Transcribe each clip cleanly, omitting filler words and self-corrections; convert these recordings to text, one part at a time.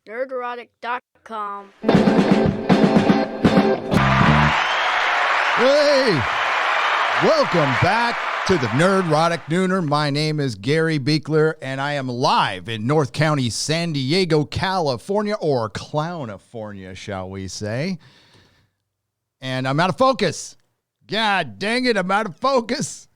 Nerdrotic.com. Hey, welcome back to the Nerdrotic Nooner. My name is Gary Beekler, and I am live in North County, San Diego, California, or Clownifornia, shall we say. And I'm out of focus. God dang it, I'm out of focus.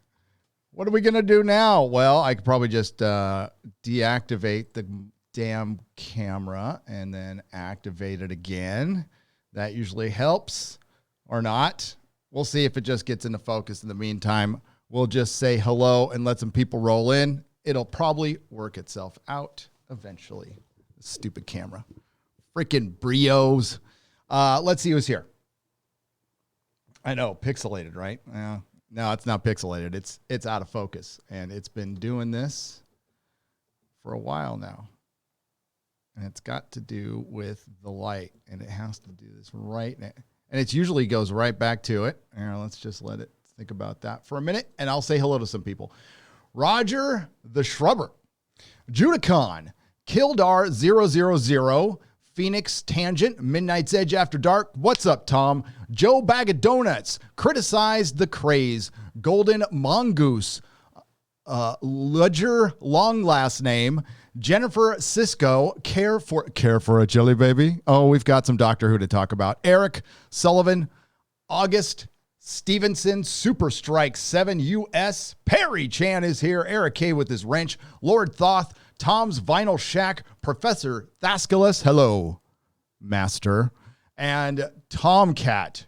What are we going to do now? Well, I could probably just deactivate the damn camera and then activate it again. That usually helps, or not. We'll see if it just gets into focus. In the meantime, we'll just say hello and let some people roll in. It'll probably work itself out eventually. Stupid camera. Freaking brios. Let's see who's here. I know, pixelated, right? No, it's not pixelated. It's out of focus. And it's been doing this for a while now. And it's got to do with the light. And it has to do this right now. And it usually goes right back to it. Let's just let it think about that for a minute. And I'll say hello to some people. Roger the Shrubber. Judicon. Kildar 000. Phoenix Tangent. Midnight's Edge After Dark. What's up, Tom? Joe Bag of Donuts. Criticized the Craze. Golden Mongoose. Ledger Long Last Name. Jennifer Cisco, care for a jelly baby. Oh, we've got some Doctor Who to talk about. Eric Sullivan, August Stevenson, Super Strike 7 US. Perry Chan is here. Eric K with his wrench. Lord Thoth, Tom's Vinyl Shack, Professor Thascalus. Hello, Master. And Tomcat.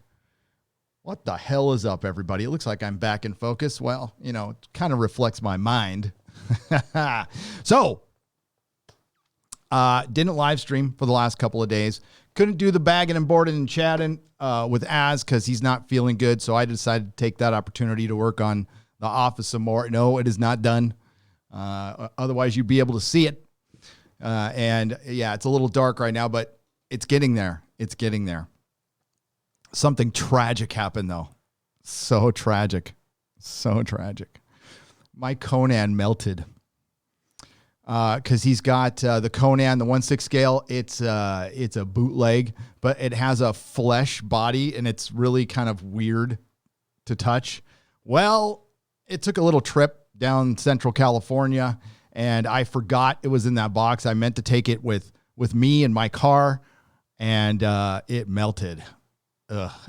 What the hell is up, everybody? It looks like I'm back in focus. Well, it kind of reflects my mind. So, didn't live stream for the last couple of days. Couldn't do the bagging and boarding and chatting with Az because he's not feeling good. So I decided to take that opportunity to work on The Office some more. No, it is not done. Otherwise, you'd be able to see it. And yeah, it's a little dark right now, but it's getting there. It's getting there. Something tragic happened, though. So tragic. So tragic. My Conan melted. Because he's got the Conan, the 1/6 scale. It's a bootleg, but it has a flesh body, and it's really kind of weird to touch. Well, it took a little trip down Central California, and I forgot it was in that box. I meant to take it with me in my car, and it melted.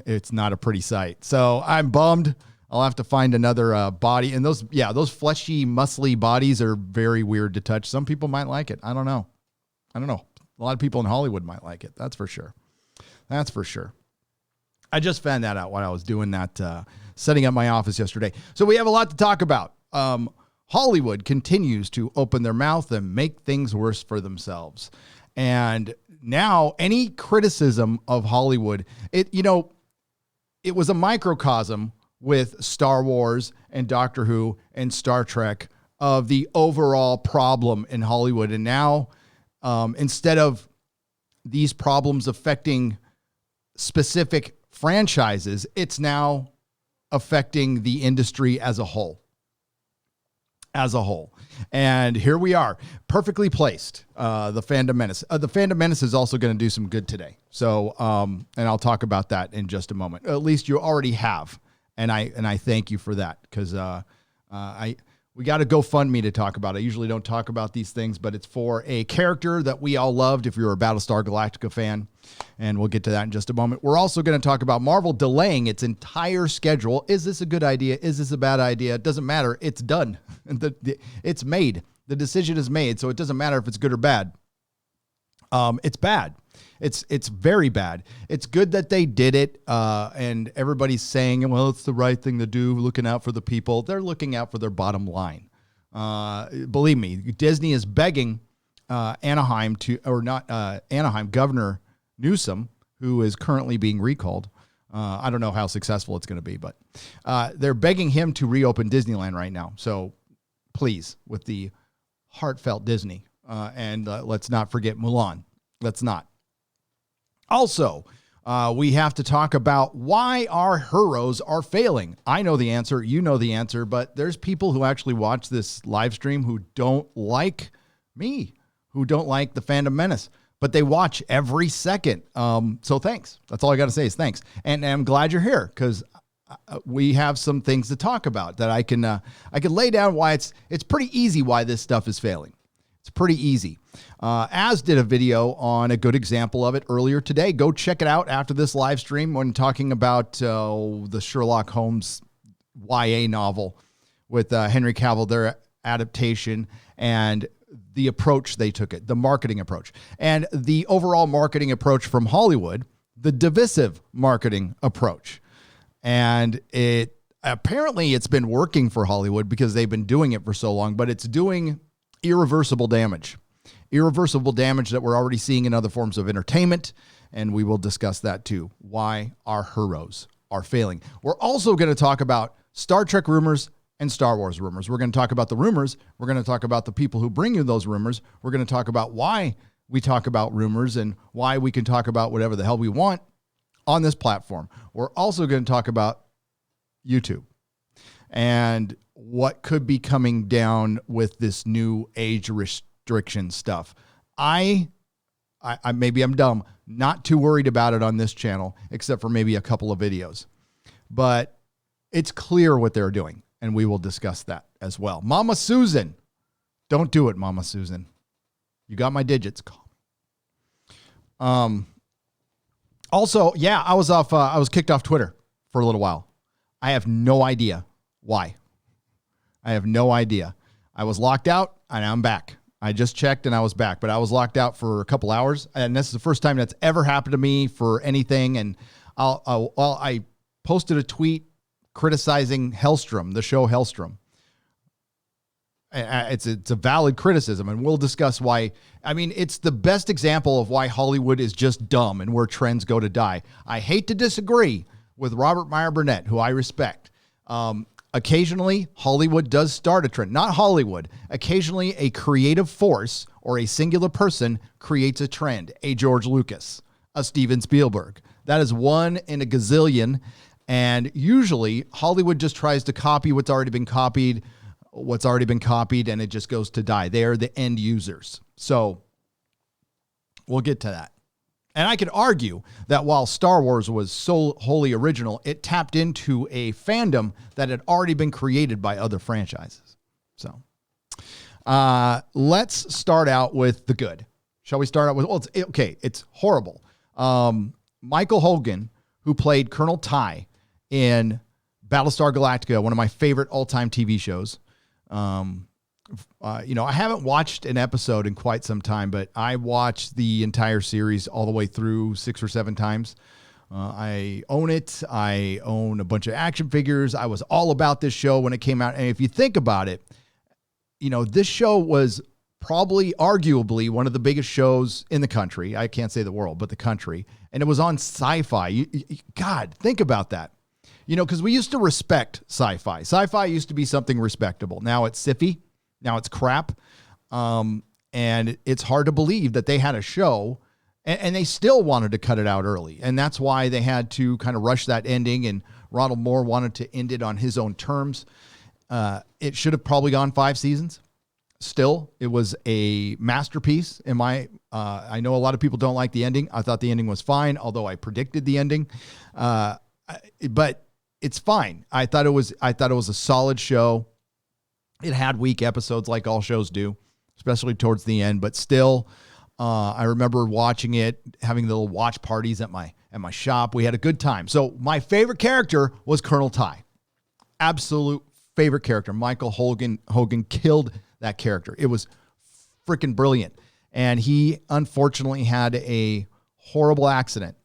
It's not a pretty sight. So I'm bummed. I'll have to find another body. And those fleshy, muscly bodies are very weird to touch. Some people might like it. I don't know. A lot of people in Hollywood might like it. That's for sure. I just found that out while I was doing that, setting up my office yesterday. So we have a lot to talk about. Hollywood continues to open their mouth and make things worse for themselves. And now any criticism of Hollywood, it was a microcosm with Star Wars and Doctor Who and Star Trek of the overall problem in Hollywood. And now, instead of these problems affecting specific franchises, it's now affecting the industry as a whole. And here we are, perfectly placed, the Phantom Menace. The Phantom Menace is also going to do some good today. So, and I'll talk about that in just a moment. At least you already have. And I thank you for that, because we got to GoFundMe to talk about it. I usually don't talk about these things, but it's for a character that we all loved if you're a Battlestar Galactica fan, and we'll get to that in just a moment. We're also going to talk about Marvel delaying its entire schedule. Is this a good idea? Is this a bad idea? It doesn't matter. It's done. It's made. The decision is made, so it doesn't matter if it's good or bad. It's bad. It's very bad. It's good that they did it, and everybody's saying, well, it's the right thing to do, looking out for the people. They're looking out for their bottom line. Believe me, Disney is begging Anaheim Governor Newsom, who is currently being recalled. I don't know how successful it's going to be, but they're begging him to reopen Disneyland right now. So please, with the heartfelt Disney, and let's not forget Mulan. Let's not. Also, we have to talk about why our heroes are failing. I know the answer. You know the answer. But there's people who actually watch this live stream who don't like me, who don't like the Phantom Menace. but they watch every second. So thanks. That's all I got to say is thanks. And I'm glad you're here because we have some things to talk about that I can lay down why it's pretty easy why this stuff is failing. It's pretty easy. Az did a video on a good example of it earlier today. Go check it out after this live stream when talking about the Sherlock Holmes YA novel with Henry Cavill, their adaptation, and the approach they took the marketing approach. And the overall marketing approach from Hollywood, the divisive marketing approach. And apparently it's been working for Hollywood because they've been doing it for so long, but it's doing irreversible damage that we're already seeing in other forms of entertainment. And we will discuss that too, why our heroes are failing. We're also going to talk about Star Trek rumors and Star Wars rumors. We're going to talk about the rumors. We're going to talk about the people who bring you those rumors. We're going to talk about why we talk about rumors and why we can talk about whatever the hell we want on this platform. We're also going to talk about YouTube and what could be coming down with this new age restriction stuff. I maybe I'm dumb, not too worried about it on this channel, except for maybe a couple of videos, but it's clear what they're doing. And we will discuss that as well. Mama Susan, don't do it, Mama Susan. You got my digits. Call me. Also, yeah, I was kicked off Twitter for a little while. I have no idea why. I have no idea. I was locked out and I'm back. I just checked and I was back, but I was locked out for a couple hours. And this is the first time that's ever happened to me for anything. And I posted a tweet criticizing Hellstrom, the show Hellstrom. It's a valid criticism, and we'll discuss why. I mean, it's the best example of why Hollywood is just dumb and where trends go to die. I hate to disagree with Robert Meyer Burnett, who I respect. Occasionally, Hollywood does start a trend. Not Hollywood. Occasionally, a creative force or a singular person creates a trend. A George Lucas, a Steven Spielberg. That is one in a gazillion. And usually Hollywood just tries to copy what's already been copied, and it just goes to die. They are the end users. So we'll get to that. And I could argue that while Star Wars was so wholly original, it tapped into a fandom that had already been created by other franchises. So let's start out with the good. Shall we start out with, it's horrible. Michael Hogan, who played Colonel Ty in Battlestar Galactica, one of my favorite all-time TV shows. I haven't watched an episode in quite some time, but I watched the entire series all the way through 6 or 7 times. I own it. I own a bunch of action figures. I was all about this show when it came out. And if you think about it, this show was probably arguably one of the biggest shows in the country. I can't say the world, but the country. And it was on Sci-Fi. God, think about that. Because we used to respect sci-fi. Sci-fi used to be something respectable. Now it's siffy. Now it's crap. And it's hard to believe that they had a show and they still wanted to cut it out early. And that's why they had to kind of rush that ending. And Ronald Moore wanted to end it on his own terms. It should have probably gone 5 seasons. Still, it was a masterpiece. I know a lot of people don't like the ending. I thought the ending was fine, although I predicted the ending. But it's fine. I thought it was a solid show. It had weak episodes like all shows do, especially towards the end, but still, I remember watching it, having the little watch parties at my shop. We had a good time. So my favorite character was Colonel Ty. Absolute favorite character. Michael Hogan killed that character. It was freaking brilliant. And he unfortunately had a horrible accident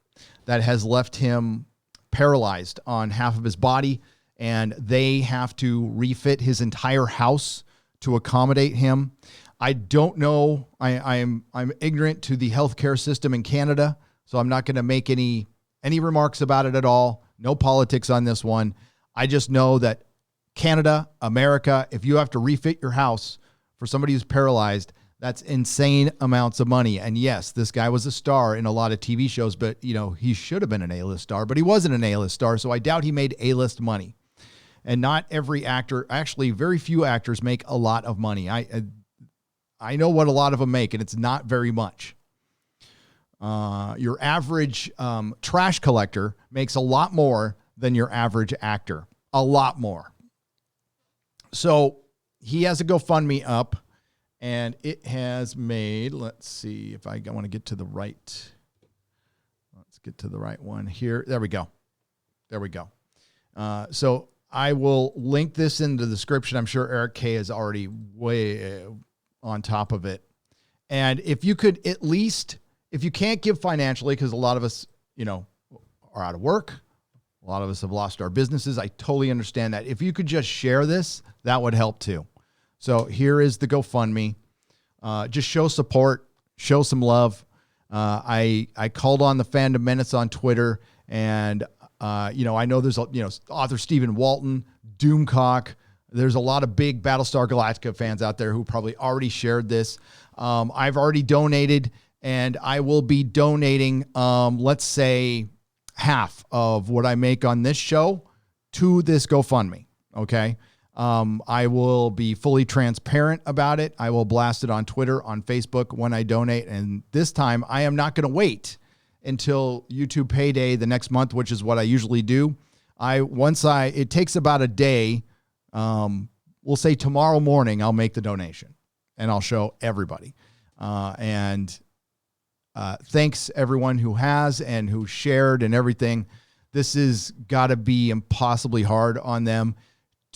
that has left him paralyzed on half of his body, and they have to refit his entire house to accommodate him. I don't know. I'm ignorant to the healthcare system in Canada, so I'm not going to make any remarks about it at all. No politics on this one. I just know that Canada, America, if you have to refit your house for somebody who's paralyzed, that's insane amounts of money. And yes, this guy was a star in a lot of TV shows, but he should have been an A-list star, but he wasn't an A-list star. So I doubt he made A-list money. And not every actor, actually very few actors make a lot of money. I know what a lot of them make, and it's not very much. Your average trash collector makes a lot more than your average actor. A lot more. So he has a GoFundMe up, and it has made, let's see if I want to get to the right. Let's get to the right one here. There we go. So I will link this in the description. I'm sure Eric K is already way on top of it. And if you could at least, if you can't give financially, because a lot of us, are out of work. A lot of us have lost our businesses. I totally understand that. If you could just share this, that would help too. So here is the GoFundMe. Just show support, show some love. I called on the Fandom Menace on Twitter, and I know there's author Stephen Walton, Doomcock. There's a lot of big Battlestar Galactica fans out there who probably already shared this. I've already donated, and I will be donating, let's say, half of what I make on this show to this GoFundMe. Okay. I will be fully transparent about it. I will blast it on Twitter, on Facebook when I donate. And this time I am not going to wait until YouTube payday the next month, which is what I usually do. It takes about a day. We'll say tomorrow morning, I'll make the donation and I'll show everybody. Thanks everyone who has and who shared and everything. This has got to be impossibly hard on them.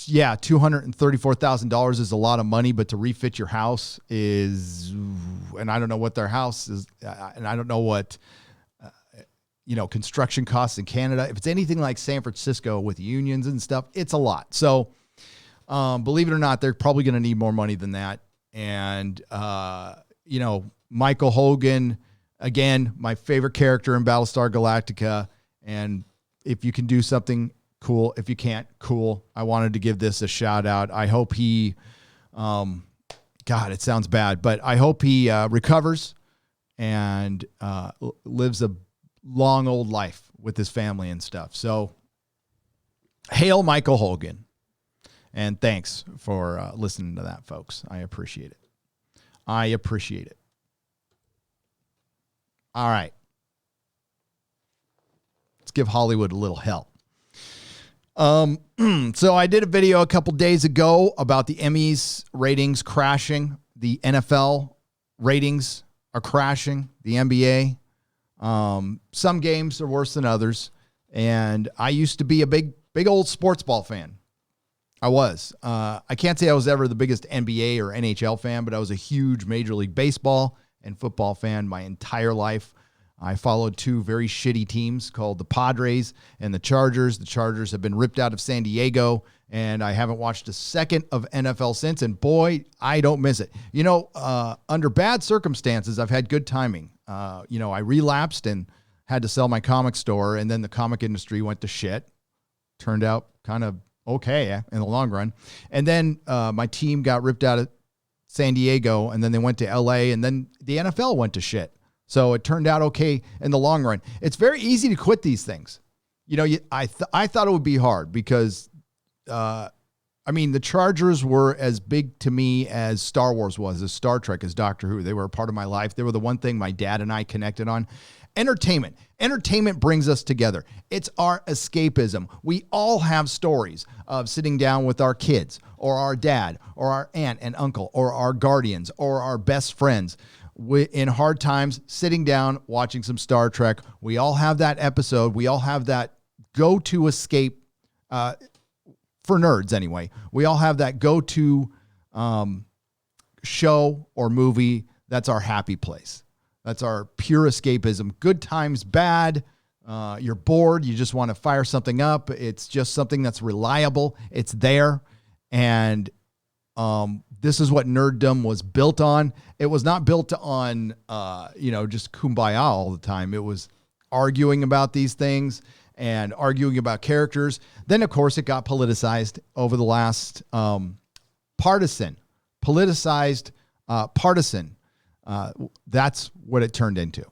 Yeah, $234,000 is a lot of money, but to refit your house is, and I don't know what their house is, and I don't know what, construction costs in Canada. If it's anything like San Francisco with unions and stuff, it's a lot. So believe it or not, they're probably going to need more money than that. And, Michael Hogan, again, my favorite character in Battlestar Galactica. And if you can do something, cool. If you can't, cool. I wanted to give this a shout out. I hope he, God, it sounds bad, but I hope he recovers and lives a long old life with his family and stuff. So hail Michael Hogan. And thanks for listening to that, folks. I appreciate it. All right. Let's give Hollywood a little help. So I did a video a couple days ago about the Emmys ratings crashing. The NFL ratings are crashing. The NBA. Some games are worse than others. And I used to be a big old sports ball fan. I was. I can't say I was ever the biggest NBA or NHL fan, but I was a huge Major League Baseball and football fan my entire life. I followed two very shitty teams called the Padres and the Chargers. The Chargers have been ripped out of San Diego, and I haven't watched a second of NFL since, and boy, I don't miss it. Under bad circumstances, I've had good timing. I relapsed and had to sell my comic store, and then the comic industry went to shit. Turned out kind of okay in the long run. And then my team got ripped out of San Diego, and then they went to LA, and then the NFL went to shit. So it turned out okay in the long run. It's very easy to quit these things. I thought it would be hard because, the Chargers were as big to me as Star Wars was, as Star Trek, as Doctor Who. They were a part of my life. They were the one thing my dad and I connected on. Entertainment. Entertainment brings us together. It's our escapism. We all have stories of sitting down with our kids or our dad or our aunt and uncle or our guardians or our best friends in hard times, sitting down, watching some Star Trek. We all have that episode. We all have that go-to escape, for nerds anyway. We all have that go-to show or movie that's our happy place. That's our pure escapism. Good times, bad. You're bored. You just want to fire something up. It's just something that's reliable. It's there. And this is what nerddom was built on. It was not built on, just kumbaya all the time. It was arguing about these things and arguing about characters. Then, of course, it got politicized over the last partisan. That's what it turned into.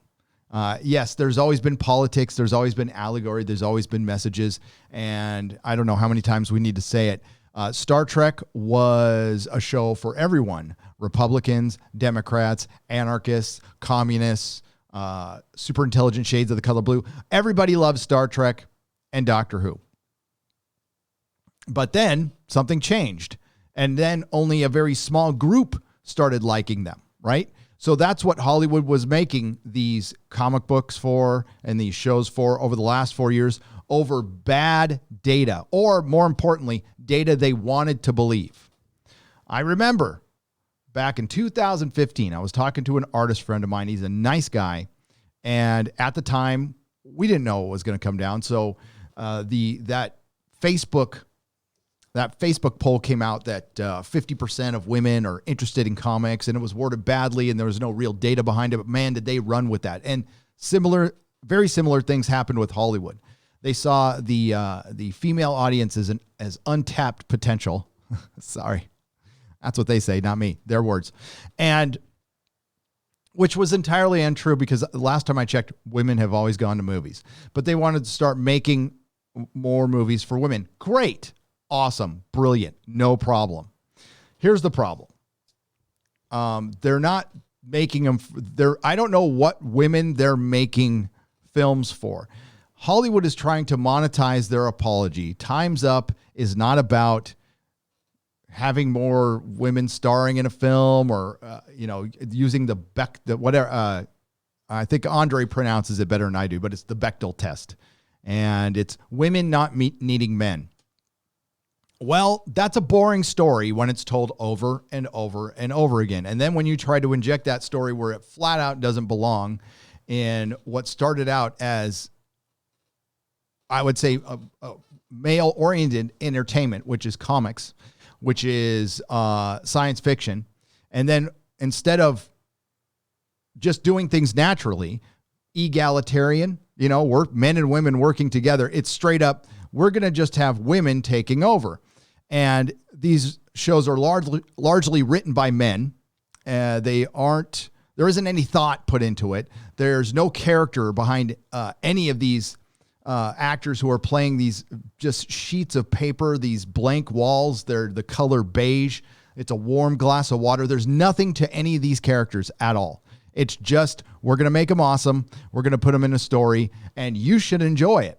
Yes, there's always been politics. There's always been allegory. There's always been messages. And I don't know how many times we need to say it. Star Trek was a show for everyone. Republicans, Democrats, anarchists, communists, super intelligent shades of the color blue. Everybody loves Star Trek and Doctor Who. But then something changed. And then only a very small group started liking them, right? So that's what Hollywood was making these comic books for and these shows for over the last 4 years, over bad data, or more importantly, data they wanted to believe. I remember back in 2015, I was talking to an artist friend of mine. He's a nice guy. And at the time, we didn't know what was going to come down. So that Facebook poll came out that 50% of women are interested in comics, and it was worded badly, and there was no real data behind it. But man, did they run with that. And very similar things happened with Hollywood. They saw the female audience as untapped potential. Sorry. That's what they say, not me. Their words. And which was entirely untrue, because the last time I checked, women have always gone to movies. But they wanted to start making more movies for women. Great. Awesome. Brilliant. No problem. Here's the problem. They're not making them. I don't know what women they're making films for. Hollywood is trying to monetize their apology. Time's Up is not about having more women starring in a film, or using whatever. I think Andre pronounces it better than I do, but it's the Bechdel test, and it's women not needing men. Well, that's a boring story when it's told over and over and over again. And then when you try to inject that story where it flat out doesn't belong in what started out as, I would say, a male-oriented entertainment, which is comics, which is science fiction. And then instead of just doing things naturally, egalitarian, men and women working together, it's straight up, we're going to just have women taking over. And these shows are largely written by men. There isn't any thought put into it. There's no character behind any of these actors who are playing these just sheets of paper, these blank walls. They're the color beige. It's a warm glass of water. There's nothing to any of these characters at all. It's just, we're going to make them awesome. We're going to put them in a story, and you should enjoy it.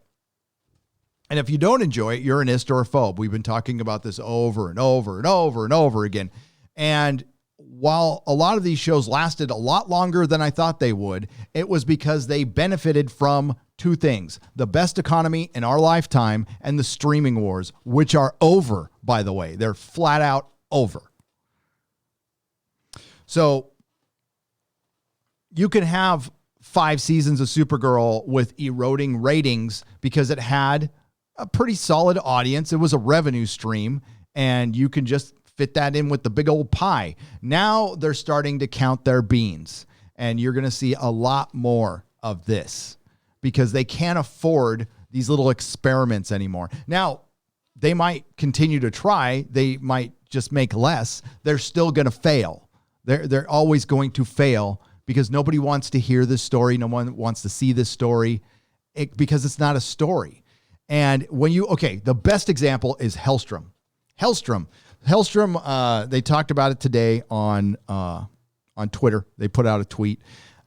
And if you don't enjoy it, you're an ist or a phobe. We've been talking about this over and over and over and over again. And while a lot of these shows lasted a lot longer than I thought they would, it was because they benefited from two things: the best economy in our lifetime and the streaming wars, which are over, by the way. They're flat out over. So you can have 5 seasons of Supergirl with eroding ratings because it had a pretty solid audience. It was a revenue stream, and you can just fit that in with the big old pie. Now they're starting to count their beans, and you're going to see a lot more of this because they can't afford these little experiments anymore. Now, they might continue to try. They might just make less. They're still going to fail. They're always going to fail because nobody wants to hear this story. No one wants to see this story because it's not a story. And the best example is Hellstrom. Hellstrom, they talked about it today on Twitter. They put out a tweet.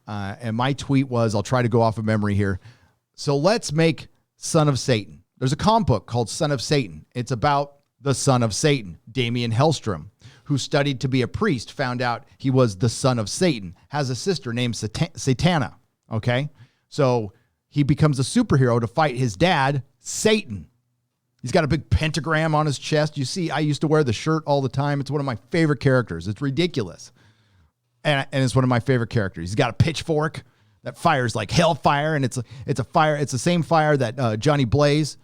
And my tweet was, I'll try to go off of memory here. So let's make Son of Satan. There's a comic book called Son of Satan. It's about the son of Satan, Damian Hellstrom, who studied to be a priest, found out he was the son of Satan, has a sister named Satana. Okay. So he becomes a superhero to fight his dad, Satan. He's got a big pentagram on his chest. You see, I used to wear the shirt all the time. It's one of my favorite characters. It's ridiculous. And it's one of my favorite characters. He's got a pitchfork that fires like hellfire, and it's a fire. It's the same fire that Johnny Blaze,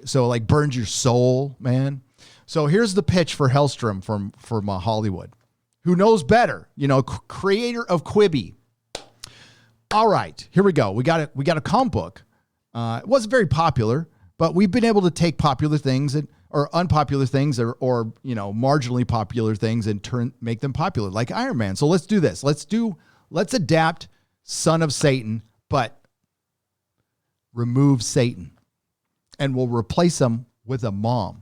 so like burns your soul, man. So here's the pitch for Hellstrom from Hollywood, who knows better, creator of Quibi. All right, here we go. We got a comic book. It wasn't very popular, but we've been able to take popular things or unpopular things or marginally popular things and make them popular, like Iron Man. So let's do this. Let's adapt Son of Satan, but remove Satan, and we'll replace him with a mom.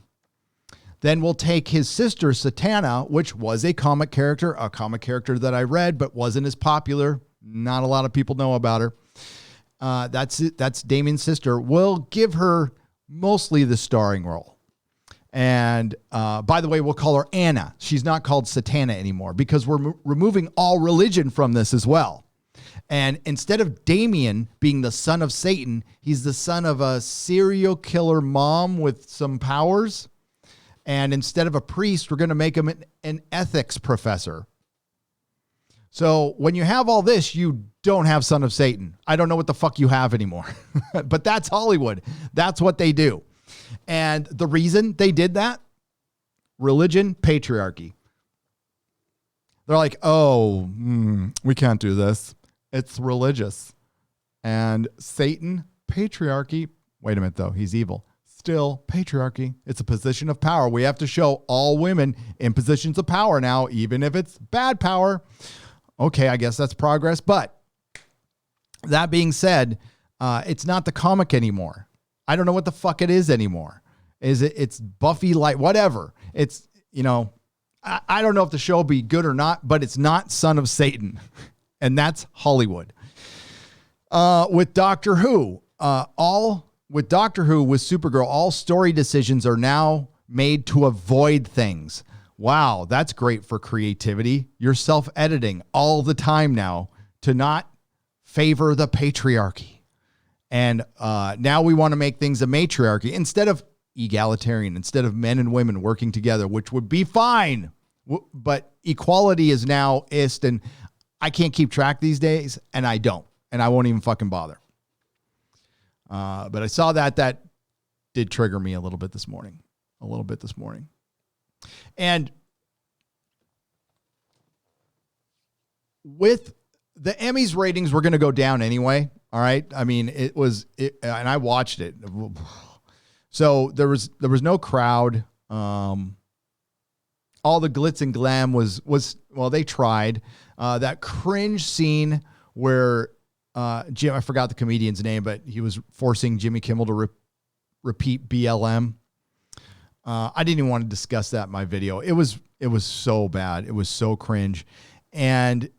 Then we'll take his sister Satana, which was a comic character that I read, but wasn't as popular Not a lot of people know about her. That's it. That's Damien's sister. We'll give her mostly the starring role. And by the way, we'll call her Anna. She's not called Satana anymore because we're removing all religion from this as well. And instead of Damien being the son of Satan, he's the son of a serial killer mom with some powers. And instead of a priest, we're going to make him an ethics professor. So when you have all this, you don't have son of Satan. I don't know what the fuck you have anymore. But that's Hollywood. That's what they do. And the reason they did that, religion, patriarchy. They're like, oh, we can't do this. It's religious. And Satan, patriarchy. Wait a minute, though. He's evil. Still patriarchy. It's a position of power. We have to show all women in positions of power now, even if it's bad power. Okay, I guess that's progress. But that being said, it's not the comic anymore. I don't know what the fuck it is anymore. It's Buffy like whatever. It's, I don't know if the show will be good or not, but it's not Son of Satan. And that's Hollywood. With Doctor Who, with Supergirl, all story decisions are now made to avoid things. Wow, that's great for creativity. You're self-editing all the time now to not favor the patriarchy. And now we want to make things a matriarchy instead of egalitarian, instead of men and women working together, which would be fine. But equality is now ist, and I can't keep track these days, and I don't. And I won't even fucking bother. But I saw that did trigger me a little bit this morning. And with the Emmys ratings, we're going to go down anyway. All right. I mean, and I watched it. So there was no crowd. All the glitz and glam was, well, they tried, that cringe scene where, Jim, I forgot the comedian's name, but he was forcing Jimmy Kimmel to repeat BLM. I didn't even want to discuss that in my video. It was so bad. It was so cringe. And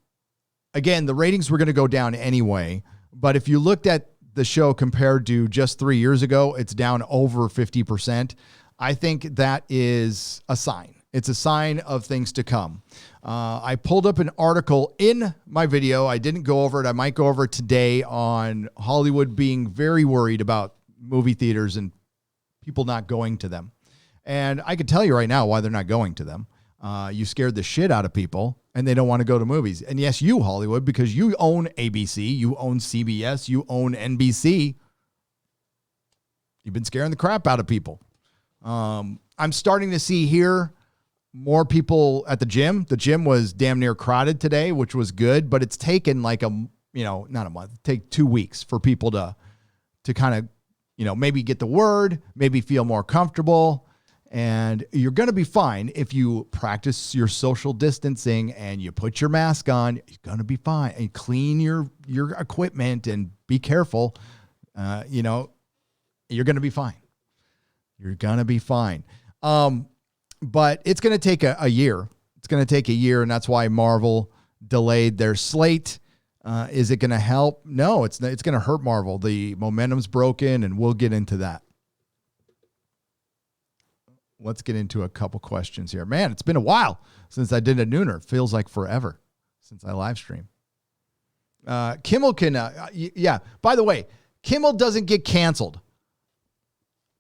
again, the ratings were going to go down anyway. But if you looked at the show compared to just 3 years ago, it's down over 50%. I think that is a sign. It's a sign of things to come. I pulled up an article in my video. I didn't go over it. I might go over it today on Hollywood being very worried about movie theaters and people not going to them. And I can tell you right now why they're not going to them. You scared the shit out of people and they don't want to go to movies. And yes, you, Hollywood, because you own ABC, you own CBS, you own NBC. You've been scaring the crap out of people. I'm starting to see here more people at the gym. The gym was damn near crowded today, which was good, but it's taken like not a month, take 2 weeks for people to kind of, maybe get the word, maybe feel more comfortable. And you're going to be fine if you practice your social distancing and you put your mask on. You're going to be fine, and clean your equipment and be careful. You're going to be fine. You're going to be fine. But it's going to take a year. It's going to take a year, and that's why Marvel delayed their slate. Is it going to help? No, it's going to hurt Marvel. The momentum's broken, and we'll get into that. Let's get into a couple questions here. Man, it's been a while since I did a nooner. Feels like forever since I live stream. Kimmel can, by the way, Kimmel doesn't get canceled.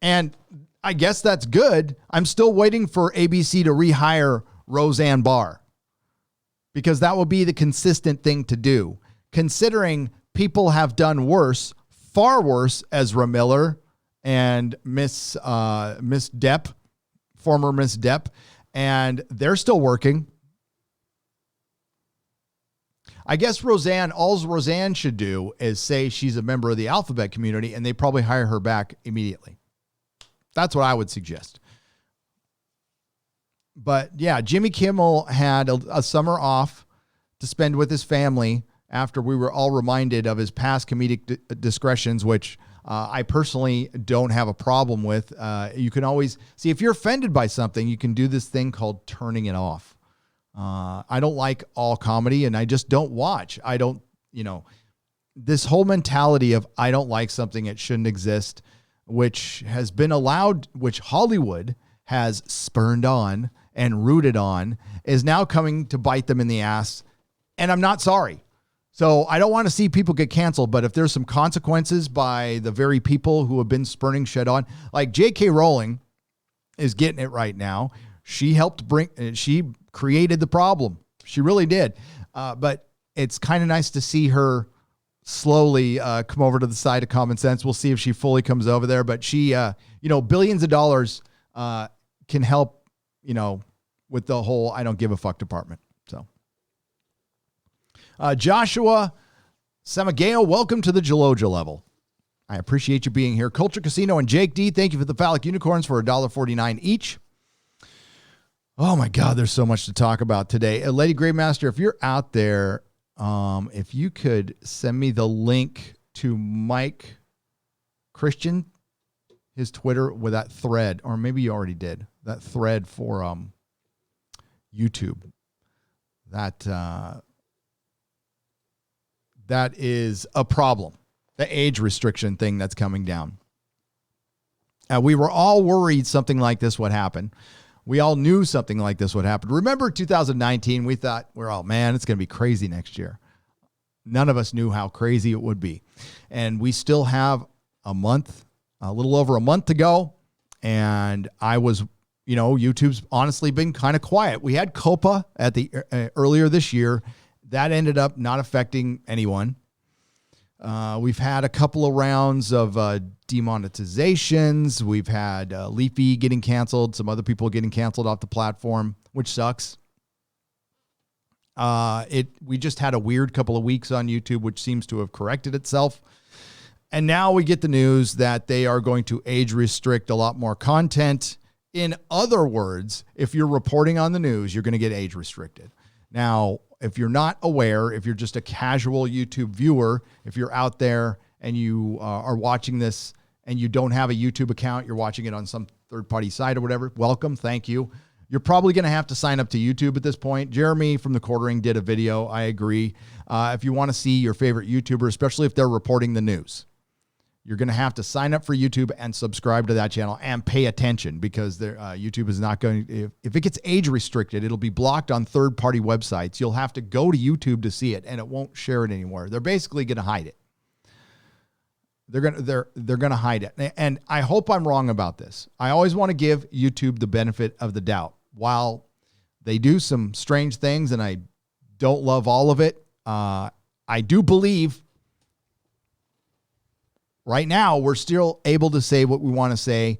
And I guess that's good. I'm still waiting for ABC to rehire Roseanne Barr because that will be the consistent thing to do. Considering people have done worse, far worse, Ezra Miller and Miss Depp, former Miss Depp, and they're still working. I guess all Roseanne should do is say she's a member of the alphabet community, and they probably hire her back immediately. That's what I would suggest. But yeah, Jimmy Kimmel had a summer off to spend with his family after we were all reminded of his past comedic discretions, which I personally don't have a problem with. You can always see if you're offended by something, you can do this thing called turning it off. I don't like all comedy, and I just don't watch. this whole mentality of I don't like something, it shouldn't exist, which has been allowed, which Hollywood has spurned on and rooted on, is now coming to bite them in the ass. And I'm not sorry. So I don't want to see people get canceled, but if there's some consequences by the very people who have been spurning shit on, like J.K. Rowling is getting it right now. She created the problem. She really did. But it's kind of nice to see her slowly come over to the side of common sense. We'll see if she fully comes over there, but she, billions of dollars can help, with the whole I don't give a fuck department. So Joshua Samageo, welcome to the Geloja level. I appreciate you being here. Culture Casino and Jake D, thank you for the phallic unicorns for $1.49 each. Oh my God, there's so much to talk about today. Lady Greymaster, if you're out there, if you could send me the link to Mike Christian, his Twitter, with that thread, or maybe you already did, that thread for YouTube. That is a problem. The age restriction thing that's coming down. We were all worried something like this would happen. We all knew something like this would happen. Remember 2019, we thought, man, it's going to be crazy next year. None of us knew how crazy it would be. And we still have a little over a month to go. And I was, YouTube's honestly been kind of quiet. We had COPA at the earlier this year. That ended up not affecting anyone. We've had a couple of rounds of demonetizations. We've had Leafy getting canceled, some other people getting canceled off the platform, which sucks. We just had a weird couple of weeks on YouTube, which seems to have corrected itself. And now we get the news that they are going to age restrict a lot more content. In other words, if you're reporting on the news, you're going to get age restricted. Now, if you're not aware, if you're just a casual YouTube viewer, if you're out there and you are watching this and you don't have a YouTube account, you're watching it on some third-party site or whatever, welcome, thank you. You're probably going to have to sign up to YouTube at this point. Jeremy from The Quartering did a video. I agree. If you want to see your favorite YouTuber, especially if they're reporting the news, you're going to have to sign up for YouTube and subscribe to that channel and pay attention, because YouTube is not going, if it gets age restricted, it'll be blocked on third-party websites. You'll have to go to YouTube to see it, and it won't share it anywhere. They're basically going to hide it. They're going to hide it. And I hope I'm wrong about this. I always want to give YouTube the benefit of the doubt. While they do some strange things and I don't love all of it, I do believe right now we're still able to say what we want to say.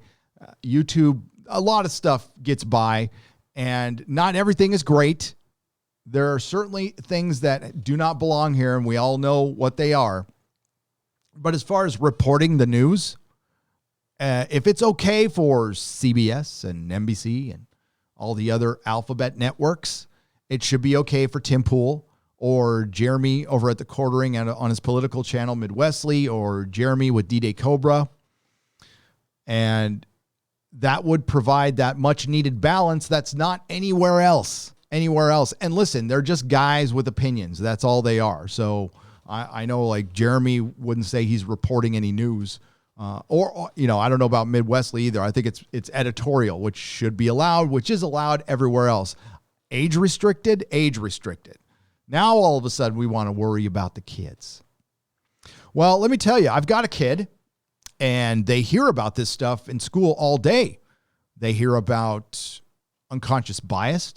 YouTube, a lot of stuff gets by, and not everything is great. There are certainly things that do not belong here, and we all know what they are. But as far as reporting the news, if it's okay for CBS and NBC and all the other alphabet networks, it should be okay for Tim Pool or Jeremy over at The Quartering and on his political channel, Midwestly, or Jeremy with D-Day Cobra. And that would provide that much needed balance that's not anywhere else. And listen, they're just guys with opinions. That's all they are. So I know, like, Jeremy wouldn't say he's reporting any news, or I don't know about Midwestly either. I think it's editorial, which should be allowed, which is allowed everywhere else. Age restricted. Now all of a sudden we want to worry about the kids. Well, let me tell you, I've got a kid, and they hear about this stuff in school all day. They hear about unconscious bias.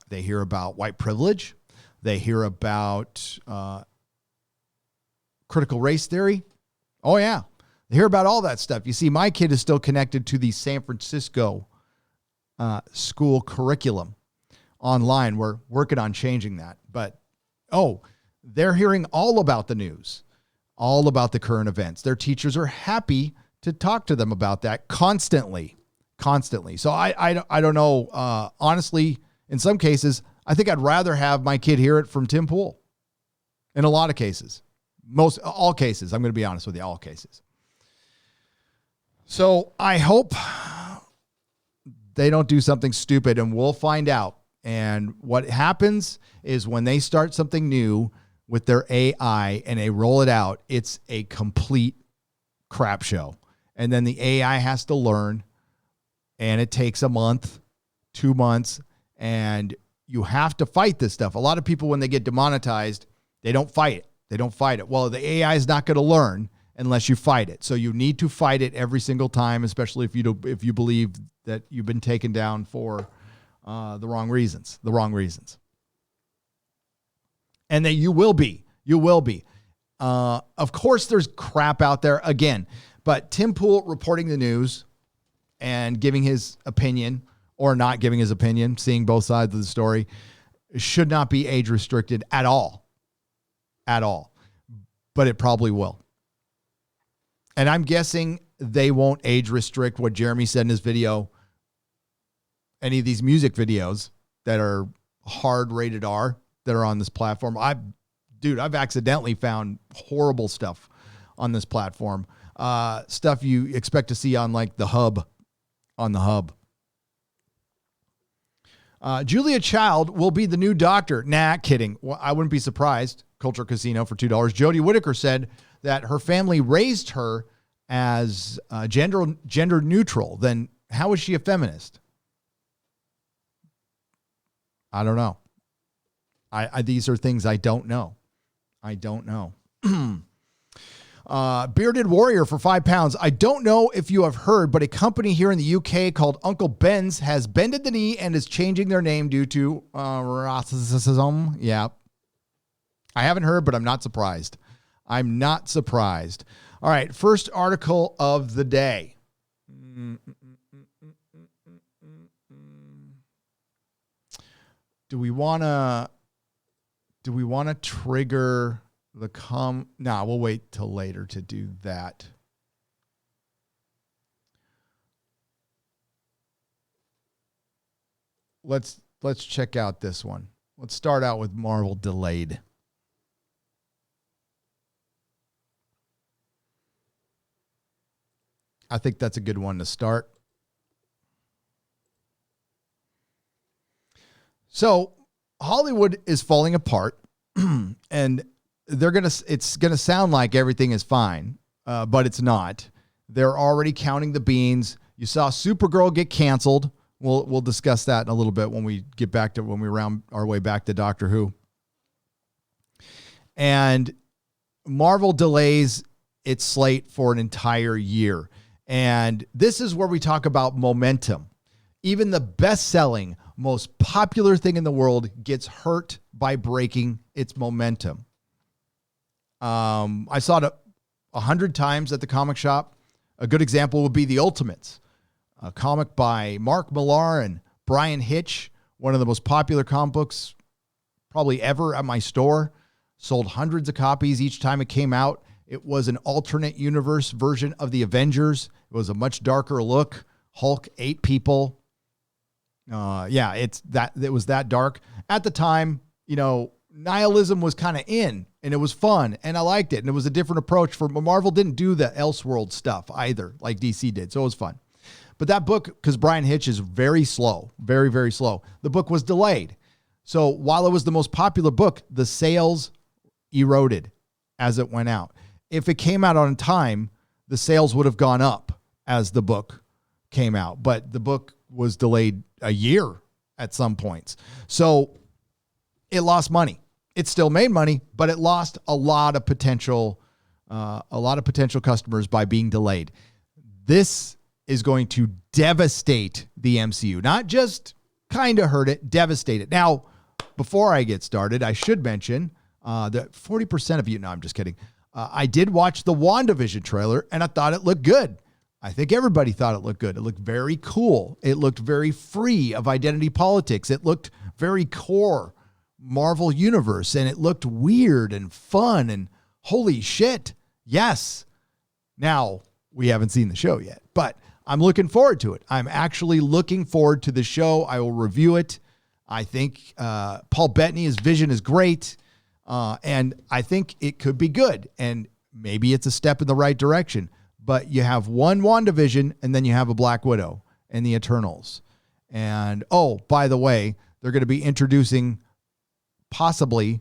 They hear about white privilege. They hear about critical race theory. Oh, yeah. They hear about all that stuff. You see, my kid is still connected to the San Francisco school curriculum online. We're working on changing that. But, they're hearing all about the news, all about the current events. Their teachers are happy to talk to them about that constantly. So I don't know. Honestly, in some cases, I think I'd rather have my kid hear it from Tim Pool. In a lot of cases. All cases. I'm going to be honest with you, all cases. So I hope they don't do something stupid, and we'll find out. And what happens is when they start something new, with their AI and they roll it out, it's a complete crap show. And then the AI has to learn, and it takes a month, 2 months, and you have to fight this stuff. A lot of people, when they get demonetized, they don't fight it. They don't fight it. Well, the AI is not going to learn unless you fight it. So you need to fight it every single time, especially if you believe that you've been taken down for the wrong reasons. And that you will be. Of course, there's crap out there again, but Tim Pool reporting the news and giving his opinion or not giving his opinion, seeing both sides of the story, should not be age restricted at all. But it probably will. And I'm guessing they won't age restrict what Jeremy said in his video, any of these music videos that are hard rated R that are on this platform. I've accidentally found horrible stuff on this platform. Stuff you expect to see on like the hub. Julia Child will be the new doctor. Nah, kidding. Well, I wouldn't be surprised. Culture Casino for $2. Jodie Whittaker said that her family raised her as gender neutral. Then how is she a feminist? I don't know. These are things I don't know. Bearded Warrior for £5. I don't know if you have heard, but a company here in the UK called Uncle Ben's has bended the knee and is changing their name due to racism. Yeah. I haven't heard, but I'm not surprised. All right. First article of the day. Do we want to trigger the No, we'll wait till later to do that. Let's check out this one. Let's start out with Marvel delayed. I think that's a good one to start. So Hollywood is falling apart, and it's gonna sound like everything is fine, but it's not. They're already counting the beans. You saw Supergirl get canceled. We'll discuss that in a little bit when we round our way back to Doctor Who. And Marvel delays its slate for an entire year. And this is where we talk about momentum. Even the best-selling, most popular thing in the world gets hurt by breaking its momentum. I saw it 100 times at the comic shop. A good example would be The Ultimates, a comic by Mark Millar and Brian Hitch, one of the most popular comic books probably ever at my store. Sold hundreds of copies each time it came out. It was an alternate universe version of the Avengers. It was a much darker look. Hulk ate people. It was that dark. At the time, nihilism was kind of in, and it was fun, and I liked it, and it was a different approach. Marvel didn't do the Elseworld stuff either, like DC did, so it was fun. But that book, because Brian Hitch is very slow, very, very slow, the book was delayed. So while it was the most popular book, the sales eroded as it went out. If it came out on time, the sales would have gone up as the book came out. But the book was delayed a year at some points. So it lost money. It still made money, but it lost a lot of potential customers by being delayed. This is going to devastate the MCU. Not just kind of hurt it, devastate it. Now, before I get started, I should mention that 40% of you, no, I'm just kidding. I did watch the WandaVision trailer, and I thought it looked good. I think everybody thought it looked good. It looked very cool. It looked very free of identity politics. It looked very core Marvel Universe, and it looked weird and fun and holy shit. Yes. Now, we haven't seen the show yet, but I'm looking forward to it. I'm actually looking forward to the show. I will review it. I think Paul Bettany's vision is great. And I think it could be good, and maybe it's a step in the right direction, but you have one WandaVision, and then you have a Black Widow and the Eternals. And, by the way, they're going to be introducing possibly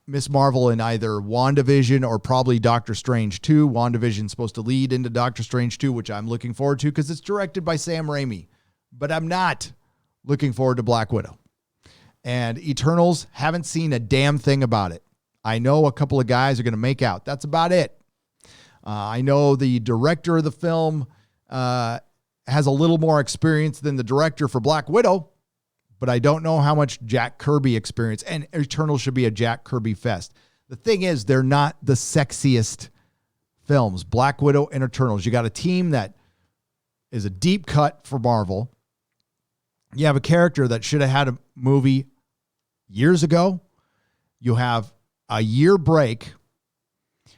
Miss Marvel in either WandaVision or probably Doctor Strange 2. WandaVision's supposed to lead into Doctor Strange 2, which I'm looking forward to because it's directed by Sam Raimi. But I'm not looking forward to Black Widow. And Eternals, haven't seen a damn thing about it. I know a couple of guys are going to make out. That's about it. I know the director of the film has a little more experience than the director for Black Widow, but I don't know how much Jack Kirby experience. And Eternals should be a Jack Kirby fest. The thing is, they're not the sexiest films. Black Widow and Eternals. You got a team that is a deep cut for Marvel. You have a character that should have had a movie years ago. You have a year break.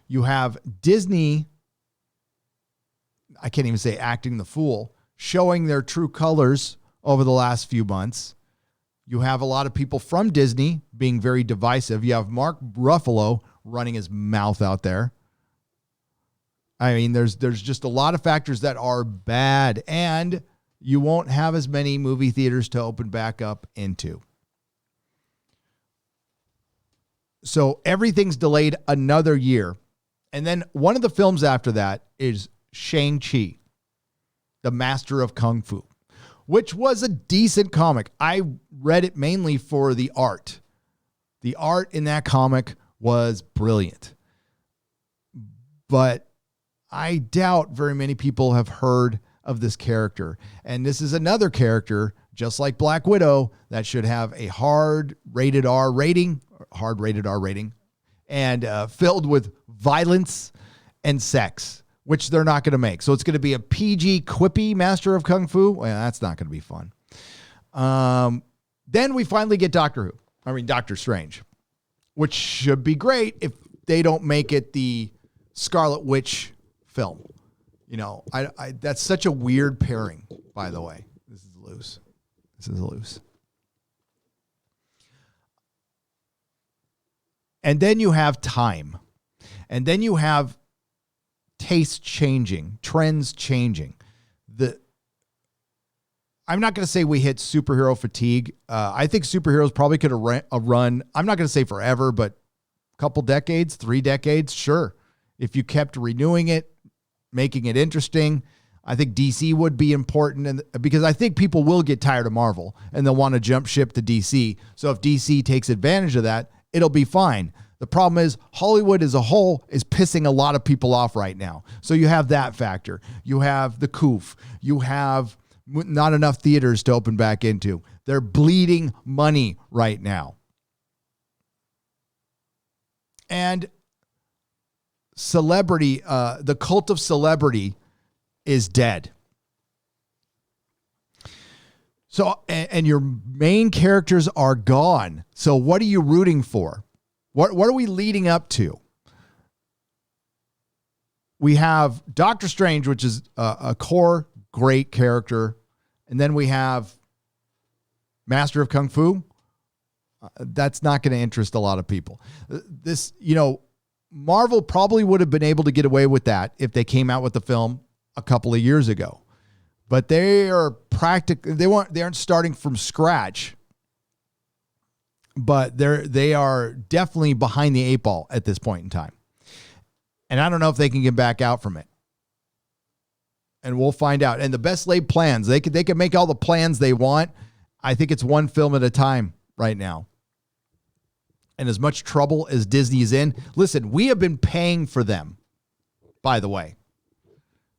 You have Disney, I can't even say acting the fool, showing their true colors over the last few months. You have a lot of people from Disney being very divisive. You have Mark Ruffalo running his mouth out there. I mean, there's just a lot of factors that are bad, and you won't have as many movie theaters to open back up into. So everything's delayed another year. And then one of the films after that is Shang-Chi, the Master of Kung Fu, which was a decent comic. I read it mainly for the art. The art in that comic was brilliant. But I doubt very many people have heard of this character. And this is another character, just like Black Widow, that should have a hard rated R rating, and filled with violence and sex, which they're not going to make. So it's going to be a PG quippy Master of Kung Fu. Well, that's not going to be fun. Then we finally get Doctor Strange, which should be great if they don't make it the Scarlet Witch film. You know, I that's such a weird pairing, by the way. This is loose. And then you have time. And then you have tastes changing, trends changing. I'm not going to say we hit superhero fatigue. I think superheroes probably could have run, I'm not going to say forever, but a couple decades, 3 decades, sure. If you kept renewing it, making it interesting, I think DC would be important, and because I think people will get tired of Marvel and they'll want to jump ship to DC. So if DC takes advantage of that, it'll be fine. The problem is Hollywood as a whole is pissing a lot of people off right now. So you have that factor. You have the coof. You have not enough theaters to open back into. They're bleeding money right now. And celebrity, the cult of celebrity is dead. So, and your main characters are gone. So what are you rooting for? What are we leading up to? We have Doctor Strange, which is a core great character. And then we have Master of Kung Fu. That's not going to interest a lot of people. Marvel probably would have been able to get away with that if they came out with the film a couple of years ago. But they are they aren't starting from scratch. But they are definitely behind the 8 ball at this point in time. And I don't know if they can get back out from it. And we'll find out. And the best laid plans, they can make all the plans they want. I think it's one film at a time right now. And as much trouble as Disney's in, listen, we have been paying for them, by the way.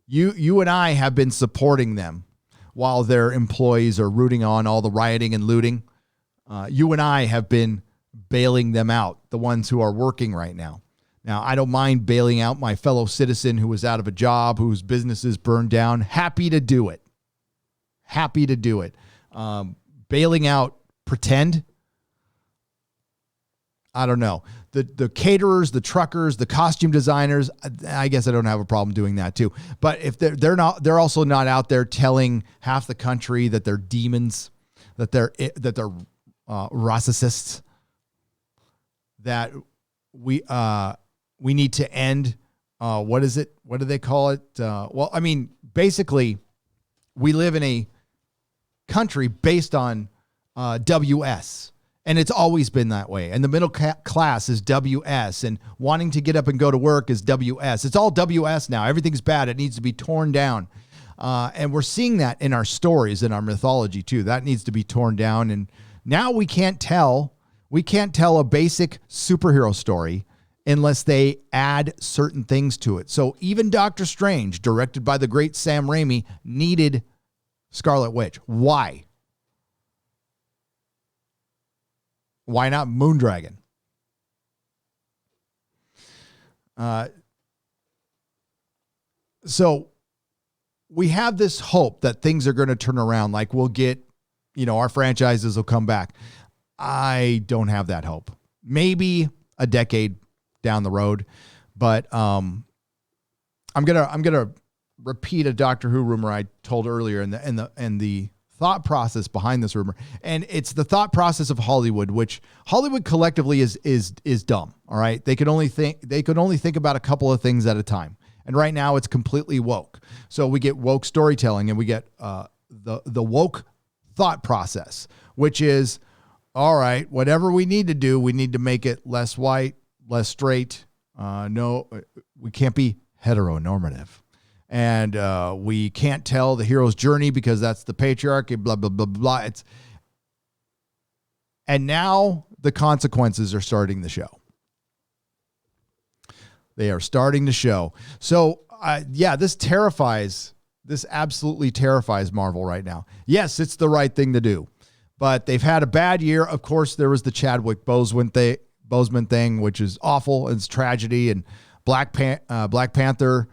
You and I have been supporting them while their employees are rooting on all the rioting and looting. You and I have been bailing them out, the ones who are working right now. Now, I don't mind bailing out my fellow citizen who was out of a job, whose businesses burned down. Happy to do it. Bailing out pretend, I don't know. The caterers, the truckers, the costume designers, I guess I don't have a problem doing that too. But if they're also not out there telling half the country that they're demons, that they're racists, that we need to end. What is it? What do they call it? Well, I mean, basically, we live in a country based on WS. And it's always been that way. And the middle class is WS, and wanting to get up and go to work is WS. It's all WS now. Everything's bad. It needs to be torn down. And we're seeing that in our stories, in our mythology too. That needs to be torn down. And now we can't tell a basic superhero story unless they add certain things to it. So even Doctor Strange, directed by the great Sam Raimi, needed Scarlet Witch. Why? Why not Moondragon? So we have this hope that things are going to turn around. Like we'll get, our franchises will come back. I don't have that hope. Maybe a decade down the road, but I'm gonna repeat a Doctor Who rumor I told earlier, and the thought process behind this rumor, and it's the thought process of Hollywood, which Hollywood collectively is dumb. All right, they could only think about a couple of things at a time, and right now it's completely woke. So we get woke storytelling, and we get the woke thought process, which is, all right, whatever we need to do, we need to make it less white, less straight. No, we can't be heteronormative. And we can't tell the hero's journey because that's the patriarchy, blah, blah, blah, blah. And now the consequences are starting to show. They are starting to show. So, this absolutely terrifies Marvel right now. Yes, it's the right thing to do. But they've had a bad year. Of course, there was the Chadwick Boseman thing, which is awful. It's tragedy. And Black Panther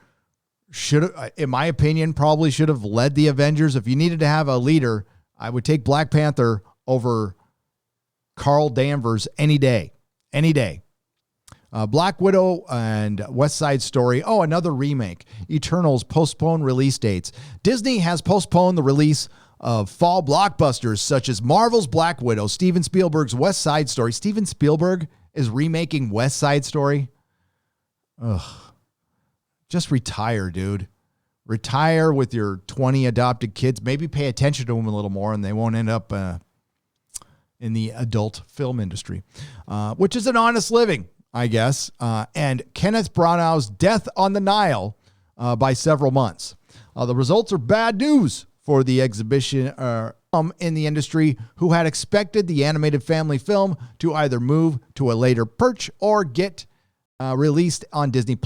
should, in my opinion, probably should have led the Avengers. If you needed to have a leader, I would take Black Panther over Carl Danvers any day. Any day. Black Widow and West Side Story. Oh, another remake. Eternals postponed release dates. Disney has postponed the release of fall blockbusters such as Marvel's Black Widow, Steven Spielberg's West Side Story. Steven Spielberg is remaking West Side Story. Ugh. Just retire, dude. Retire with your 20 adopted kids. Maybe pay attention to them a little more and they won't end up in the adult film industry, which is an honest living, I guess. And Kenneth Branagh's Death on the Nile by several months. The results are bad news for the exhibition in the industry who had expected the animated family film to either move to a later perch or get released on Disney+.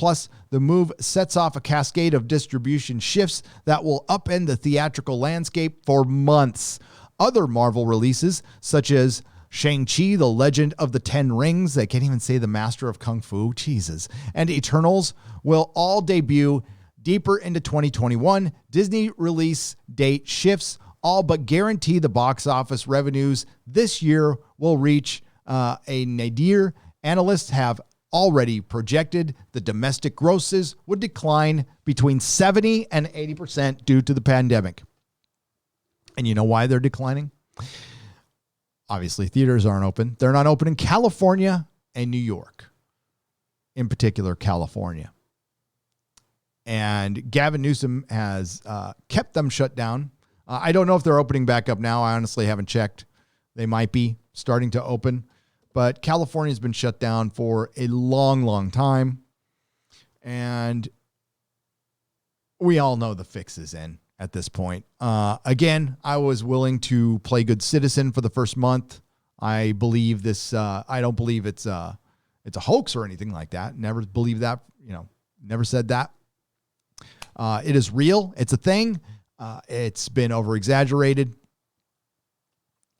The move sets off a cascade of distribution shifts that will upend the theatrical landscape for months. Other Marvel releases, such as Shang-Chi, The Legend of the Ten Rings, I can't even say The Master of Kung Fu, Jesus, and Eternals will all debut deeper into 2021. Disney release date shifts all but guarantee the box office revenues this year will reach a nadir. Analysts have already projected the domestic grosses would decline between 70 and 80% due to the pandemic. And you know why they're declining? Obviously, theaters aren't open. They're not open in California and New York, in particular, California. And Gavin Newsom has kept them shut down. I don't know if they're opening back up now. I honestly haven't checked. They might be starting to open. But California's been shut down for a long, long time. And we all know the fix is in at this point. Again, I was willing to play good citizen for the first month. I believe this. I don't believe it's a hoax or anything like that. Never believed that. Never said that. It is real. It's a thing. It's been over-exaggerated.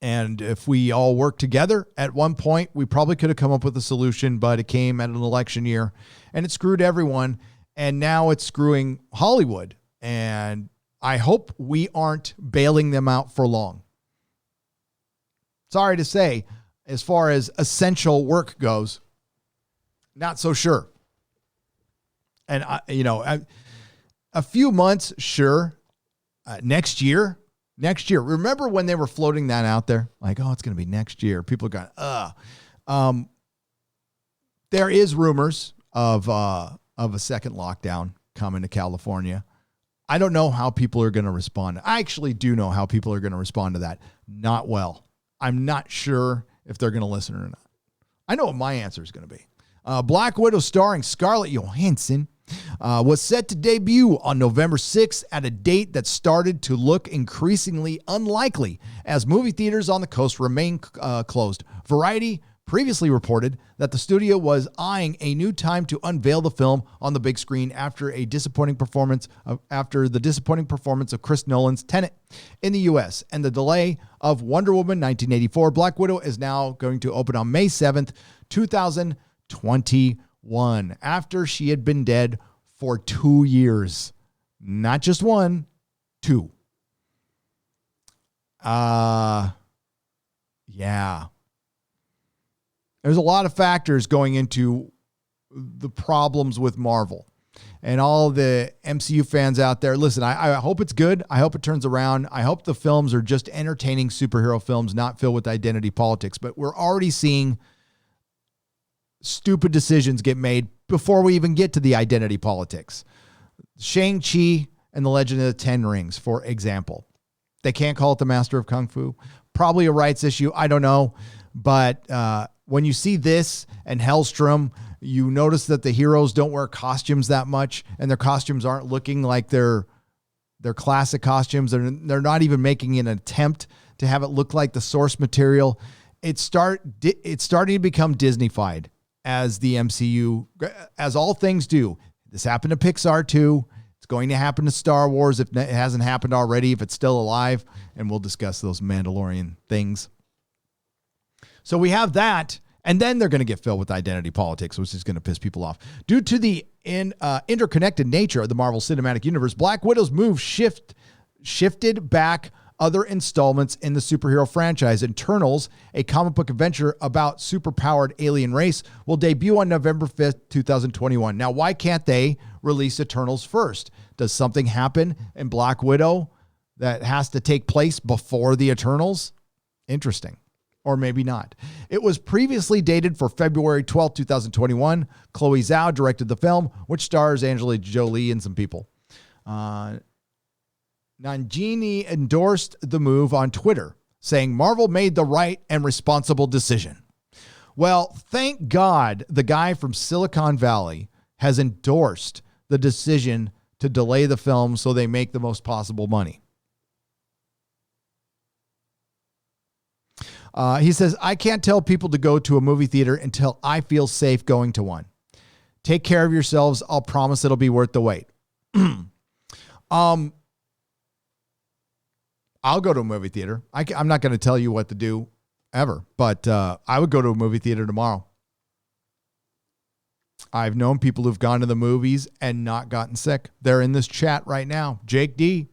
And if we all work together at one point, we probably could have come up with a solution, but it came at an election year and it screwed everyone. And now it's screwing Hollywood. And I hope we aren't bailing them out for long. Sorry to say, as far as essential work goes, not so sure. And, a few months, sure. Next year. Remember when they were floating that out there? Like, oh, it's going to be next year. People are going, there is rumors of a second lockdown coming to California. I don't know how people are going to respond. I actually do know how people are going to respond to that. Not well. I'm not sure if they're going to listen or not. I know what my answer is going to be. Black Widow starring Scarlett Johansson was set to debut on November 6th at a date that started to look increasingly unlikely as movie theaters on the coast remain closed. Variety previously reported that the studio was eyeing a new time to unveil the film on the big screen after the disappointing performance of Chris Nolan's Tenet in the U.S. and the delay of Wonder Woman 1984. Black Widow is now going to open on May 7th, 2021, after she had been dead for 2 years. Not just one, 2. Yeah. There's a lot of factors going into the problems with Marvel. And all the MCU fans out there, listen, I hope it's good. I hope it turns around. I hope the films are just entertaining superhero films, not filled with identity politics. But we're already seeing stupid decisions get made before we even get to the identity politics. Shang-Chi and the Legend of the Ten Rings, for example. They can't call it the Master of Kung Fu. Probably a rights issue. I don't know. But when you see this and Hellstrom, you notice that the heroes don't wear costumes that much, and their costumes aren't looking like their classic costumes. They're not even making an attempt to have it look like the source material. It's starting to become Disney-fied as the MCU, as all things do. This happened to Pixar too. It's going to happen to Star Wars if it hasn't happened already, if it's still alive, and we'll discuss those Mandalorian things. So we have that, and then they're going to get filled with identity politics, which is going to piss people off. Due to the interconnected nature of the Marvel Cinematic Universe, Black Widow's move shifted back other installments in the superhero franchise. Eternals, a comic book adventure about superpowered alien race, will debut on November 5th, 2021. Now, why can't they release Eternals first? Does something happen in Black Widow that has to take place before the Eternals? Interesting. Or maybe not. It was previously dated for February 12th, 2021. Chloe Zhao directed the film, which stars Angelina Jolie and some people. Nanjiani endorsed the move on Twitter, saying Marvel made the right and responsible decision. Well, thank God the guy from Silicon Valley has endorsed the decision to delay the film so they make the most possible money. He says, I can't tell people to go to a movie theater until I feel safe going to one. Take care of yourselves. I'll promise it'll be worth the wait. I'll go to a movie theater. I'm not going to tell you what to do ever, but I would go to a movie theater tomorrow. I've known people who've gone to the movies and not gotten sick. They're in this chat right now. Jake D.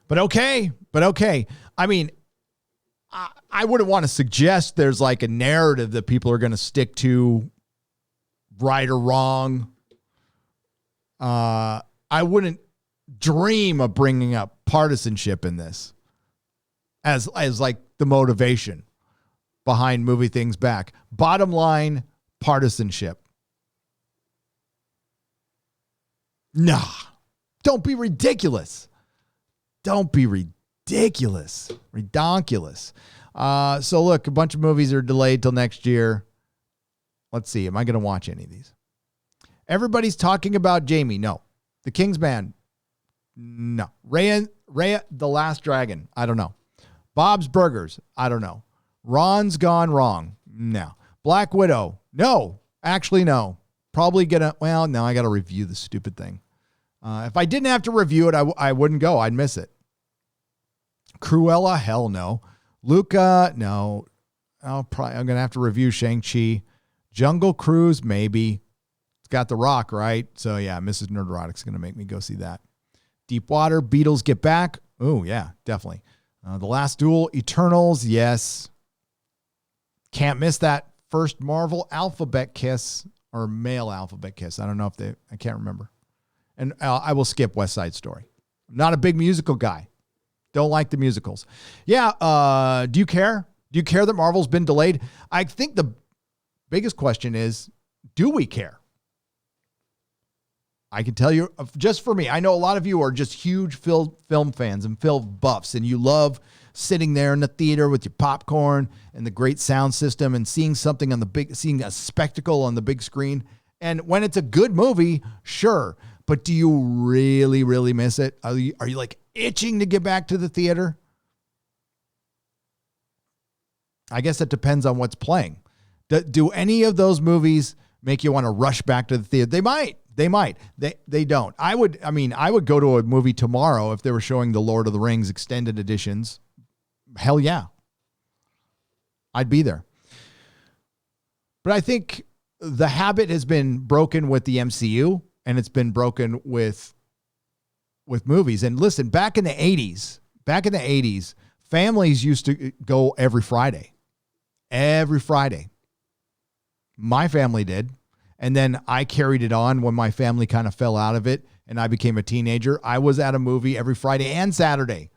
But okay. I mean, I wouldn't want to suggest there's like a narrative that people are going to stick to, right or wrong. I wouldn't dream of bringing up partisanship in this as like the motivation behind moving things back. Bottom line, partisanship. Nah, don't be ridiculous. Don't be ridiculous. Redonkulous. So look, a bunch of movies are delayed till next year. Let's see. Am I going to watch any of these? Everybody's talking about Jamie. No. The Kingsman. No. Raya, the Last Dragon. I don't know. Bob's Burgers. I don't know. Ron's Gone Wrong. No. Black Widow. No. Actually, no. Probably gonna. Well, no. I got to review the stupid thing. If I didn't have to review it, I wouldn't go. I'd miss it. Cruella, hell no. Luca, no. I'm going to have to review Shang-Chi. Jungle Cruise, maybe. It's got The Rock, right? So, yeah, Mrs. Nerdrotic's going to make me go see that. Deep Water, Beatles Get Back. Oh, yeah, definitely. The Last Duel, Eternals, yes. Can't miss that first Marvel alphabet kiss or male alphabet kiss. I don't know if I can't remember. And I will skip West Side Story. I'm not a big musical guy. Don't like the musicals. Yeah. Do you care? Do you care that Marvel's been delayed? I think the biggest question is, do we care? I can tell you, just for me, I know a lot of you are just huge film fans and film buffs, and you love sitting there in the theater with your popcorn and the great sound system and seeing something seeing a spectacle on the big screen. And when it's a good movie, sure. But do you really, really miss it? Are you like itching to get back to the theater? I guess it depends on what's playing. Do any of those movies make you want to rush back to the theater? They might. They don't. I would go to a movie tomorrow if they were showing the Lord of the Rings extended editions. Hell yeah. I'd be there. But I think the habit has been broken with the MCU, and it's been broken with movies. And listen, back in the 80s, families used to go every Friday. Every Friday. My family did. And then I carried it on when my family kind of fell out of it and I became a teenager. I was at a movie every Friday and Saturday,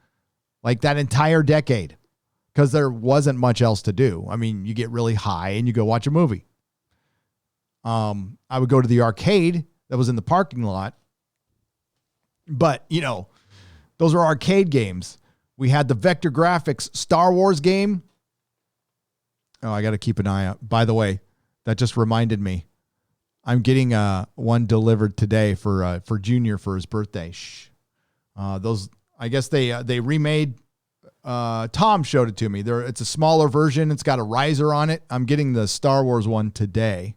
like that entire decade, because there wasn't much else to do. I mean, you get really high and you go watch a movie. I would go to the arcade that was in the parking lot. But, those are arcade games. We had the Vector Graphics Star Wars game. Oh, I got to keep an eye out. By the way, that just reminded me. I'm getting one delivered today for Junior for his birthday. I guess they remade. Tom showed it to me. It's a smaller version. It's got a riser on it. I'm getting the Star Wars one today.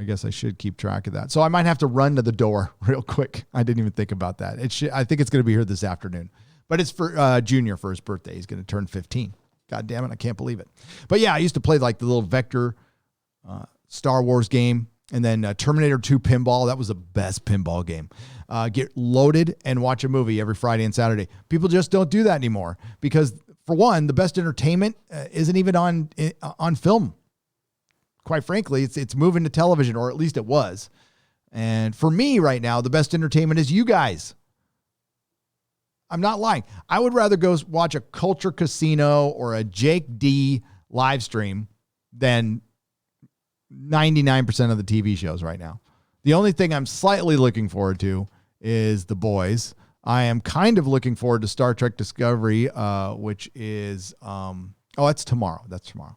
I guess I should keep track of that. So I might have to run to the door real quick. I didn't even think about that. I think it's going to be here this afternoon. But it's for Junior for his birthday. He's going to turn 15. God damn it. I can't believe it. But yeah, I used to play like the little Vector Star Wars game, and then Terminator 2 pinball. That was the best pinball game. Get loaded and watch a movie every Friday and Saturday. People just don't do that anymore because, for one, the best entertainment isn't even on film. Quite frankly, it's moving to television, or at least it was. And for me right now, the best entertainment is you guys. I'm not lying. I would rather go watch a Culture Casino or a Jake D live stream than 99% of the TV shows right now. The only thing I'm slightly looking forward to is The Boys. I am kind of looking forward to Star Trek Discovery, which is, that's tomorrow. That's tomorrow.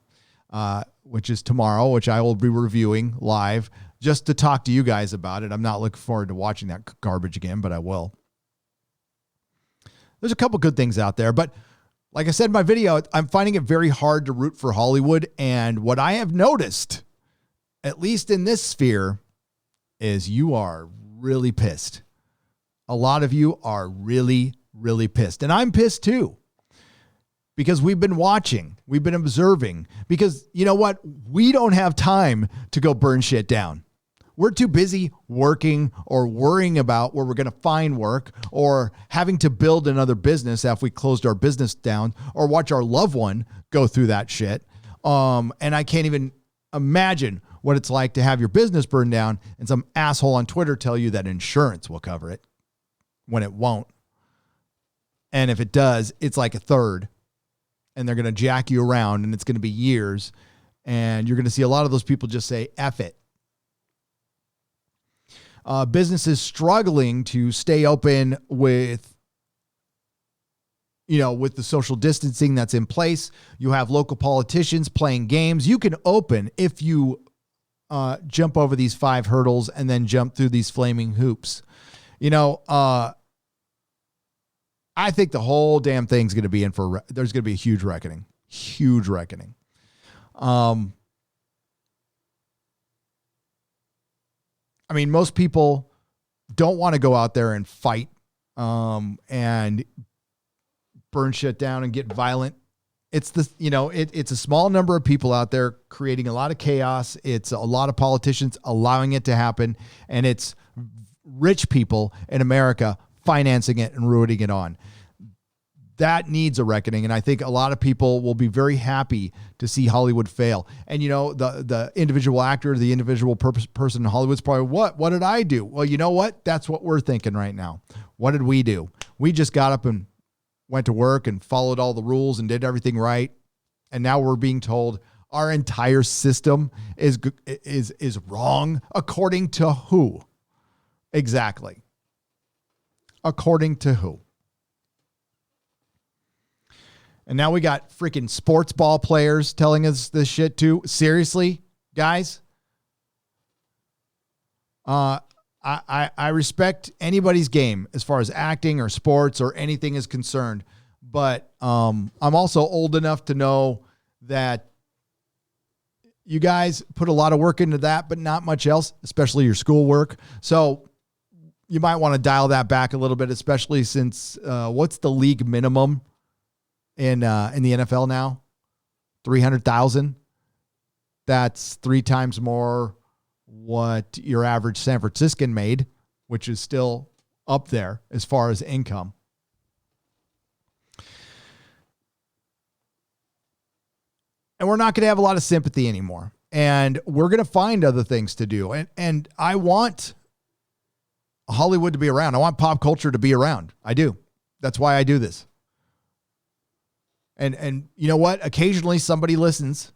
Which I will be reviewing live just to talk to you guys about it. I'm not looking forward to watching that garbage again, but I will. There's a couple good things out there, but like I said in my video, I'm finding it very hard to root for Hollywood. And what I have noticed, at least in this sphere, is you are really pissed. A lot of you are really, really pissed. And I'm pissed too. Because we've been watching, we've been observing, because you know what? We don't have time to go burn shit down. We're too busy working or worrying about where we're going to find work or having to build another business after we closed our business down or watch our loved one go through that shit. And I can't even imagine what it's like to have your business burned down and some asshole on Twitter tell you that insurance will cover it when it won't. And if it does, it's like a third. And they're going to jack you around and it's going to be years. And you're going to see a lot of those people just say, F it. Businesses struggling to stay open with the social distancing that's in place. You have local politicians playing games. You can open if you jump over these 5 hurdles and then jump through these flaming hoops. I think the whole damn thing's going to be there's going to be a huge reckoning. Huge reckoning. Most people don't want to go out there and fight and burn shit down and get violent. It's it's a small number of people out there creating a lot of chaos. It's a lot of politicians allowing it to happen. And it's rich people in America financing it and ruining it on. That needs a reckoning. And I think a lot of people will be very happy to see Hollywood fail. And, the individual actor, the individual person in Hollywood's probably, what did I do? Well, you know what? That's what we're thinking right now. What did we do? We just got up and went to work and followed all the rules and did everything right. And now we're being told our entire system is wrong. According to who? Exactly. According to who? And now we got freaking sports ball players telling us this shit too. Seriously, guys? I respect anybody's game as far as acting or sports or anything is concerned. But I'm also old enough to know that you guys put a lot of work into that, but not much else, especially your schoolwork. So you might want to dial that back a little bit, especially since what's the league minimum in the NFL now? 300,000. That's 3 times more what your average San Franciscan made, which is still up there as far as income. And we're not going to have a lot of sympathy anymore. And we're going to find other things to do. And I want Hollywood to be around. I want pop culture to be around. I do. That's why I do this. And you know what? Occasionally somebody listens.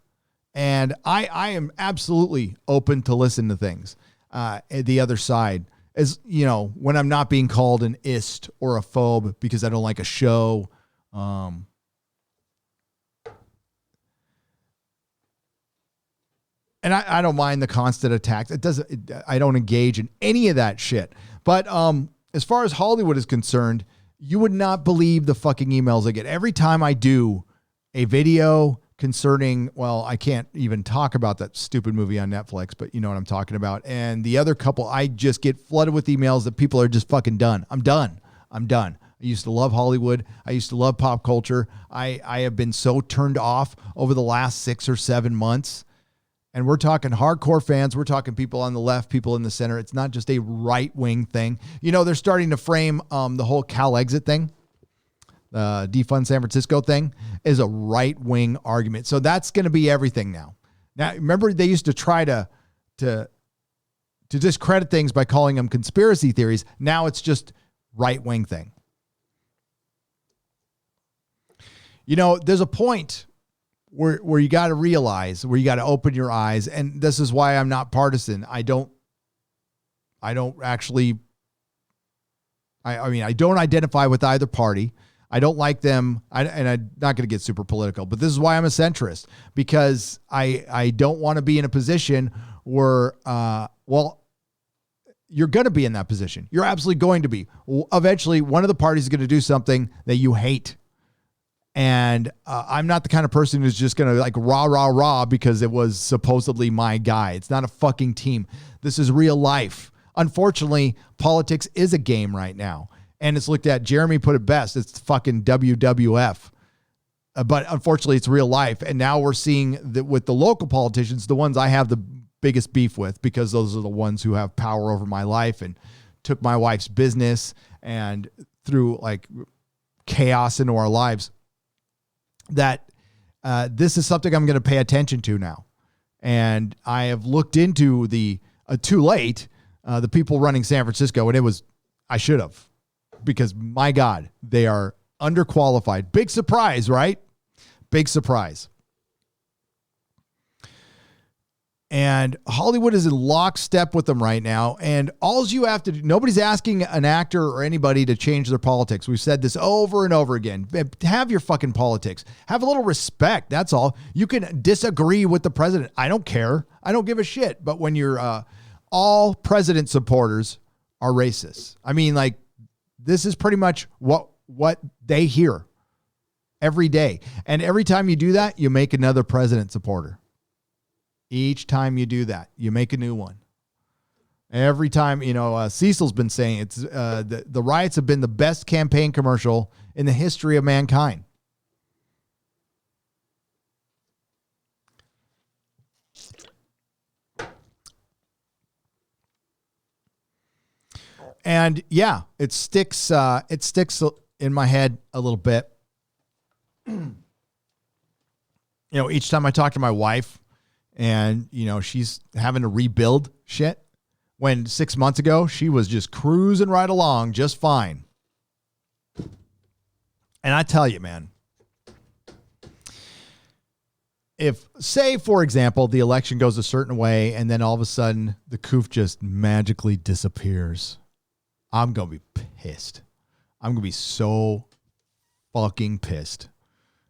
And I am absolutely open to listen to things. The other side is, you know, when I'm not being called an ist or a phobe because I don't like a show. And I don't mind the constant attacks. I don't engage in any of that shit. But as far as Hollywood is concerned, you would not believe the fucking emails I get. Every time I do a video concerning, well, I can't even talk about that stupid movie on Netflix, but you know what I'm talking about. And the other couple, I just get flooded with emails that people are just fucking done. I'm done. I used to love Hollywood. I used to love pop culture. I have been so turned off over the last 6 or 7 months. And we're talking hardcore fans. We're talking people on the left, people in the center. It's not just a right-wing thing. You know, they're starting to frame the whole Cal exit thing. The defund San Francisco thing is a right-wing argument. So that's going to be everything now. Now, remember they used to try to discredit things by calling them conspiracy theories. Now it's just right-wing thing. You know, there's a point where you got to realize, where you got to open your eyes. And this is why I'm not partisan. I don't actually, I mean, I don't identify with either party. I don't like them. And I'm not going to get super political, but this is why I'm a centrist, because I don't want to be in a position where, well, you're going to be in that position. You're absolutely going to be. Eventually, one of the parties is going to do something that you hate. And I'm not the kind of person who's just going to like rah because it was supposedly my guy. It's not a fucking team. This is real life. Unfortunately, politics is a game right now. And it's looked at, Jeremy put it best, it's fucking WWF. But unfortunately, it's real life. And now we're seeing that with the local politicians, the ones I have the biggest beef with, because those are the ones who have power over my life and took my wife's business and threw like chaos into our lives. That this is something I'm going to pay attention to now. And I have looked into the too late, the people running San Francisco, and I should have, because my God, they are underqualified. Big surprise, right? Big surprise. And Hollywood is in lockstep with them right now. And all you have to do, nobody's asking an actor or anybody to change their politics. We've said this over and over again. Have your fucking politics. Have a little respect. That's all. You can disagree with the president. I don't care. I don't give a shit. But when you're all president supporters are racist. I mean, like, this is pretty much what they hear every day. And every time you do that, you make another president supporter. Each time you do that, you make a new one. Every time, you know, Cecil's been saying it's the riots have been the best campaign commercial in the history of mankind. And yeah, it sticks in my head a little bit. You know, each time I talk to my wife, and, you know, she's having to rebuild shit, when 6 months ago, she was just cruising right along just fine. And I tell you, man, if, say, for example, the election goes a certain way and then all of a sudden the coup just magically disappears, I'm going to be pissed. I'm going to be so fucking pissed.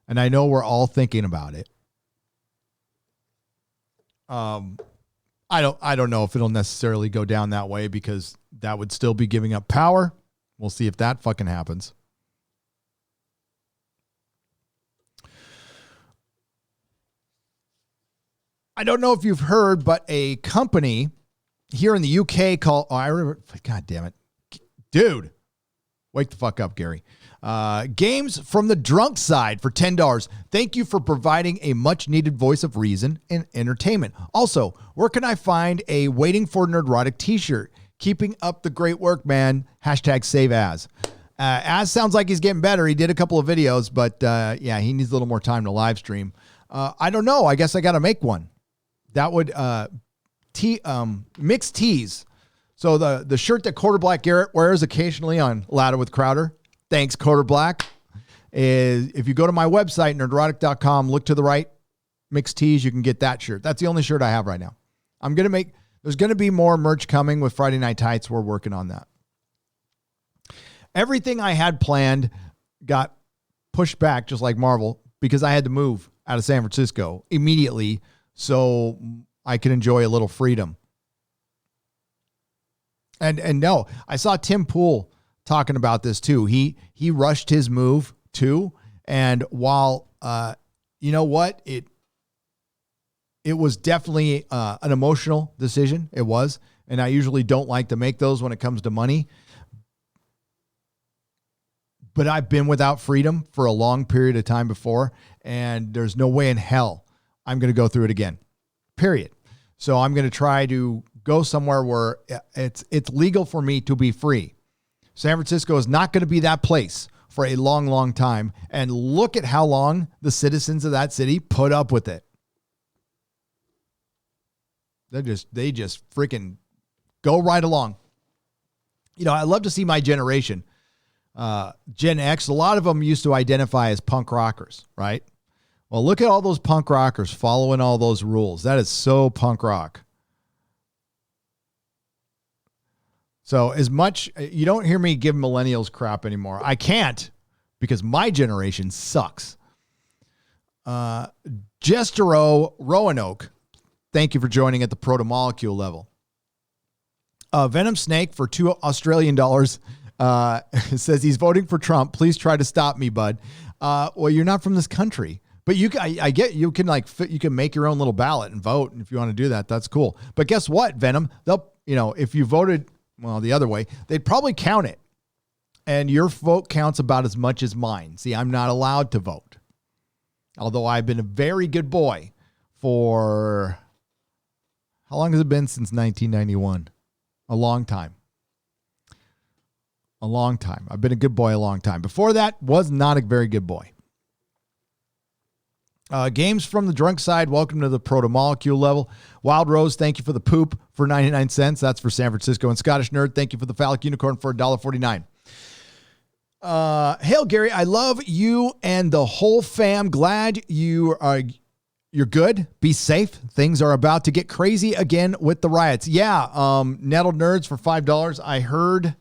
And I know we're all thinking about it. I don't know if it'll necessarily go down that way because that would still be giving up power. We'll see if that fucking happens. I don't know if you've heard, but a company here in the UK called, I remember, God damn it. Dude, wake the fuck up, Gary. Games from the drunk side for $10. Thank you for providing a much needed voice of reason and entertainment. Also, where can I find a Waiting for Nerdrotic t-shirt? Keeping up the great work, man. Hashtag save Az. Az sounds like he's getting better. He did a couple of videos, but yeah, he needs a little more time to live stream. I don't know. I guess I got to make one. That would mixed tees. So the shirt that Quarter Black Garrett wears occasionally on Ladder with Crowder. Thanks, Quarter Black. Is if you go to my website, nerdrotic.com, look to the right, mixed tees, you can get that shirt. That's the only shirt I have right now. There's going to be more merch coming with Friday Night Tights. We're working on that. Everything I had planned got pushed back, just like Marvel, because I had to move out of San Francisco immediately so I could enjoy a little freedom. And no, I saw Tim Pool talking about this too. He rushed his move too. And while, you know what, it was definitely an emotional decision. It was. And I usually don't like to make those when it comes to money. But I've been without freedom for a long period of time before. And there's no way in hell I'm going to go through it again. Period. So I'm going to try to go somewhere where it's legal for me to be free. San Francisco is not going to be that place for a long, long time. And look at how long the citizens of that city put up with it. They just freaking go right along. You know, I love to see my generation, Gen X. A lot of them used to identify as punk rockers, right? Well, look at all those punk rockers following all those rules. That is so punk rock. So as much, you don't hear me give millennials crap anymore. I can't because my generation sucks. Jestero Roanoke, thank you for joining at the proto-molecule level. Venom Snake for $2 Australian says he's voting for Trump. Please try to stop me, bud. Well, you're not from this country. But I get you can you can make your own little ballot and vote. And if you want to do that, that's cool. But guess what, Venom? If you voted, well, the other way, they'd probably count it. And your vote counts about as much as mine. See, I'm not allowed to vote. Although I've been a very good boy for, how long has it been since 1991? A long time. A long time. I've been a good boy a long time. Before that, was not a very good boy. Games from the drunk side, welcome to the proto-molecule level. Wild Rose, thank you for the poop for 99 cents. That's for San Francisco. And Scottish Nerd, thank you for the phallic unicorn for $1.49. Hail, Gary, I love you and the whole fam. Glad you're good. Be safe. Things are about to get crazy again with the riots. Yeah, Nettled Nerds for $5. I heard,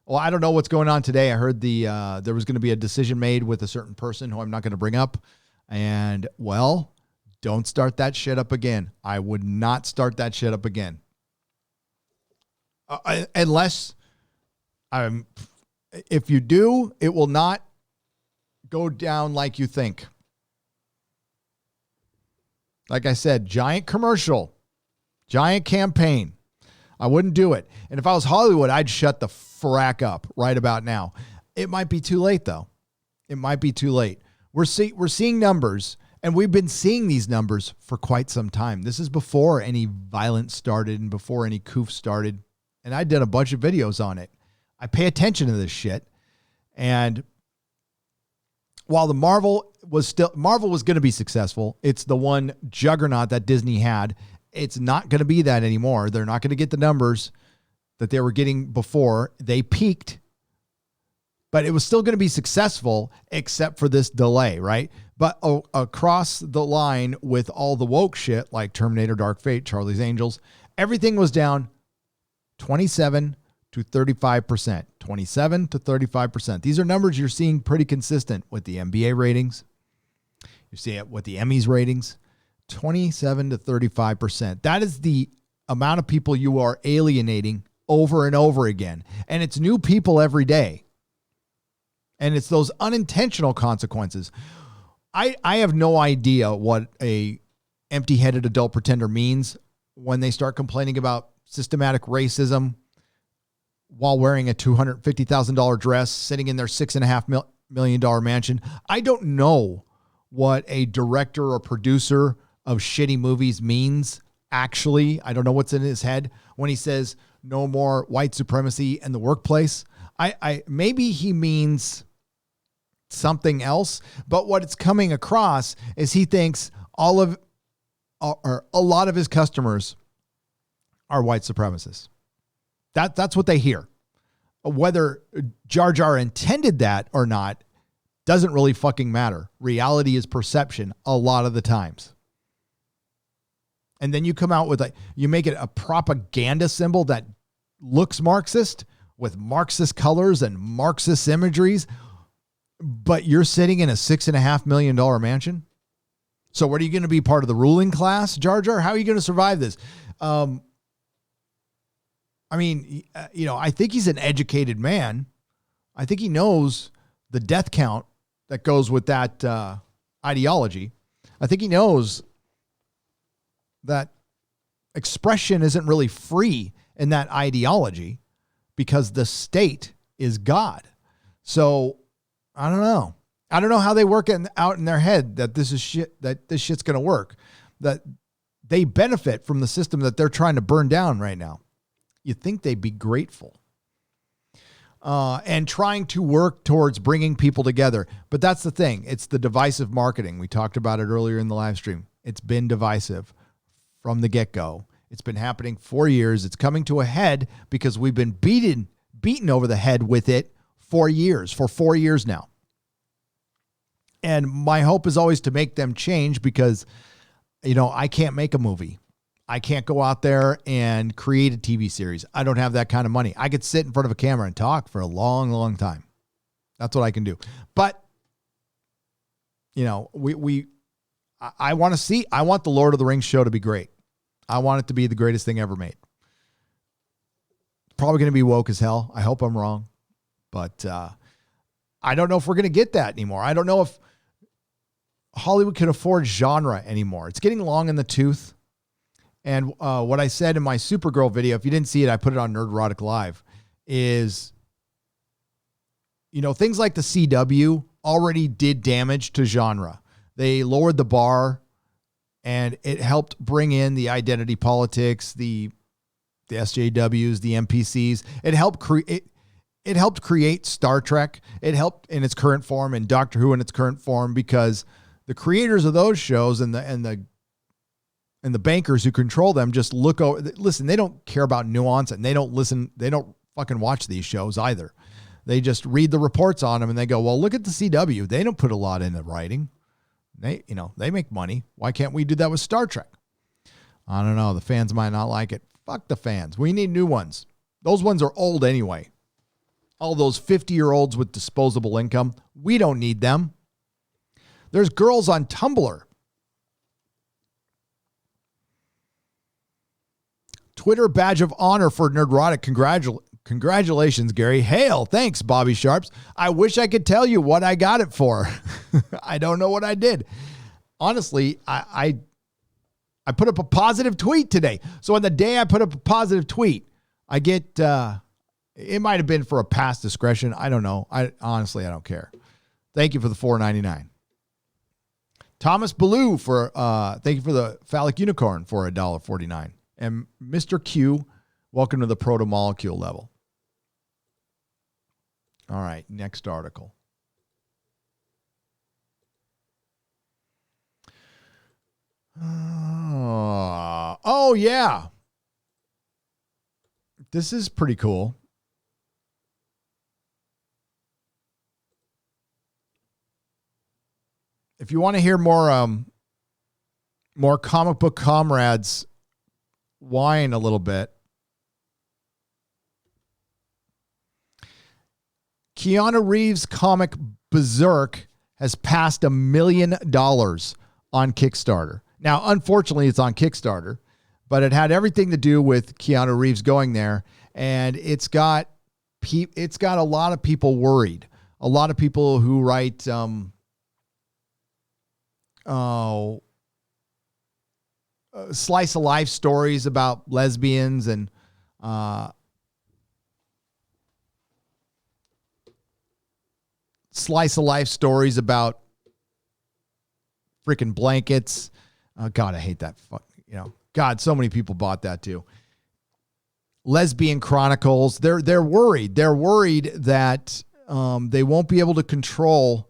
well, I don't know what's going on today. I heard there was going to be a decision made with a certain person who I'm not going to bring up. And, well, don't start that shit up again. I would not start that shit up again. Unless, if you do, it will not go down like you think. Like I said, giant commercial, giant campaign. I wouldn't do it. And if I was Hollywood, I'd shut the frack up right about now. It might be too late, though. It might be too late. We're seeing numbers, and we've been seeing these numbers for quite some time. This is before any violence started and before any coups started. And I did a bunch of videos on it. I pay attention to this shit. And while the Marvel was going to be successful, it's the one juggernaut that Disney had. It's not going to be that anymore. They're not going to get the numbers that they were getting before. They peaked. But it was still going to be successful except for this delay, right? But across the line with all the woke shit like Terminator, Dark Fate, Charlie's Angels, everything was down 27 to 35%. 27 to 35%. These are numbers you're seeing pretty consistent with the NBA ratings, You see it with the Emmys ratings, 27 to 35%. That is the amount of people you are alienating over and over again. And it's new people every day. And it's those unintentional consequences. I have no idea what a empty-headed adult pretender means when they start complaining about systematic racism while wearing a $250,000 dress, sitting in their $6.5 million mansion. I don't know what a director or producer of shitty movies means. Actually, I don't know what's in his head when he says no more white supremacy in the workplace. I maybe he means something else, but what it's coming across is he thinks all of or a lot of his customers are white supremacists. That's what they hear. Whether Jar Jar intended that or not doesn't really fucking matter. Reality is perception a lot of the times. And then you come out with you make it a propaganda symbol that looks Marxist with Marxist colors and Marxist imageries, but you're sitting in a $6.5 million mansion. So what are you going to be, part of the ruling class, Jar Jar? How are you going to survive this? I mean, I think he's an educated man. I think he knows the death count that goes with that ideology. I think he knows that expression isn't really free in that ideology because the state is God. So I don't know. I don't know how they work it out in their head that this is shit, that this shit's going to work, that they benefit from the system that they're trying to burn down right now. You'd think they'd be grateful and trying to work towards bringing people together. But that's the thing. It's the divisive marketing. We talked about it earlier in the live stream. It's been divisive from the get-go. It's been happening for years. It's coming to a head because we've been beaten over the head with it for 4 years now. And my hope is always to make them change because, I can't make a movie. I can't go out there and create a TV series. I don't have that kind of money. I could sit in front of a camera and talk for a long, long time. That's what I can do. But, I want the Lord of the Rings show to be great. I want it to be the greatest thing ever made. Probably going to be woke as hell. I hope I'm wrong. But I don't know if we're going to get that anymore. I don't know if Hollywood can afford genre anymore. It's getting long in the tooth. And what I said in my Supergirl video, if you didn't see it, I put it on Nerdrotic Live, is, things like the CW already did damage to genre. They lowered the bar, and it helped bring in the identity politics, the SJWs, the NPCs. It helped create Star Trek. It helped in its current form and Doctor Who in its current form because the creators of those shows and the bankers who control them just listen, they don't care about nuance and they don't fucking watch these shows either. They just read the reports on them and they go, well, look at the CW. They don't put a lot into writing. They make money. Why can't we do that with Star Trek? I don't know. The fans might not like it. Fuck the fans. We need new ones. Those ones are old anyway. All those 50-year-olds with disposable income, we don't need them. There's girls on Tumblr. Twitter badge of honor for Nerdrotic. Congratulations, Gary. Hail. Thanks, Bobby Sharps. I wish I could tell you what I got it for. I don't know what I did. Honestly, I put up a positive tweet today. So on the day I put up a positive tweet, I get, it might have been for a past discretion. I don't know. Honestly, I don't care. Thank you for the $4.99. Thomas Ballou thank you for the phallic unicorn for $1.49. And Mr. Q, welcome to the proto-molecule level. All right, next article. Oh, yeah. This is pretty cool. If you want to hear more comic book comrades whine a little bit, Keanu Reeves' comic Berserk has passed $1 million on Kickstarter. Now, unfortunately, it's on Kickstarter, but it had everything to do with Keanu Reeves going there, and it's got a lot of people worried. A lot of people who write slice of life stories about lesbians and slice of life stories about freaking blankets. God, I hate that. God, so many people bought that too. Lesbian Chronicles. They're worried. They're worried that they won't be able to control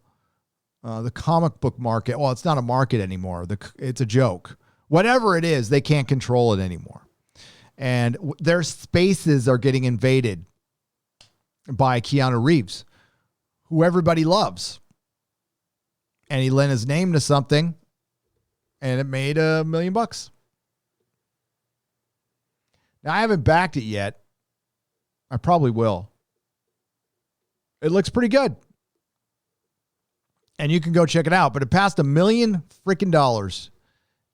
the comic book market. Well, it's not a market anymore. It's a joke. Whatever it is, they can't control it anymore. And their spaces are getting invaded by Keanu Reeves, who everybody loves. And he lent his name to something, and it made $1 million. Now, I haven't backed it yet. I probably will. It looks pretty good. And you can go check it out. But it passed $1 million freaking dollars.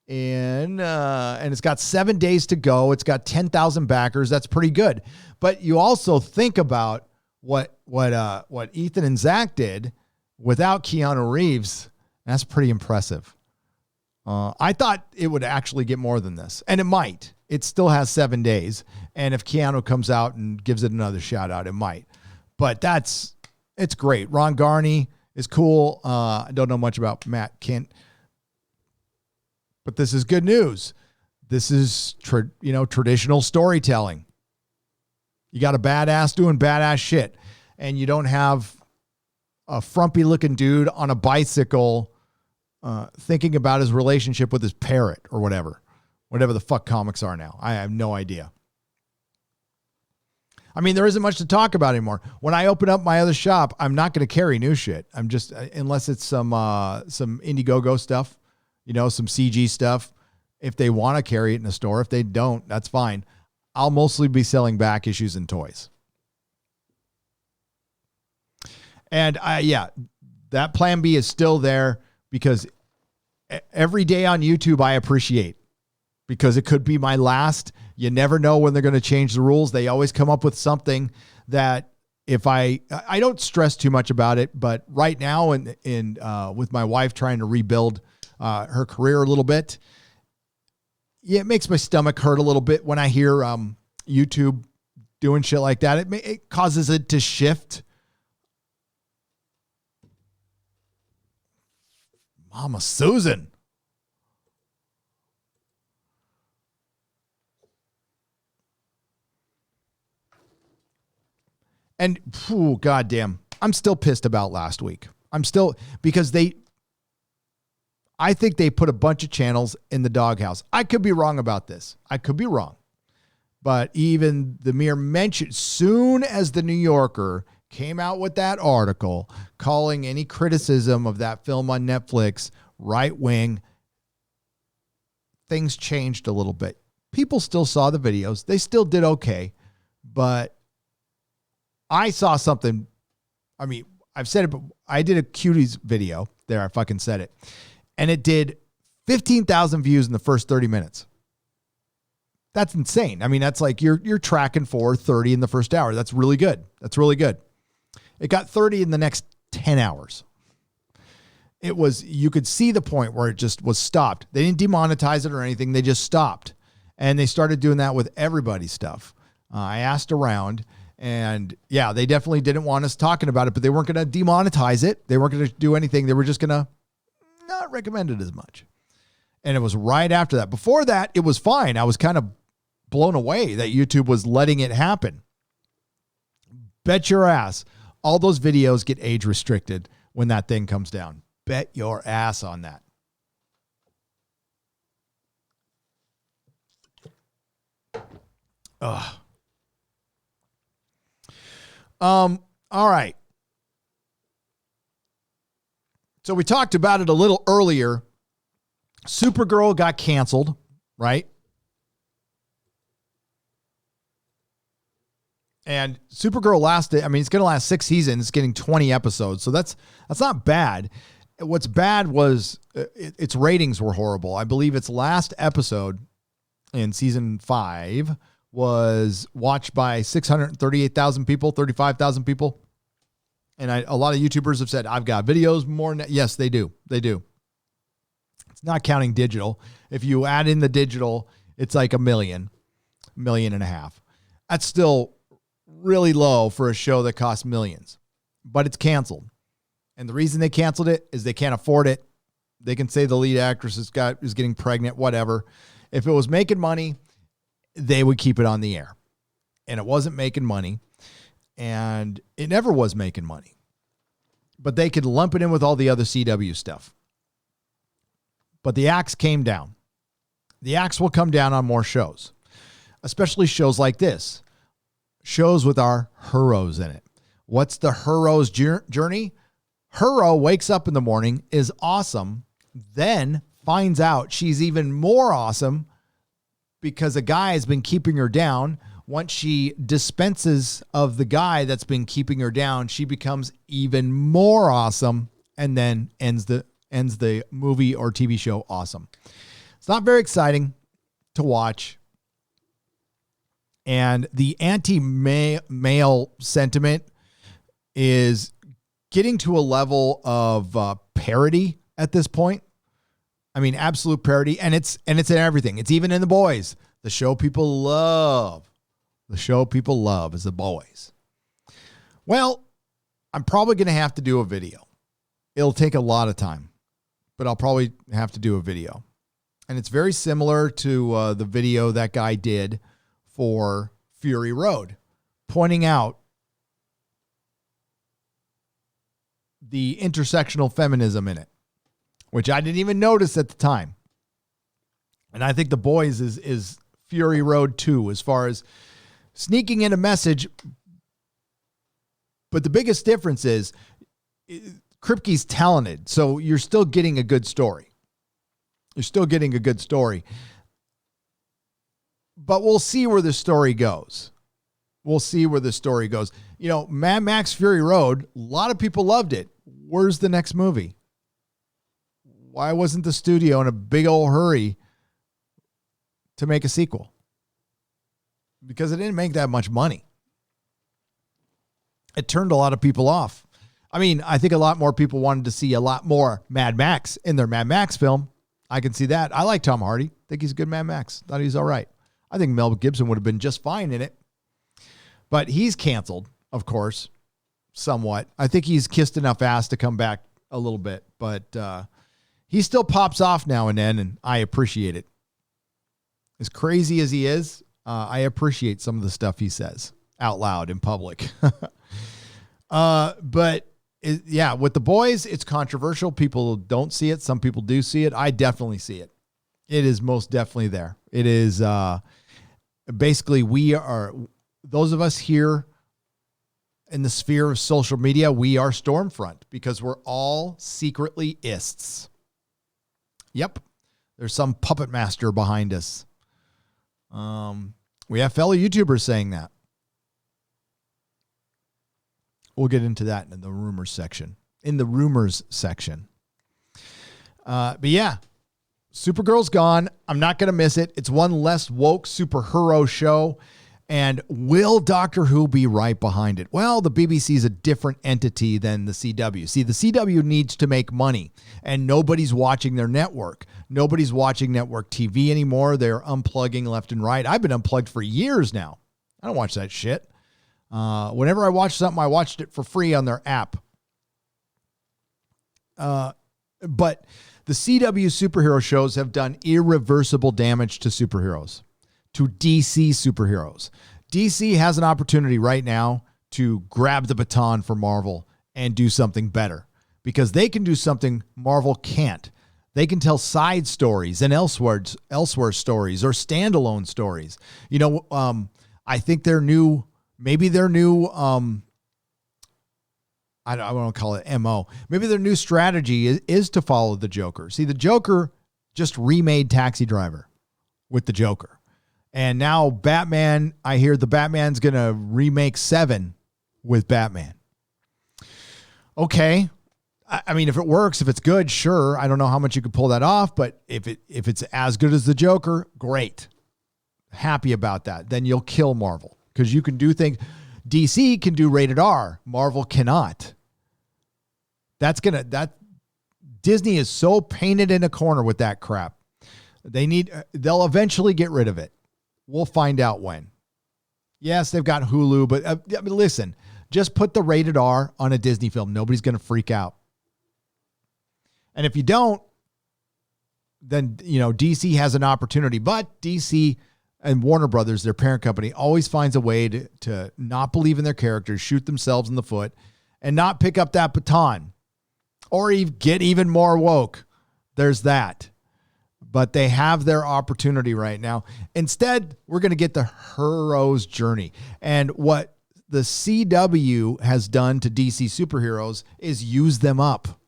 And it's got 7 days to go. It's got 10,000 backers. That's pretty good. But you also think about what Ethan and Zach did without Keanu Reeves. That's pretty impressive. I thought it would actually get more than this, and it might. It still has 7 days, and if Keanu comes out and gives it another shout out, it might. But it's great. Ron Garney is cool. I don't know much about Matt Kent, but this is good news. This is traditional storytelling. You got a badass doing badass shit, and you don't have a frumpy looking dude on a bicycle thinking about his relationship with his parrot or whatever the fuck comics are now. I have no idea. I mean, there isn't much to talk about anymore. When I open up my other shop, I'm not going to carry new shit. I'm just, unless it's some Indiegogo stuff, some CG stuff. If they want to carry it in a store, if they don't, that's fine. I'll mostly be selling back issues and toys. And that plan B is still there, because every day on YouTube I appreciate, because it could be my last. You never know when they're going to change the rules. They always come up with something that if I don't stress too much about it, but right now with my wife trying to rebuild her career a little bit, it makes my stomach hurt a little bit when I hear YouTube doing shit like that. It causes it to shift. Mama Susan. And goddamn, I'm still pissed about last week. Because I think they put a bunch of channels in the doghouse. I could be wrong about this. I could be wrong. But even the mere mention, soon as the New Yorker came out with that article calling any criticism of that film on Netflix right wing, things changed a little bit. People still saw the videos. They still did okay. But I saw something. I mean, I've said it, but I did a Cuties video there. I fucking said it. And it did 15,000 views in the first 30 minutes. That's insane. I mean, that's like you're tracking for 30 in the first hour. That's really good. That's really good. It got 30 in the next 10 hours. You could see the point where it just was stopped. They didn't demonetize it or anything. They just stopped. And they started doing that with everybody's stuff. I asked around, and yeah, they definitely didn't want us talking about it, but they weren't going to demonetize it. They weren't going to do anything. They were just going to not recommend it as much. And it was right after that. Before that, it was fine. I was kind of blown away that YouTube was letting it happen. Bet your ass all those videos get age restricted when that thing comes down. Bet your ass on that. Ugh. All right. So we talked about it a little earlier. Supergirl got canceled, right? And Supergirl lasted, I mean, it's going to last 6 seasons. It's getting 20 episodes. So that's not bad. What's bad was its ratings were horrible. I believe its last episode in season 5 was watched by 638,000 people, 35,000 people. And a lot of YouTubers have said, I've got videos more than that. Yes, they do. They do. It's not counting digital. If you add in the digital, it's like 1 million, 1.5 million. That's still really low for a show that costs millions, but it's canceled. And the reason they canceled it is they can't afford it. They can say the lead actress is getting pregnant, whatever. If it was making money, they would keep it on the air. And it wasn't making money. And it never was making money. But they could lump it in with all the other CW stuff. But the axe came down. The axe will come down on more shows. Especially shows like this. Shows with our heroes in it. What's the hero's journey? Hero wakes up in the morning, is awesome, then finds out she's even more awesome because a guy has been keeping her down. Once she dispenses of the guy that's been keeping her down, she becomes even more awesome and then ends the movie or TV show awesome. It's not very exciting to watch. And the anti-male sentiment is getting to a level of parody at this point. I mean, absolute parody. And it's in everything. It's even in The Boys. The show people love. The show people love is The Boys. Well, I'm probably going to have to do a video. It'll take a lot of time, but I'll probably have to do a video. And it's very similar to the video that guy did for Fury Road, pointing out the intersectional feminism in it, which I didn't even notice at the time. And I think The Boys is Fury Road 2 as far as sneaking in a message. But the biggest difference is Kripke's talented, so you're still getting a good story. You're still getting a good story. But we'll see where the story goes. We'll see where the story goes. You know, Mad Max Fury Road, a lot of people loved it. Where's the next movie? Why wasn't the studio in a big old hurry to make a sequel? Because it didn't make that much money. It turned a lot of people off. I mean, I think a lot more people wanted to see a lot more Mad Max in their Mad Max film. I can see that. I like Tom Hardy. Think he's a good Mad Max. Thought he was all right. I think Mel Gibson would have been just fine in it. But he's canceled, of course, somewhat. I think he's kissed enough ass to come back a little bit. But he still pops off now and then, and I appreciate it. As crazy as he is, I appreciate some of the stuff he says out loud in public. But yeah, with The Boys, it's controversial. People don't see it. Some people do see it. I definitely see it. It is most definitely there. It is basically those of us here in the sphere of social media, we are Stormfront because we're all secretly ists. Yep. There's some puppet master behind us. We have fellow YouTubers saying that. We'll get into that in the rumors section. But yeah, Supergirl's gone. I'm not going to miss it. It's one less woke superhero show. And will Doctor Who be right behind it? Well, the BBC is a different entity than the CW. See, the CW needs to make money, and nobody's watching their network. Nobody's watching network TV anymore. They're unplugging left and right. I've been unplugged for years now. I don't watch that shit. Whenever I watch something, I watched it for free on their app. But the CW superhero shows have done irreversible damage to superheroes, to DC superheroes. DC has an opportunity right now to grab the baton for Marvel and do something better because they can do something Marvel can't. They can tell side stories and elsewhere stories or standalone stories. You know, I think their new, I don't want to call it MO. Maybe their new strategy is to follow the Joker. See, the Joker just remade Taxi Driver with the Joker. And now Batman, I hear the Batman's going to remake 7 with Batman. Okay. I mean, if it works, if it's good, sure. I don't know how much you could pull that off, but if it's as good as the Joker, great. Happy about that. Then you'll kill Marvel because you can do things. DC can do rated R. Marvel cannot. Disney is so painted in a corner with that crap. They'll eventually get rid of it. We'll find out when. Yes, they've got Hulu, but listen, just put the rated R on a Disney film. Nobody's going to freak out. And if you don't, then, DC has an opportunity. But DC and Warner Brothers, their parent company, always finds a way to not believe in their characters, shoot themselves in the foot, and not pick up that baton. Or get even more woke. There's that. But they have their opportunity right now. Instead, we're going to get the hero's journey. And what the CW has done to DC superheroes is use them up.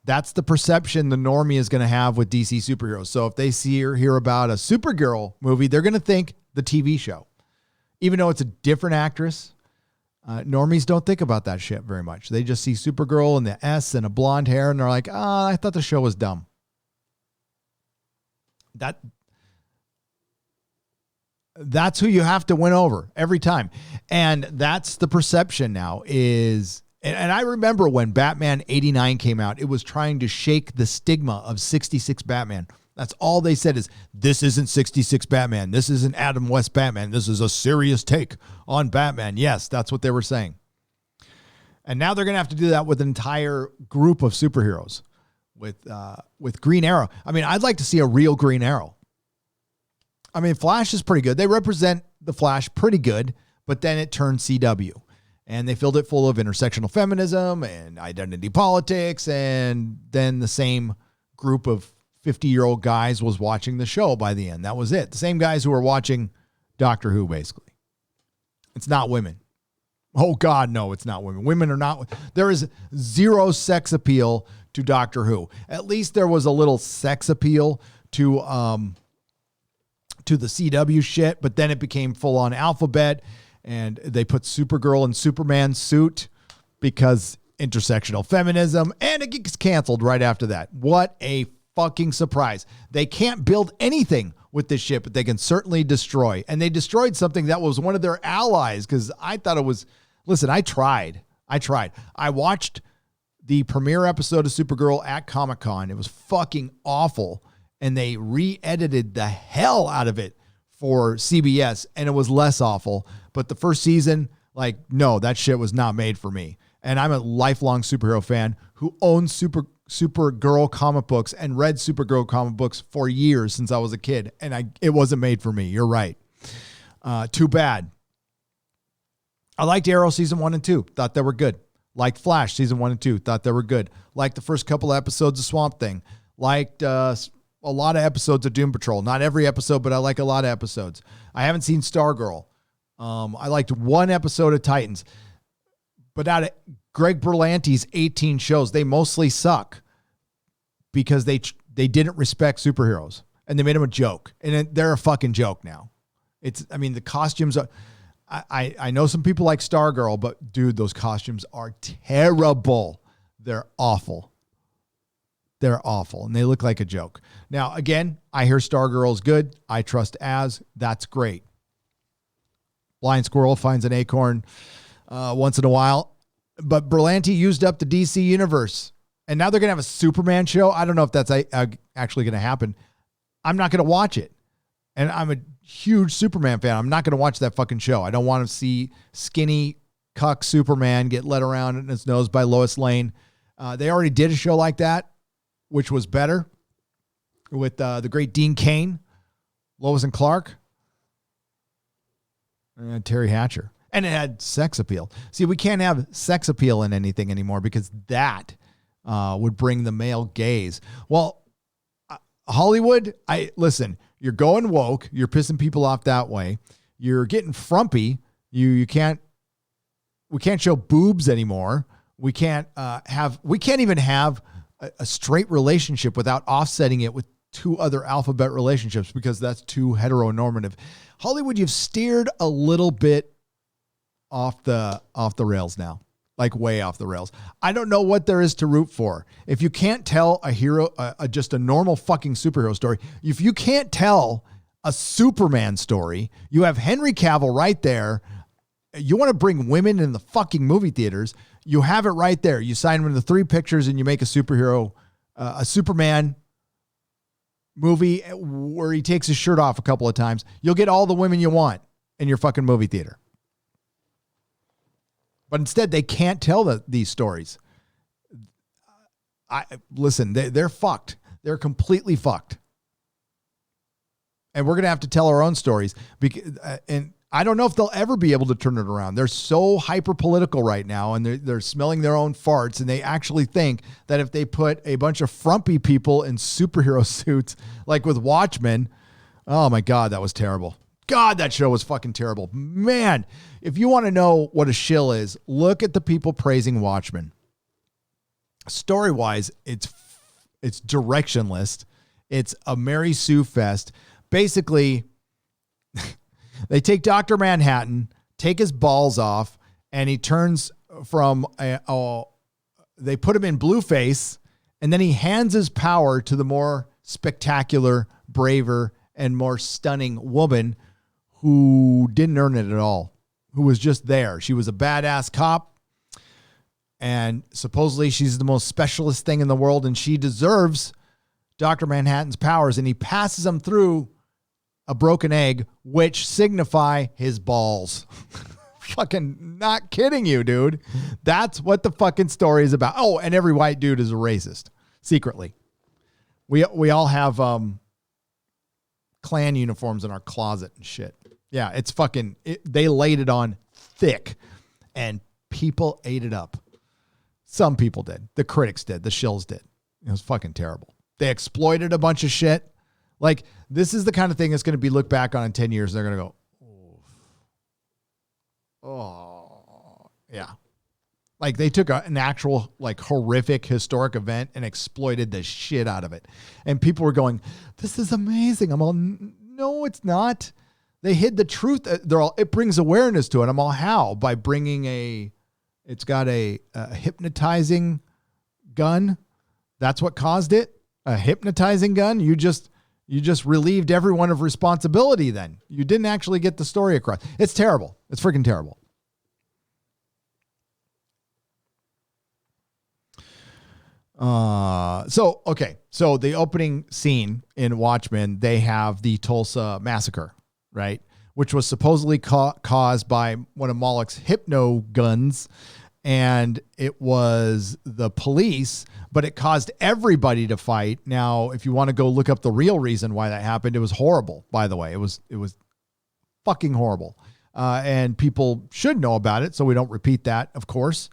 That's the perception the normie is going to have with DC superheroes. So if they see or hear about a Supergirl movie, they're going to think the TV show. Even though it's a different actress, normies don't think about that shit very much. They just see Supergirl and the S and a blonde hair, and they're like, I thought the show was dumb. That's who you have to win over every time. And that's the perception now is... And I remember when Batman 89 came out, it was trying to shake the stigma of 66 Batman. That's all they said is, this isn't 66 Batman. This isn't Adam West Batman. This is a serious take on Batman. Yes, that's what they were saying. And now they're going to have to do that with an entire group of superheroes with Green Arrow. I mean, I'd like to see a real Green Arrow. I mean, Flash is pretty good. They represent the Flash pretty good, but then it turned CW. And they filled it full of intersectional feminism and identity politics. And then the same group of 50-year-old guys was watching the show by the end. That was it. The same guys who were watching Doctor Who, basically. It's not women. Oh, God, no, it's not women. Women are not. There is zero sex appeal to Doctor Who. At least there was a little sex appeal to the CW shit, but then it became full-on alphabet. And they put Supergirl in Superman's suit because intersectional feminism, and it gets canceled right after that. What a fucking surprise. They can't build anything with this ship, but they can certainly destroy. And they destroyed something that was one of their allies because I thought it was, listen, I tried. I watched the premiere episode of Supergirl at Comic-Con. It was fucking awful. And they re-edited the hell out of it for CBS, and it was less awful. But the first season, no, that shit was not made for me. And I'm a lifelong superhero fan who owns Supergirl comic books and read Supergirl comic books for years since I was a kid. And it wasn't made for me. You're right. Too bad. I liked Arrow season 1 and 2. Thought they were good. Liked Flash season 1 and 2. Thought they were good. Liked the first couple of episodes of Swamp Thing. Liked a lot of episodes of Doom Patrol. Not every episode, but I like a lot of episodes. I haven't seen Stargirl. I liked one episode of Titans. But out of Greg Berlanti's 18 shows, they mostly suck because they didn't respect superheroes. And they made them a joke. And they're a fucking joke now. The costumes are... I know some people like Stargirl, but dude, those costumes are terrible. They're awful. They're awful, and they look like a joke. Now, again, I hear Stargirl's good. I trust Az. That's great. Blind squirrel finds an acorn once in a while. But Berlanti used up the DC universe, and now they're going to have a Superman show. I don't know if that's actually going to happen. I'm not going to watch it, and I'm a huge Superman fan. I'm not going to watch that fucking show. I don't want to see skinny cuck Superman get led around in his nose by Lois Lane. They already did a show like that, which was better, with the great Dean Cain, Lois and Clark, and Terry Hatcher. And it had sex appeal. See, we can't have sex appeal in anything anymore because that would bring the male gaze. Well, Hollywood, listen, you're going woke. You're pissing people off that way. You're getting frumpy. We can't show boobs anymore. We can't even have a straight relationship without offsetting it with two other alphabet relationships because that's too heteronormative. Hollywood, you've steered a little bit off the rails now. like way off the rails. I don't know what there is to root for. If you can't tell a hero, just a normal fucking superhero story, if you can't tell a Superman story, you have Henry Cavill right there. You want to bring women in the fucking movie theaters, you have it right there. You sign them into 3 pictures and you make a superhero, a Superman movie where he takes his shirt off a couple of times. You'll get all the women you want in your fucking movie theater. But instead, they can't tell these stories. Listen, they're fucked. They're completely fucked. And we're going to have to tell our own stories. And I don't know if they'll ever be able to turn it around. They're so hyper political right now, and they're smelling their own farts, and they actually think that if they put a bunch of frumpy people in superhero suits, like with Watchmen, oh my God, that was terrible. God, that show was fucking terrible. Man, if you want to know what a shill is, look at the people praising Watchmen. Story-wise, it's directionless. It's a Mary Sue fest. Basically, they take Dr. Manhattan, take his balls off, and he turns from they put him in blueface, and then he hands his power to the more spectacular, braver, and more stunning woman who didn't earn it at all, who was just there. She was a badass cop, and supposedly she's the most specialist thing in the world, and she deserves Dr. Manhattan's powers, and he passes them through a broken egg, which signify his balls. Fucking not kidding you, dude. That's what the fucking story is about. Oh, and every white dude is a racist, secretly. We all have Klan uniforms in our closet and shit. Yeah, it's fucking, they laid it on thick, and people ate it up. Some people did. The critics did. The shills did. It was fucking terrible. They exploited a bunch of shit. Like, this is the kind of thing that's going to be looked back on in 10 years. And they're going to go, oh, yeah. Like, they took an actual, like, horrific historic event and exploited the shit out of it. And people were going, this is amazing. I'm all, no, it's not. They hid the truth. It brings awareness to it. I'm all, how? By bringing it's got a hypnotizing gun. That's what caused it. A hypnotizing gun. You just relieved everyone of responsibility then. You didn't actually get the story across. It's terrible. It's freaking terrible. So the opening scene in Watchmen, they have the Tulsa massacre, right? Which was supposedly caused by one of Moloch's hypno guns. And it was the police, but it caused everybody to fight. Now, if you want to go look up the real reason why that happened, it was horrible, by the way. It was fucking horrible. And people should know about it, so we don't repeat that, of course.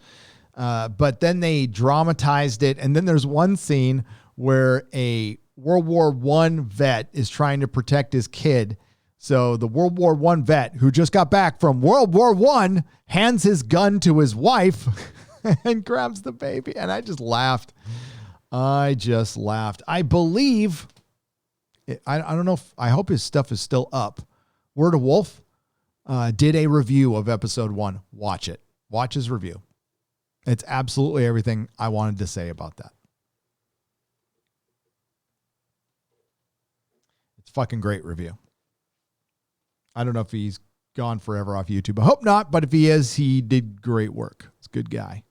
But then they dramatized it. And then there's one scene where a World War I vet is trying to protect his kid. So the World War I vet who just got back from World War I hands his gun to his wife and grabs the baby. And I just laughed. I believe, I don't know if, I hope his stuff is still up. Word of Wolf did a review of episode 1. Watch it. Watch his review. It's absolutely everything I wanted to say about that. It's fucking great review. I don't know if he's gone forever off YouTube. I hope not, but if he is, he did great work. He's a good guy.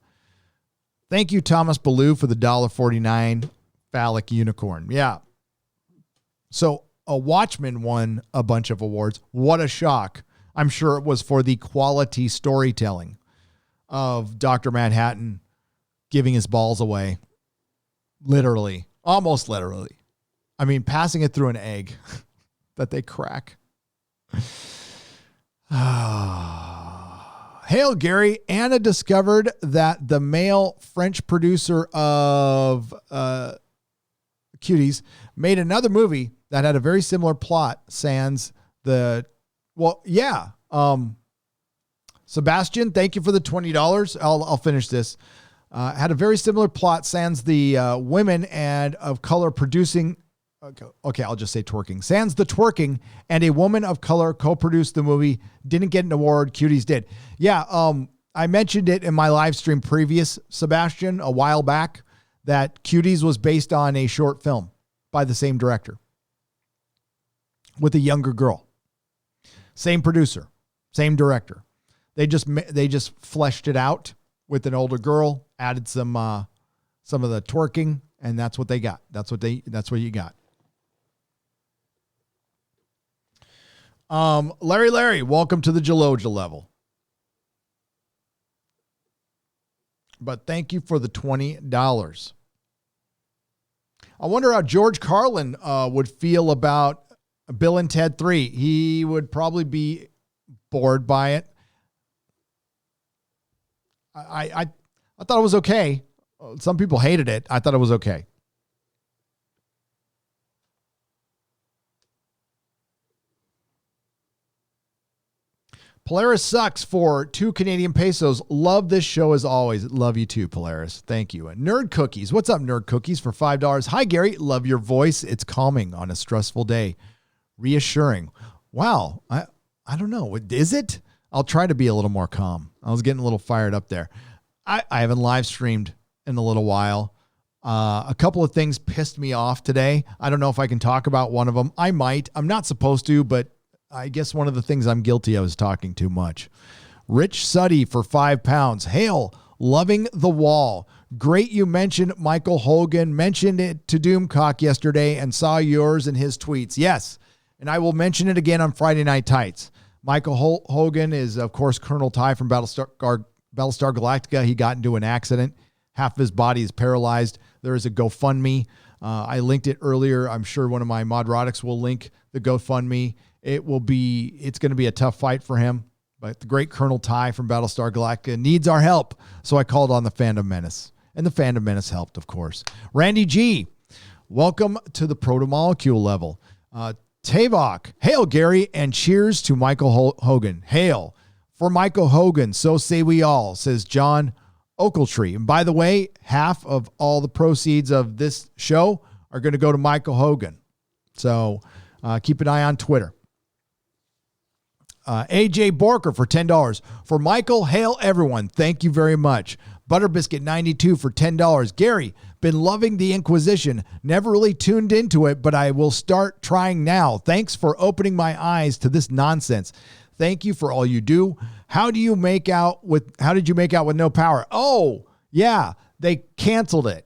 Thank you, Thomas Ballou, for the $1.49 phallic unicorn. Yeah. So a Watchmen won a bunch of awards. What a shock. I'm sure it was for the quality storytelling of Dr. Manhattan giving his balls away. Literally. Almost literally. I mean, passing it through an egg that they crack. Hail, Gary. Anna discovered that the male French producer of Cuties made another movie that had a very similar plot, sans the, well, yeah. Sebastian, thank you for the $20. I'll finish this. Had a very similar plot, sans the women and of color producing. Okay, I'll just say twerking. Sans the twerking, and a woman of color co-produced the movie. Didn't get an award. Cuties did. Yeah. I mentioned it in my live stream previous, Sebastian, a while back, that Cuties was based on a short film by the same director with a younger girl. Same producer, same director. They just fleshed it out with an older girl, added some of the twerking, and that's what they got. That's what you got. Larry, welcome to the Jaloja level. But thank you for the $20. I wonder how George Carlin would feel about Bill and Ted 3. He would probably be bored by it. I thought it was okay. Some people hated it. I thought it was okay. Polaris sucks for 2 Canadian pesos. Love this show as always. Love you too, Polaris. Thank you. Nerd Cookies. What's up, Nerd Cookies, for $5? Hi, Gary. Love your voice. It's calming on a stressful day. Reassuring. Wow. I don't know. Is it? I'll try to be a little more calm. I was getting a little fired up there. I haven't live streamed in a little while. A couple of things pissed me off today. I don't know if I can talk about one of them. I might. I'm not supposed to, but I guess one of the things I'm guilty of is talking too much. Rich Suddy for £5. Hail, loving the wall. Great you mentioned Michael Hogan. Mentioned it to Doomcock yesterday and saw yours and his tweets. Yes, and I will mention it again on Friday Night Tights. Michael Hogan is, of course, Colonel Ty from Battlestar Galactica. He got into an accident. Half of his body is paralyzed. There is a GoFundMe. I linked it earlier. I'm sure one of my Nerdrotics will link the GoFundMe. It's going to be a tough fight for him, but the great Colonel Ty from Battlestar Galactica needs our help. So I called on the Fandom Menace, and the Fandom Menace helped, of course. Randy G, welcome to the Proto-Molecule level. Tavok, hail Gary, and cheers to Michael Hogan. Hail for Michael Hogan, so say we all, says John Oakletree. And by the way, half of all the proceeds of this show are going to go to Michael Hogan. So keep an eye on Twitter. AJ Borker for $10. For Michael, hail everyone. Thank you very much. Butterbiscuit 92 for $10. Gary, been loving the Inquisition. Never really tuned into it, but I will start trying now. Thanks for opening my eyes to this nonsense. Thank you for all you do. How did you make out with no power? Oh, yeah, they canceled it.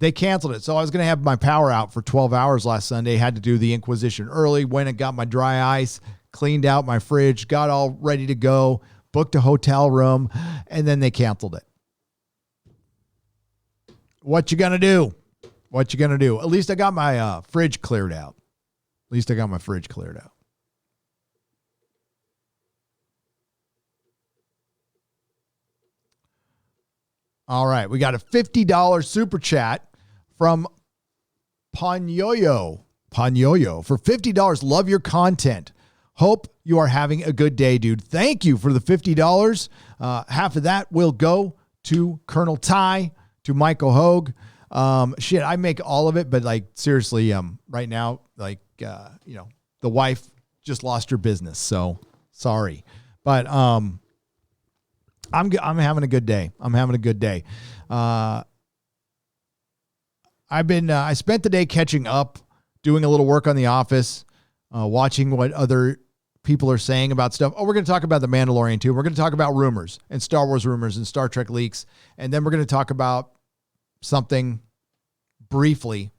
So I was going to have my power out for 12 hours last Sunday. Had to do the Inquisition early. Went and got my dry ice, cleaned out my fridge, got all ready to go, booked a hotel room, and then they canceled it. What you going to do? At least I got my fridge cleared out. All right, we got a $50 super chat from Panyoyo for $50. Love your content. Hope you are having a good day, dude. Thank you for the $50. Half of that will go to Colonel Ty, to Michael Hogue. I make all of it, but like seriously, right now, the wife just lost her business, so sorry, but I'm having a good day. I spent the day catching up, doing a little work on The Office, watching what other people are saying about stuff. Oh, we're going to talk about The Mandalorian too. We're going to talk about rumors and Star Wars rumors and Star Trek leaks. And then we're going to talk about something briefly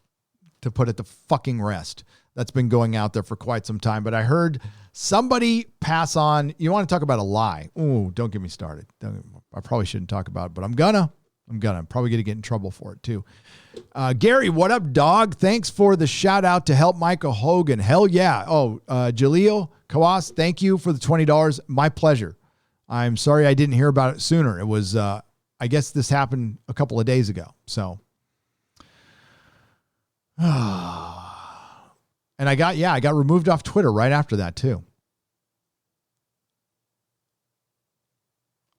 to put it to fucking rest that's been going out there for quite some time. But I heard somebody pass on. You want to talk about a lie? Ooh, don't get me started. I probably shouldn't talk about it, but I'm gonna. I'm probably going to get in trouble for it too. Gary, what up, dog? Thanks for the shout out to help Michael Hogan. Hell yeah. Oh, Jaleel Kawas, thank you for the $20. My pleasure. I'm sorry I didn't hear about it sooner. It was, I guess this happened a couple of days ago. So, and I got removed off Twitter right after that too.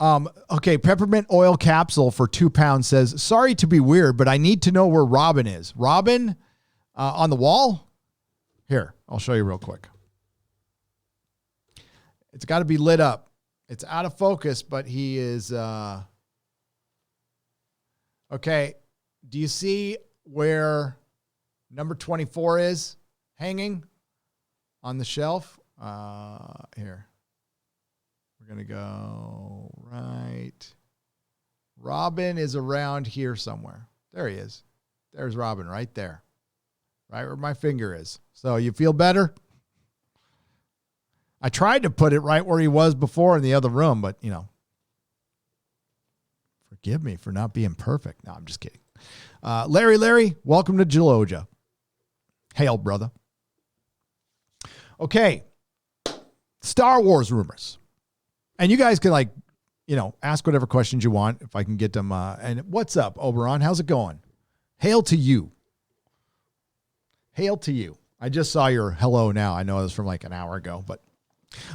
Okay, peppermint oil capsule for £2 says, sorry to be weird, but I need to know where Robin is. Robin on the wall? Here, I'll show you real quick. It's got to be lit up. It's out of focus, but he is, okay. Do you see where number 24 is hanging on the shelf? Here. We're going to go right. Robin is around here somewhere. There he is. There's Robin right there. Right where my finger is. So you feel better? I tried to put it right where he was before in the other room, but, you know, forgive me for not being perfect. No, I'm just kidding. Larry, welcome to Geloja. Hail, brother. Okay. Star Wars rumors. And you guys can, like, you know, ask whatever questions you want if I can get them. And what's up, Oberon? How's it going? Hail to you. Hail to you. I just saw your hello now. I know it was from like an hour ago, but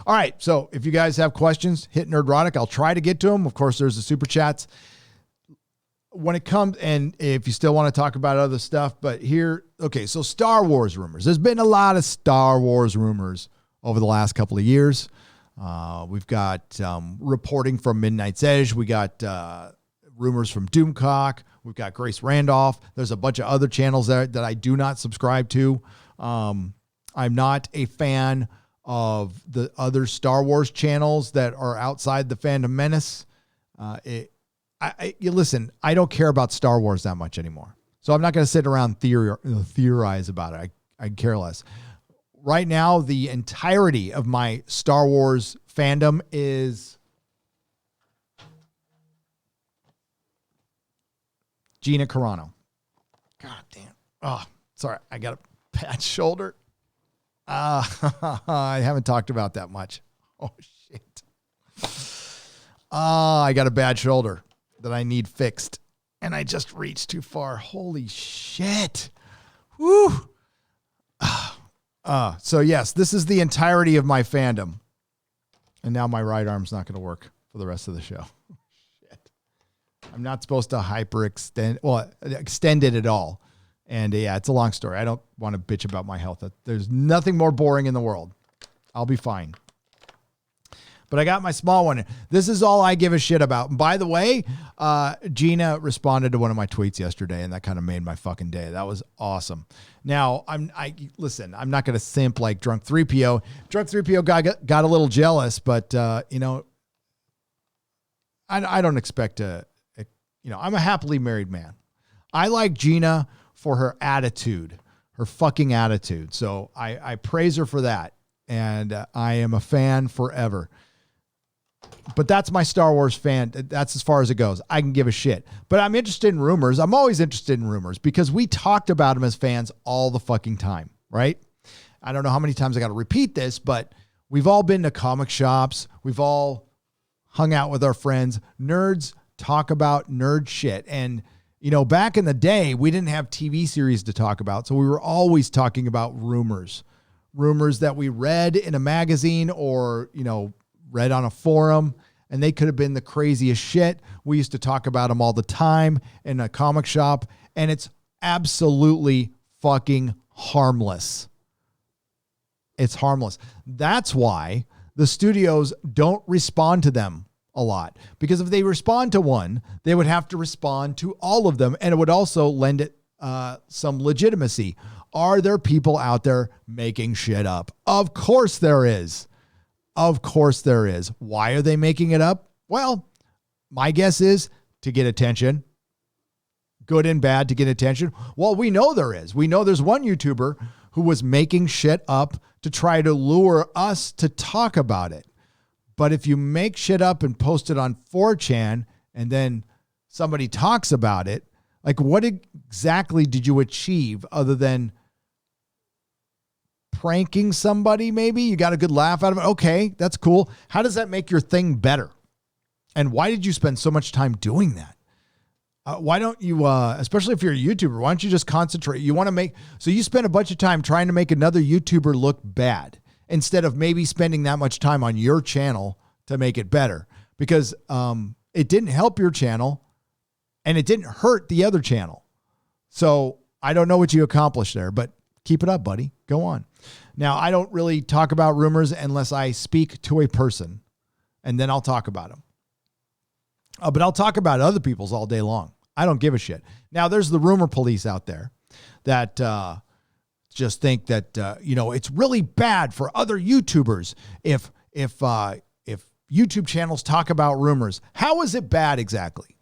all right. So if you guys have questions, hit Nerdrotic. I'll try to get to them. Of course, there's the super chats when it comes. And if you still want to talk about other stuff, but here, okay. So Star Wars rumors, there's been a lot of Star Wars rumors over the last couple of years. We've got reporting from Midnight's Edge. We got rumors from Doomcock. We've got Grace Randolph. There's a bunch of other channels there that I do not subscribe to. I'm not a fan of the other Star Wars channels that are outside the Phantom Menace. You listen, I don't care about Star Wars that much anymore. So I'm not going to sit around theorize about it. I care less. Right now, the entirety of my Star Wars fandom is Gina Carano. God damn. Oh, sorry. I got a bad shoulder. I haven't talked about that much. Oh, shit. I got a bad shoulder that I need fixed. And I just reached too far. Holy shit. Woo. So yes, this is the entirety of my fandom. And now my right arm's not going to work for the rest of the show. Shit. I'm not supposed to extend it at all. And yeah, it's a long story. I don't want to bitch about my health. There's nothing more boring in the world. I'll be fine. But I got my small one. This is all I give a shit about. And by the way, Gina responded to one of my tweets yesterday, and that kind of made my fucking day. That was awesome. Now, listen, I'm not going to simp like Drunk 3PO. Drunk 3PO got a little jealous, but, you know, I don't expect to, you know, I'm a happily married man. I like Gina for her attitude, her fucking attitude. So I praise her for that. And I am a fan forever. But that's my Star Wars fan. That's as far as it goes. I can give a shit. But I'm interested in rumors. I'm always interested in rumors because we talked about them as fans all the fucking time, right? I don't know how many times I got to repeat this, but we've all been to comic shops. We've all hung out with our friends. Nerds talk about nerd shit. And, you know, back in the day, we didn't have TV series to talk about. So we were always talking about rumors that we read in a magazine or, you know, read on a forum, and they could have been the craziest shit. We used to talk about them all the time in a comic shop, and it's absolutely fucking harmless. It's harmless. That's why the studios don't respond to them a lot, because if they respond to one, they would have to respond to all of them, and it would also lend it some legitimacy. Are there people out there making shit up? Of course there is. Of course there is. Why are they making it up? Well, my guess is to get attention. Good and bad to get attention. Well, we know there is. We know there's one YouTuber who was making shit up to try to lure us to talk about it. But if you make shit up and post it on 4chan and then somebody talks about it, like what exactly did you achieve other than pranking somebody? Maybe you got a good laugh out of it. Okay, that's cool. How does that make your thing better? And why did you spend so much time doing that? Why don't you, especially if you're a YouTuber, why don't you just concentrate? So you spend a bunch of time trying to make another YouTuber look bad instead of maybe spending that much time on your channel to make it better, because it didn't help your channel and it didn't hurt the other channel. So I don't know what you accomplished there, but keep it up, buddy. Go on. Now, I don't really talk about rumors unless I speak to a person. and then I'll talk about them. But I'll talk about other people's all day long. I don't give a shit. Now, there's the rumor police out there that just think that, it's really bad for other YouTubers if YouTube channels talk about rumors. How is it bad exactly?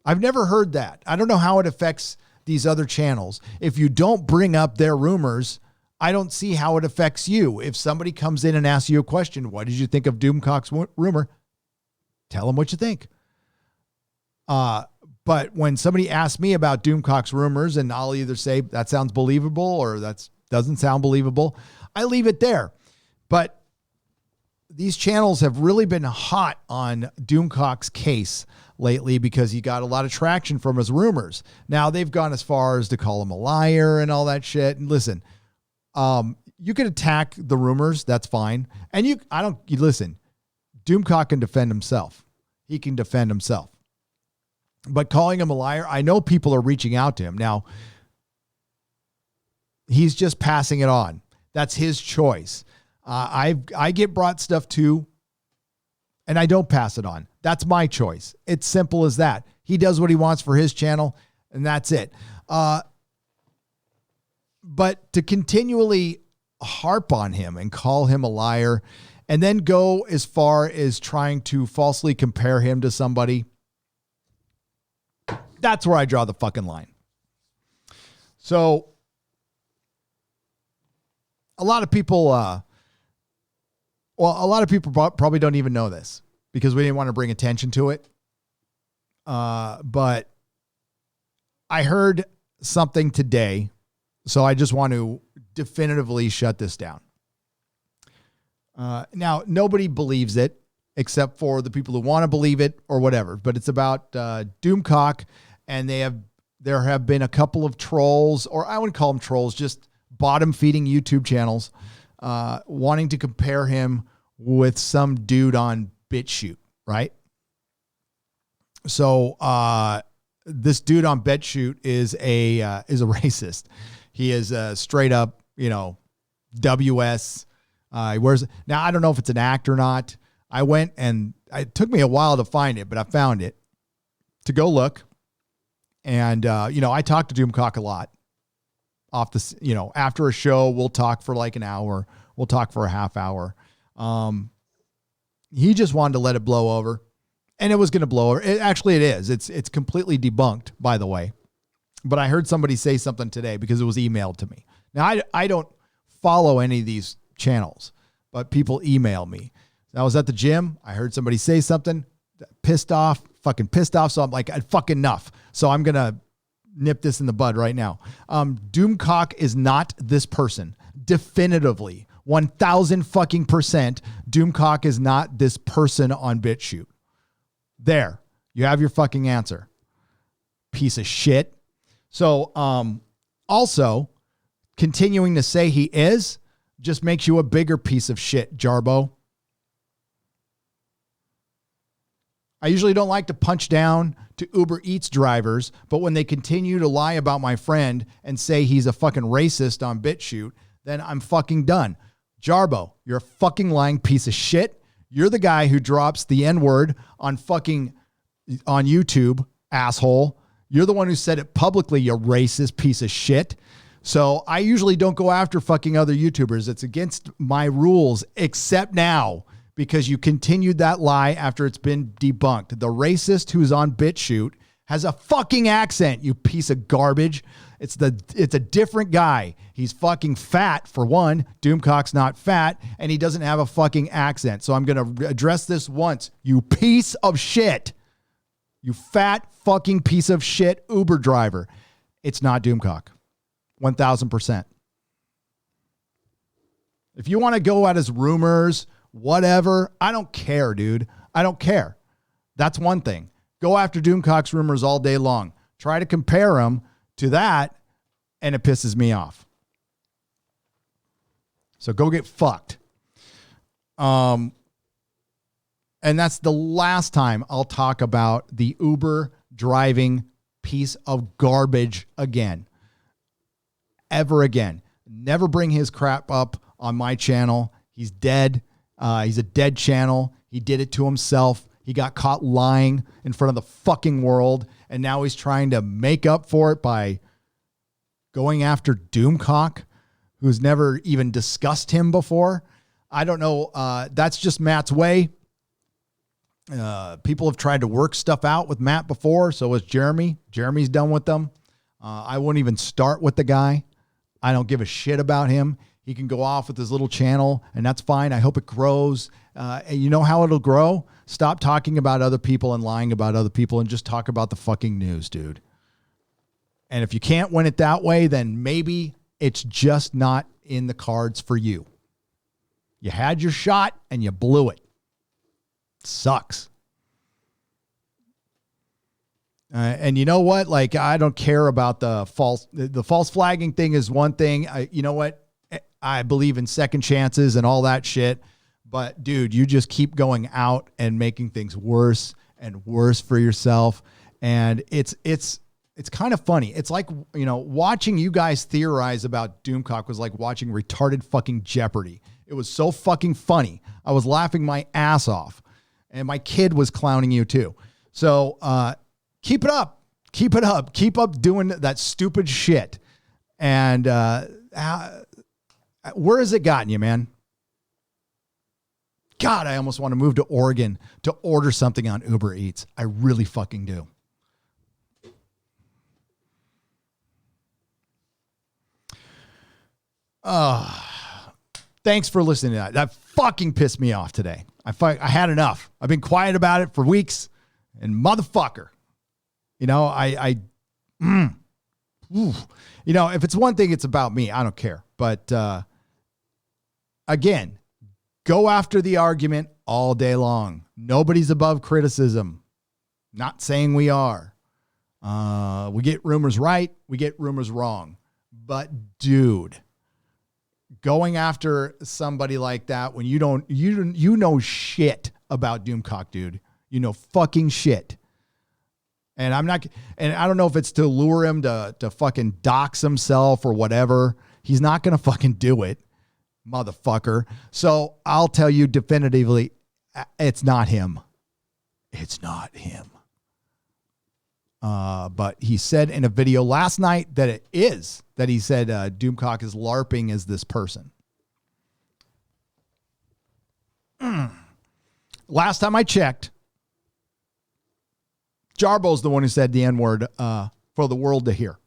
I've never heard that. I don't know how it affects these other channels. If you don't bring up their rumors, I don't see how it affects you. If somebody comes in and asks you a question, what did you think of Doomcock's rumor? Tell them what you think. But when somebody asks me about Doomcock's rumors, and I'll either say that sounds believable or that doesn't sound believable, I leave it there. But these channels have really been hot on Doomcock's case lately because he got a lot of traction from his rumors. Now they've gone as far as to call him a liar and all that shit. And listen, you can attack the rumors. That's fine. And listen, Doomcock can defend himself. He can defend himself. But calling him a liar, I know people are reaching out to him. Now, he's just passing it on. That's his choice. I get brought stuff too, and I don't pass it on. That's my choice. It's simple as that. He does what he wants for his channel, and that's it. But to continually harp on him and call him a liar and then go as far as trying to falsely compare him to somebody, that's where I draw the fucking line. So a lot of people probably don't even know this because we didn't want to bring attention to it. But I heard something today, so I just want to definitively shut this down. Now, nobody believes it except for the people who want to believe it or whatever, but it's about Doomcock, and there have been a couple of trolls, or I wouldn't call them trolls, just bottom-feeding YouTube channels wanting to compare him with some dude on BitChute, right? So this dude on BitChute is a racist. He is straight up, WS. Now I don't know if it's an act or not. I went and it took me a while to find it, but I found it to go look. And I talk to Doomcock a lot. After a show, we'll talk for like an hour. We'll talk for a half hour. He just wanted to let it blow over, and it was going to blow over. It is. It's completely debunked, by the way. But I heard somebody say something today because it was emailed to me. Now, I don't follow any of these channels, but people email me. I was at the gym. I heard somebody say something, fucking pissed off. So I'm like, fucking enough. So I'm going to nip this in the bud right now. Doomcock is not this person. Definitively, 1,000 fucking %. Doomcock is not this person on BitChute. There, you have your fucking answer. Piece of shit. So, also, continuing to say he is just makes you a bigger piece of shit, Jarbo. I usually don't like to punch down to Uber Eats drivers, but when they continue to lie about my friend and say he's a fucking racist on BitChute, then I'm fucking done. Jarbo, you're a fucking lying piece of shit. You're the guy who drops the N-word on YouTube, asshole. You're the one who said it publicly, you racist piece of shit. So I usually don't go after fucking other YouTubers. It's against my rules, except now, because you continued that lie after it's been debunked. The racist who's on BitChute has a fucking accent, you piece of garbage. It's a different guy. He's fucking fat, for one. Doomcock's not fat, and he doesn't have a fucking accent. So I'm going to address this once. You piece of shit. You fat fucking piece of shit Uber driver. It's not Doomcock. 1,000%. If you want to go at his rumors, whatever, I don't care, dude. I don't care. That's one thing. Go after Doomcock's rumors all day long. Try to compare him to that, and it pisses me off. So go get fucked. And that's the last time I'll talk about the Uber driving piece of garbage again. Ever again. Never bring his crap up on my channel. He's dead. He's a dead channel. He did it to himself. He got caught lying in front of the fucking world. And now he's trying to make up for it by going after Doomcock, who's never even discussed him before. I don't know. That's just Matt's way. People have tried to work stuff out with Matt before. So has Jeremy. Jeremy's done with them. I wouldn't even start with the guy. I don't give a shit about him. He can go off with his little channel, and that's fine. I hope it grows. And you know how it'll grow? Stop talking about other people and lying about other people and just talk about the fucking news, dude. And if you can't win it that way, then maybe it's just not in the cards for you. You had your shot and you blew it. Sucks. And you know what? Like, I don't care about the false flagging thing is one thing. You know what? I believe in second chances and all that shit. But dude, you just keep going out and making things worse and worse for yourself. And it's kind of funny. It's like, you know, watching you guys theorize about Doomcock was like watching retarded fucking Jeopardy. It was so fucking funny. I was laughing my ass off. And my kid was clowning you too. So keep it up. Keep it up. Keep up doing that stupid shit. And where has it gotten you, man? God, I almost want to move to Oregon to order something on Uber Eats. I really fucking do. Thanks for listening to that. That fucking pissed me off today. I had enough. I've been quiet about it for weeks, and motherfucker, you know, you know, if it's one thing, it's about me. I don't care. But, again, go after the argument all day long. Nobody's above criticism. Not saying we are. We get rumors right. We get rumors wrong. But dude, going after somebody like that when you know shit about Doomcock, dude, you know fucking shit. And I don't know if it's to lure him to fucking dox himself or whatever. He's not going to fucking do it, motherfucker. So I'll tell you definitively, it's not him. It's not him. But he said in a video last night that it is, that he said Doomcock is LARPing as this person. Last time I checked, Jarbo's the one who said the N-word for the world to hear.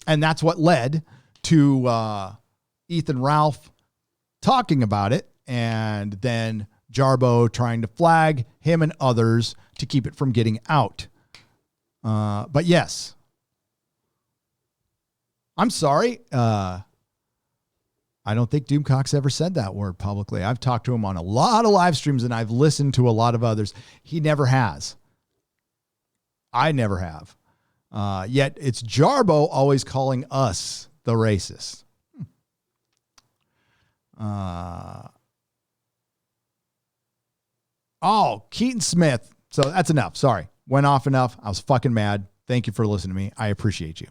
And that's what led to Ethan Ralph talking about it, and then Jarbo trying to flag him and others to keep it from getting out. But yes, I'm sorry. I don't think Doomcock's ever said that word publicly. I've talked to him on a lot of live streams and I've listened to a lot of others. He never has. I never have. Yet it's Jarbo always calling us the racists. Oh, Keaton Smith. So that's enough. Sorry. Went off enough. I was fucking mad. Thank you for listening to me. I appreciate you.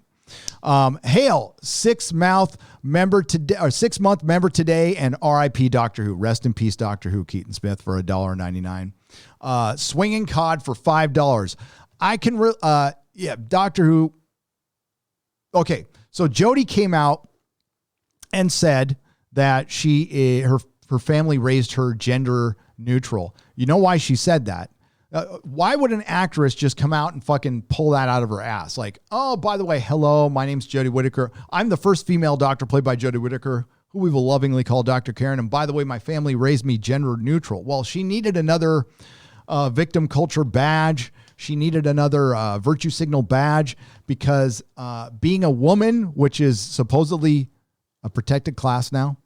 Hail, 6-month member today, and RIP Doctor Who. Rest in peace, Doctor Who, Keaton Smith, for $1.99. Swinging cod for $5. I can, Doctor Who. Okay. So Jodie came out and said that her family raised her gender neutral. You know why she said that? Why would an actress just come out and fucking pull that out of her ass? Like, oh, by the way, hello, my name's Jodie Whittaker. I'm the first female doctor played by Jodie Whittaker, who we will lovingly call Dr. Karen. And by the way, my family raised me gender neutral. Well, she needed another victim culture badge. She needed another virtue signal badge because being a woman, which is supposedly a protected class now.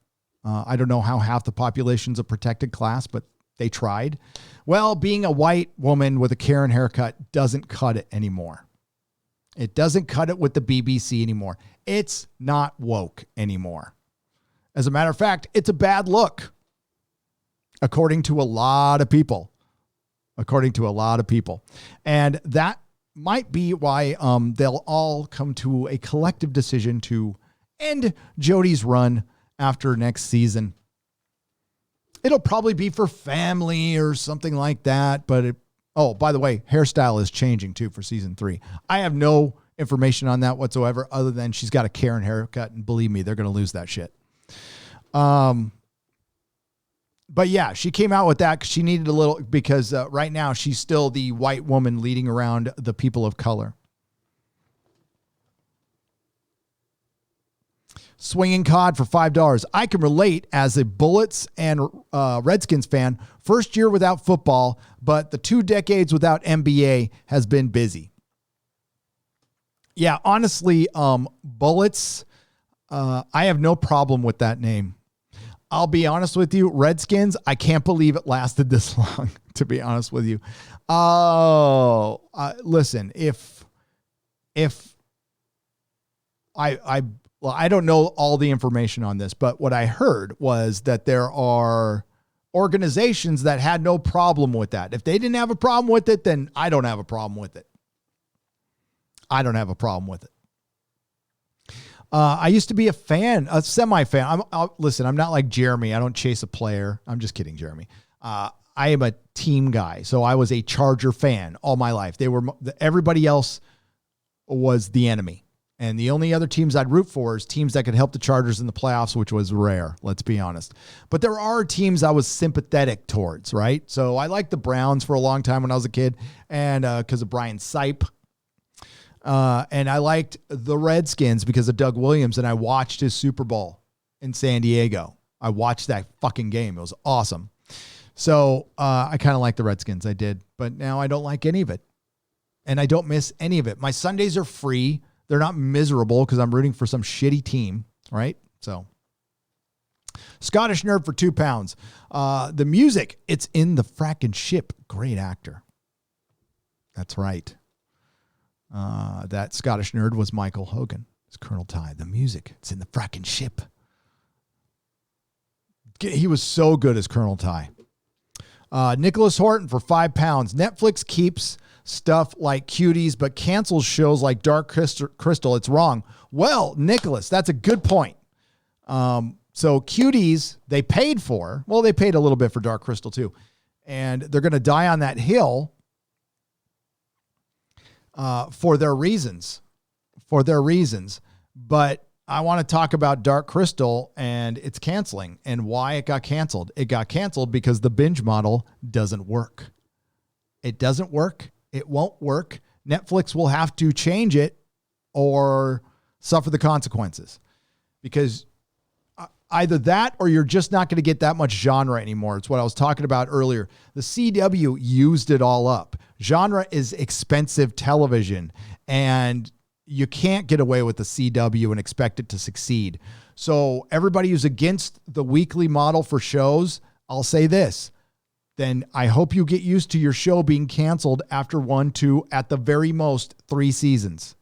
I don't know how half the population's a protected class, but they tried. Well, being a white woman with a Karen haircut doesn't cut it anymore. It doesn't cut it with the BBC anymore. It's not woke anymore. As a matter of fact, it's a bad look, according to a lot of people. And that might be why they'll all come to a collective decision to end Jodie's run after next season. It'll probably be for family or something like that. But oh, by the way, hairstyle is changing too for season 3. I have no information on that whatsoever, other than she's got a Karen haircut, and believe me, they're going to lose that shit. But yeah, she came out with that because she needed a little, because right now she's still the white woman leading around the people of color. Swinging cod for $5. I can relate as a Bullets and Redskins fan. First year without football, but the 2 decades without NBA has been busy. Yeah, honestly, Bullets, I have no problem with that name. I'll be honest with you, Redskins, I can't believe it lasted this long, to be honest with you. Listen, if I don't know all the information on this, but what I heard was that there are organizations that had no problem with that. If they didn't have a problem with it, then I don't have a problem with it. I don't have a problem with it. I used to be a fan, a semi-fan. Listen, I'm not like Jeremy. I don't chase a player. I'm just kidding, Jeremy. I am a team guy. So I was a Charger fan all my life. Everybody else was the enemy. And the only other teams I'd root for is teams that could help the Chargers in the playoffs, which was rare, let's be honest. But there are teams I was sympathetic towards, right? So I liked the Browns for a long time when I was a kid, and because of Brian Sipe. And I liked the Redskins because of Doug Williams, and I watched his Super Bowl in San Diego. I watched that fucking game. It was awesome. So I kind of like the Redskins. I did. But now I don't like any of it. And I don't miss any of it. My Sundays are free. They're not miserable because I'm rooting for some shitty team, right? So Scottish Nerd for £2. The music, it's in the frackin' ship. Great actor. That's right. That Scottish Nerd was Michael Hogan. It's Colonel Ty. The music, it's in the frackin' ship. He was so good as Colonel Ty. Nicholas Horton for £5. Netflix keeps stuff like Cuties, but cancels shows like Dark Crystal. It's wrong. Well, Nicholas, that's a good point. So Cuties, they paid for. Well, they paid a little bit for Dark Crystal too. And they're going to die on that hill for their reasons. But I want to talk about Dark Crystal and its canceling and why it got canceled. It got canceled because the binge model doesn't work. It doesn't work. It won't work. Netflix will have to change it or suffer the consequences, because either that or you're just not going to get that much genre anymore. It's what I was talking about earlier. The CW used it all up. Genre is expensive television, and you can't get away with the CW and expect it to succeed. So everybody who's against the weekly model for shows, I'll say this. Then I hope you get used to your show being canceled after 1, 2, at the very most 3 seasons.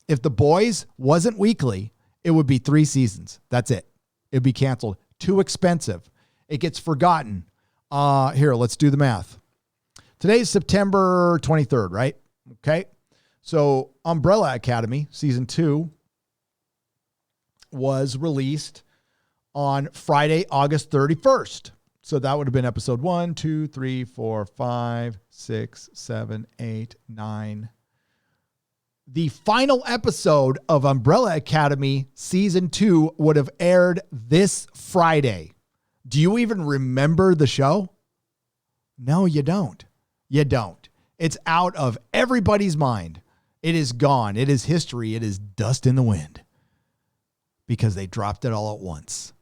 If The Boys wasn't weekly, it would be 3 seasons. That's it. It'd be canceled. Too expensive. It gets forgotten. Here, let's do the math. Today's September 23rd, right? Okay. So Umbrella Academy season 2 was released on Friday, August 31st. So that would have been episode 1, 2, 3, 4, 5, 6, 7, 8, 9. The final episode of Umbrella Academy season 2 would have aired this Friday. Do you even remember the show? No, you don't. You don't. It's out of everybody's mind. It is gone. It is history. It is dust in the wind because they dropped it all at once.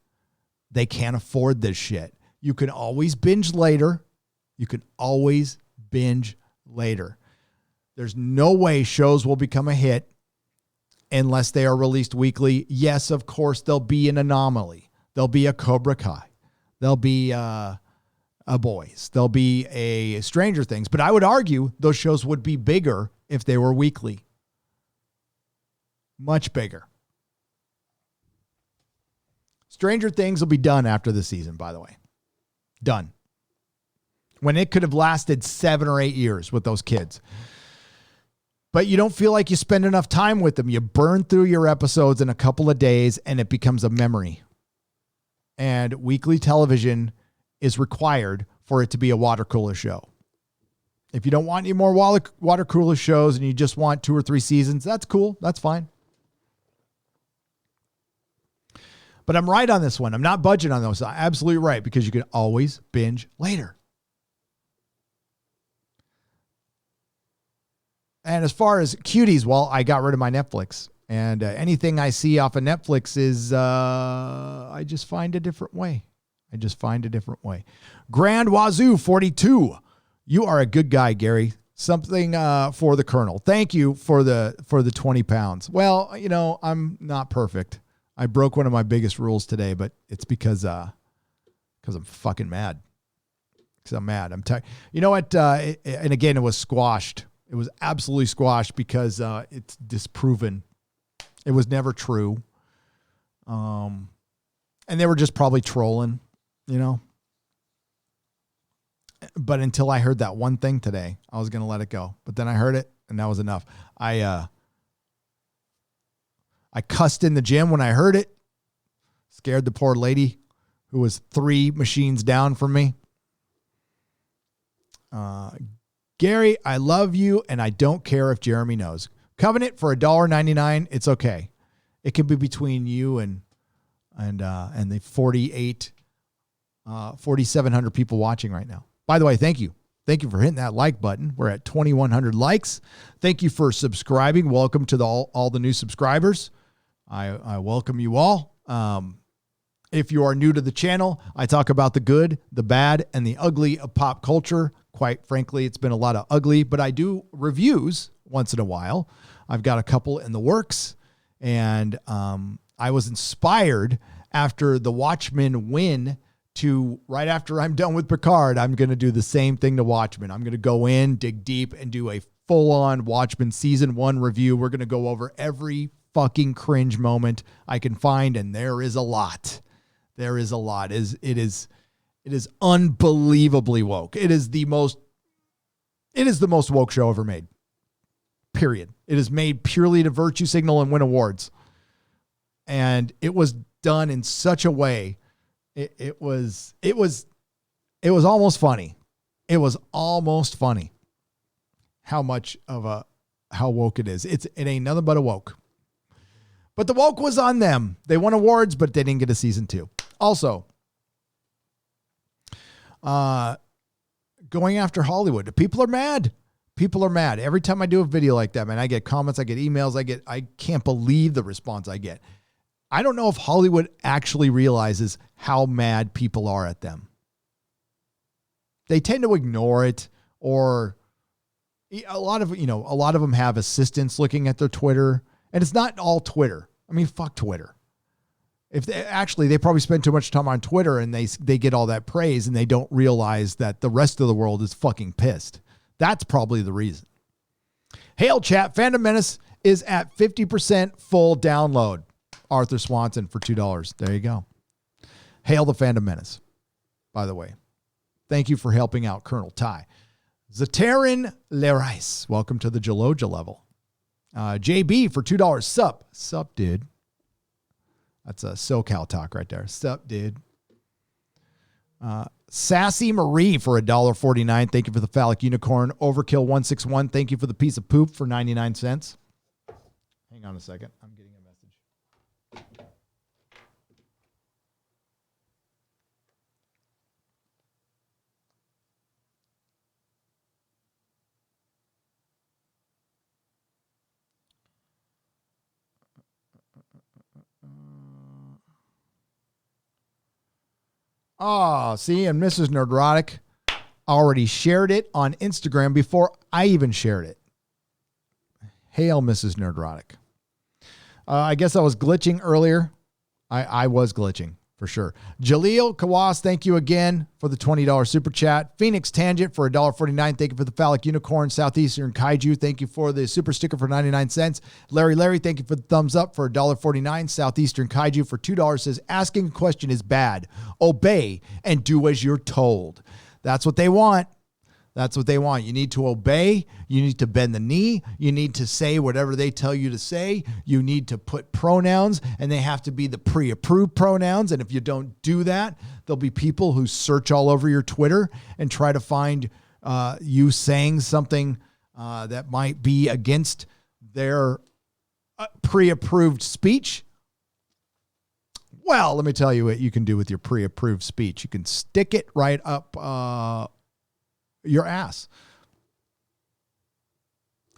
They can't afford this shit. You can always binge later. There's no way shows will become a hit unless they are released weekly. Yes, of course, there'll be an anomaly. There'll be a Cobra Kai. There'll be a Boys. There'll be a Stranger Things. But I would argue those shows would be bigger if they were weekly. Much bigger. Stranger Things will be done after the season, by the way. Done. When it could have lasted 7 or 8 years with those kids. But you don't feel like you spend enough time with them. You burn through your episodes in a couple of days and it becomes a memory. And weekly television is required for it to be a water cooler show. If you don't want any more water cooler shows and you just want 2 or 3 seasons, that's cool. That's fine. But I'm right on this one. I'm not budging on those. I'm absolutely right, because you can always binge later. And as far as cuties, well, I got rid of my Netflix. And anything I see off of Netflix is, I just find a different way. Grand Wazoo 42. You are a good guy, Gary. Something for the Colonel. Thank you for the 20 pounds. Well, I'm not perfect. I broke one of my biggest rules today, but it's because I'm fucking mad. Because I'm mad. I'm tired. You know what? And again, it was squashed. It was absolutely squashed because it's disproven. It was never true. And they were just probably trolling, But until I heard that one thing today, I was going to let it go. But then I heard it, and that was enough. I cussed in the gym when I heard it. Scared the poor lady who was 3 machines down from me. Gary, I love you, and I don't care if Jeremy knows. Covenant for $1.99. It's okay. It can be between you and the 4,700 people watching right now. By the way, thank you. Thank you for hitting that like button. We're at 2,100 likes. Thank you for subscribing. Welcome to all the new subscribers. I welcome you all. If you are new to the channel, I talk about the good, the bad, and the ugly of pop culture. Quite frankly, it's been a lot of ugly, but I do reviews once in a while. I've got a couple in the works, and I was inspired after the Watchmen win to, right after I'm done with Picard, I'm going to do the same thing to Watchmen. I'm going to go in, dig deep, and do a full-on Watchmen Season 1 review. We're going to go over every fucking cringe moment I can find, and there is a lot. There is a lot. It is unbelievably woke. It is the most woke show ever made. Period. It is made purely to virtue signal and win awards. And it was done in such a way. It was almost funny. It was almost funny how woke it is. It ain't nothing but a woke. But the woke was on them. They won awards, but they didn't get a season 2. Also, going after Hollywood. People are mad. People are mad. Every time I do a video like that, man, I get comments, I get emails, I can't believe the response I get. I don't know if Hollywood actually realizes how mad people are at them. They tend to ignore it, or a lot of them have assistants looking at their Twitter, and it's not all Twitter. I mean, fuck Twitter. They probably spend too much time on Twitter and they get all that praise and they don't realize that the rest of the world is fucking pissed. That's probably the reason. Hail chat, Phantom Menace is at 50% full download. Arthur Swanson for $2. There you go. Hail the Phantom Menace, by the way. Thank you for helping out Colonel Ty. Zaterin Lerais, welcome to the Jaloja level. JB for $2. Sup, dude. That's a SoCal talk right there. Sup, dude. Sassy Marie for $1.49. Thank you for the phallic unicorn. Overkill 161. Thank you for the piece of poop for 99 cents. Hang on a second. I'm getting a message. Oh, see, and Mrs. Nerdrotic already shared it on Instagram before I even shared it. Hail, Mrs. Nerdrotic. I guess I was glitching earlier. I was glitching for sure. Jaleel Kawas, thank you again for the $20 super chat. Phoenix Tangent for $1.49. Thank you for the phallic unicorn. Southeastern Kaiju, thank you for the super sticker for 99 cents. Larry, thank you for the thumbs up for $1.49. Southeastern Kaiju for $2 says, asking a question is bad. Obey and do as you're told. That's what they want. That's what they want. You need to obey. You need to bend the knee. You need to say whatever they tell you to say. You need to put pronouns, and they have to be the pre-approved pronouns. And if you don't do that, there'll be people who search all over your Twitter and try to find you saying something that might be against their pre-approved speech. Well, let me tell you what you can do with your pre-approved speech. You can stick it right up your ass.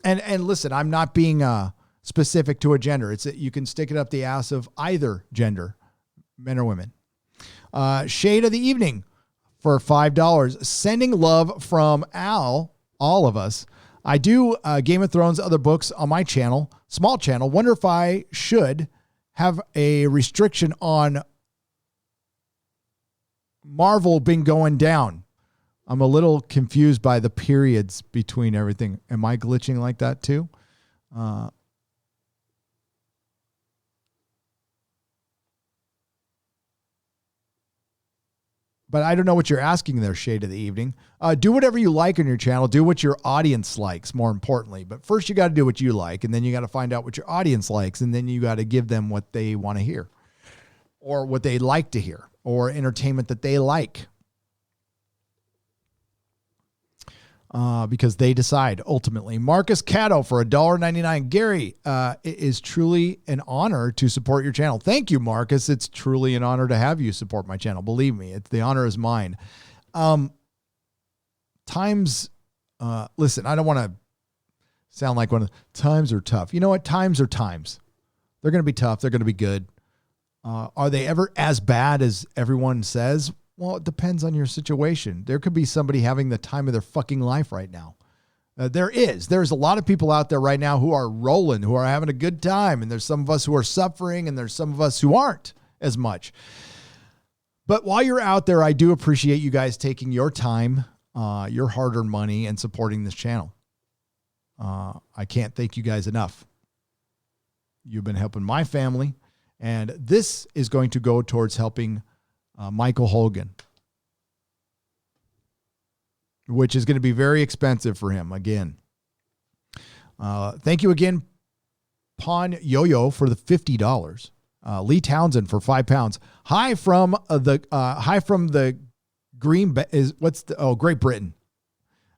And listen, I'm not being specific to a gender. It's that you can stick it up the ass of either gender, men or women. Shade of the evening for $5. Sending love from Al, all of us. I do Game of Thrones, other books on my channel, small channel. Wonder if I should have a restriction on Marvel being going down. I'm a little confused by the periods between everything. Am I glitching like that too? But I don't know what you're asking there, Shade of the Evening. Do whatever you like on your channel. Do what your audience likes, more importantly. But first you got to do what you like, and then you got to find out what your audience likes, and then you got to give them what they want to hear or what they like to hear or entertainment that they like. Because they decide ultimately. Marcus Cato for $1.99. Gary, it is truly an honor to support your channel. Thank you, Marcus. It's truly an honor to have you support my channel. Believe me, the honor is mine. Listen, I don't want to sound like times are tough. You know what? Times are times. They're going to be tough. They're going to be good. Are they ever as bad as everyone says? Well, it depends on your situation. There could be somebody having the time of their fucking life right now. There's a lot of people out there right now who are rolling, who are having a good time. And there's some of us who are suffering, and there's some of us who aren't as much. But while you're out there, I do appreciate you guys taking your time, your hard-earned money, and supporting this channel. I can't thank you guys enough. You've been helping my family, and this is going to go towards helping Michael Hogan, which is going to be very expensive for him again. Thank you again, Pawn Yo-Yo, for the $50. Lee Townsend for £5. Hi from the Green Bay Great Britain.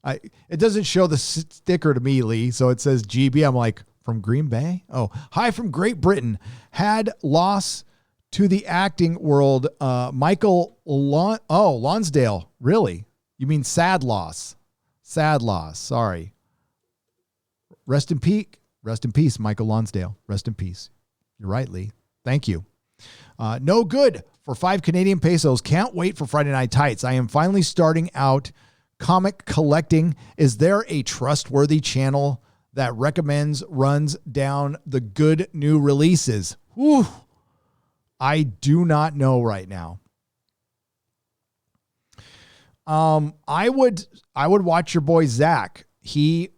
It doesn't show the sticker to me, Lee, so it says GB. I'm like, from Green Bay? Oh, hi from Great Britain. Had loss to the acting world, Michael Lonsdale. Really? You mean sad loss? Sad loss. Sorry. Rest in peace, Michael Lonsdale. Rest in peace. You're right, Lee. Thank you. No good for 5 Canadian pesos. Can't wait for Friday Night Tights. I am finally starting out comic collecting. Is there a trustworthy channel that recommends runs down the good new releases? Whew. I do not know right now. I would watch your boy Zach. He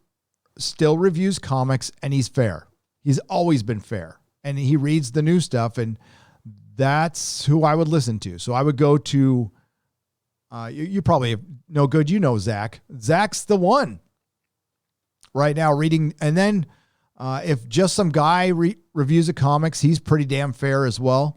still reviews comics, and he's fair. He's always been fair, and he reads the new stuff, and that's who I would listen to. So I would go to. You probably have no good. You know Zach. Zach's the one right now reading, and then if just some guy reviews the comics, he's pretty damn fair as well.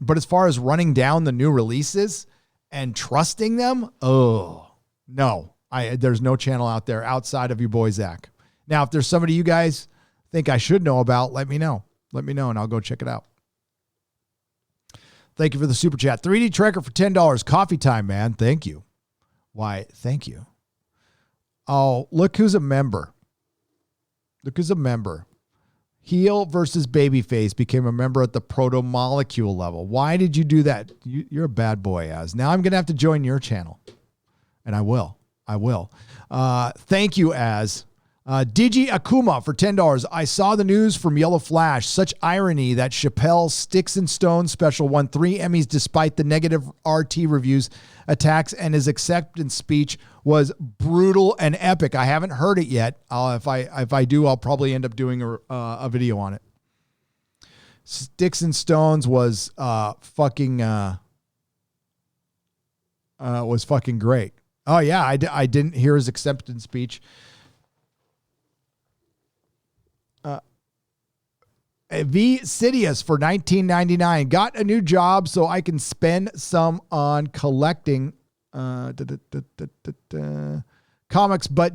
But as far as running down the new releases and trusting them, oh, no. There's no channel out there outside of your boy, Zach. Now, if there's somebody you guys think I should know about, let me know. Let me know, and I'll go check it out. Thank you for the super chat. 3D Trekker for $10. Coffee time, man. Thank you. Why, thank you. Oh, look who's a member. Look who's a member. Heel versus Babyface became a member at the proto-molecule level. Why did you do that? You're a bad boy, Az. Now I'm going to have to join your channel. And I will. Thank you, Az. Digi Akuma for $10. I saw the news from Yellow Flash. Such irony that Chappelle's Sticks and Stones special won 3 Emmys despite the negative RT reviews, attacks, and his acceptance speech was brutal and epic. I haven't heard it yet. If I do, I'll probably end up doing a video on it. Sticks and Stones was fucking great. Oh, yeah. I didn't hear his acceptance speech. V. Sidious for $19.99. Got a new job so I can spend some on collecting comics, but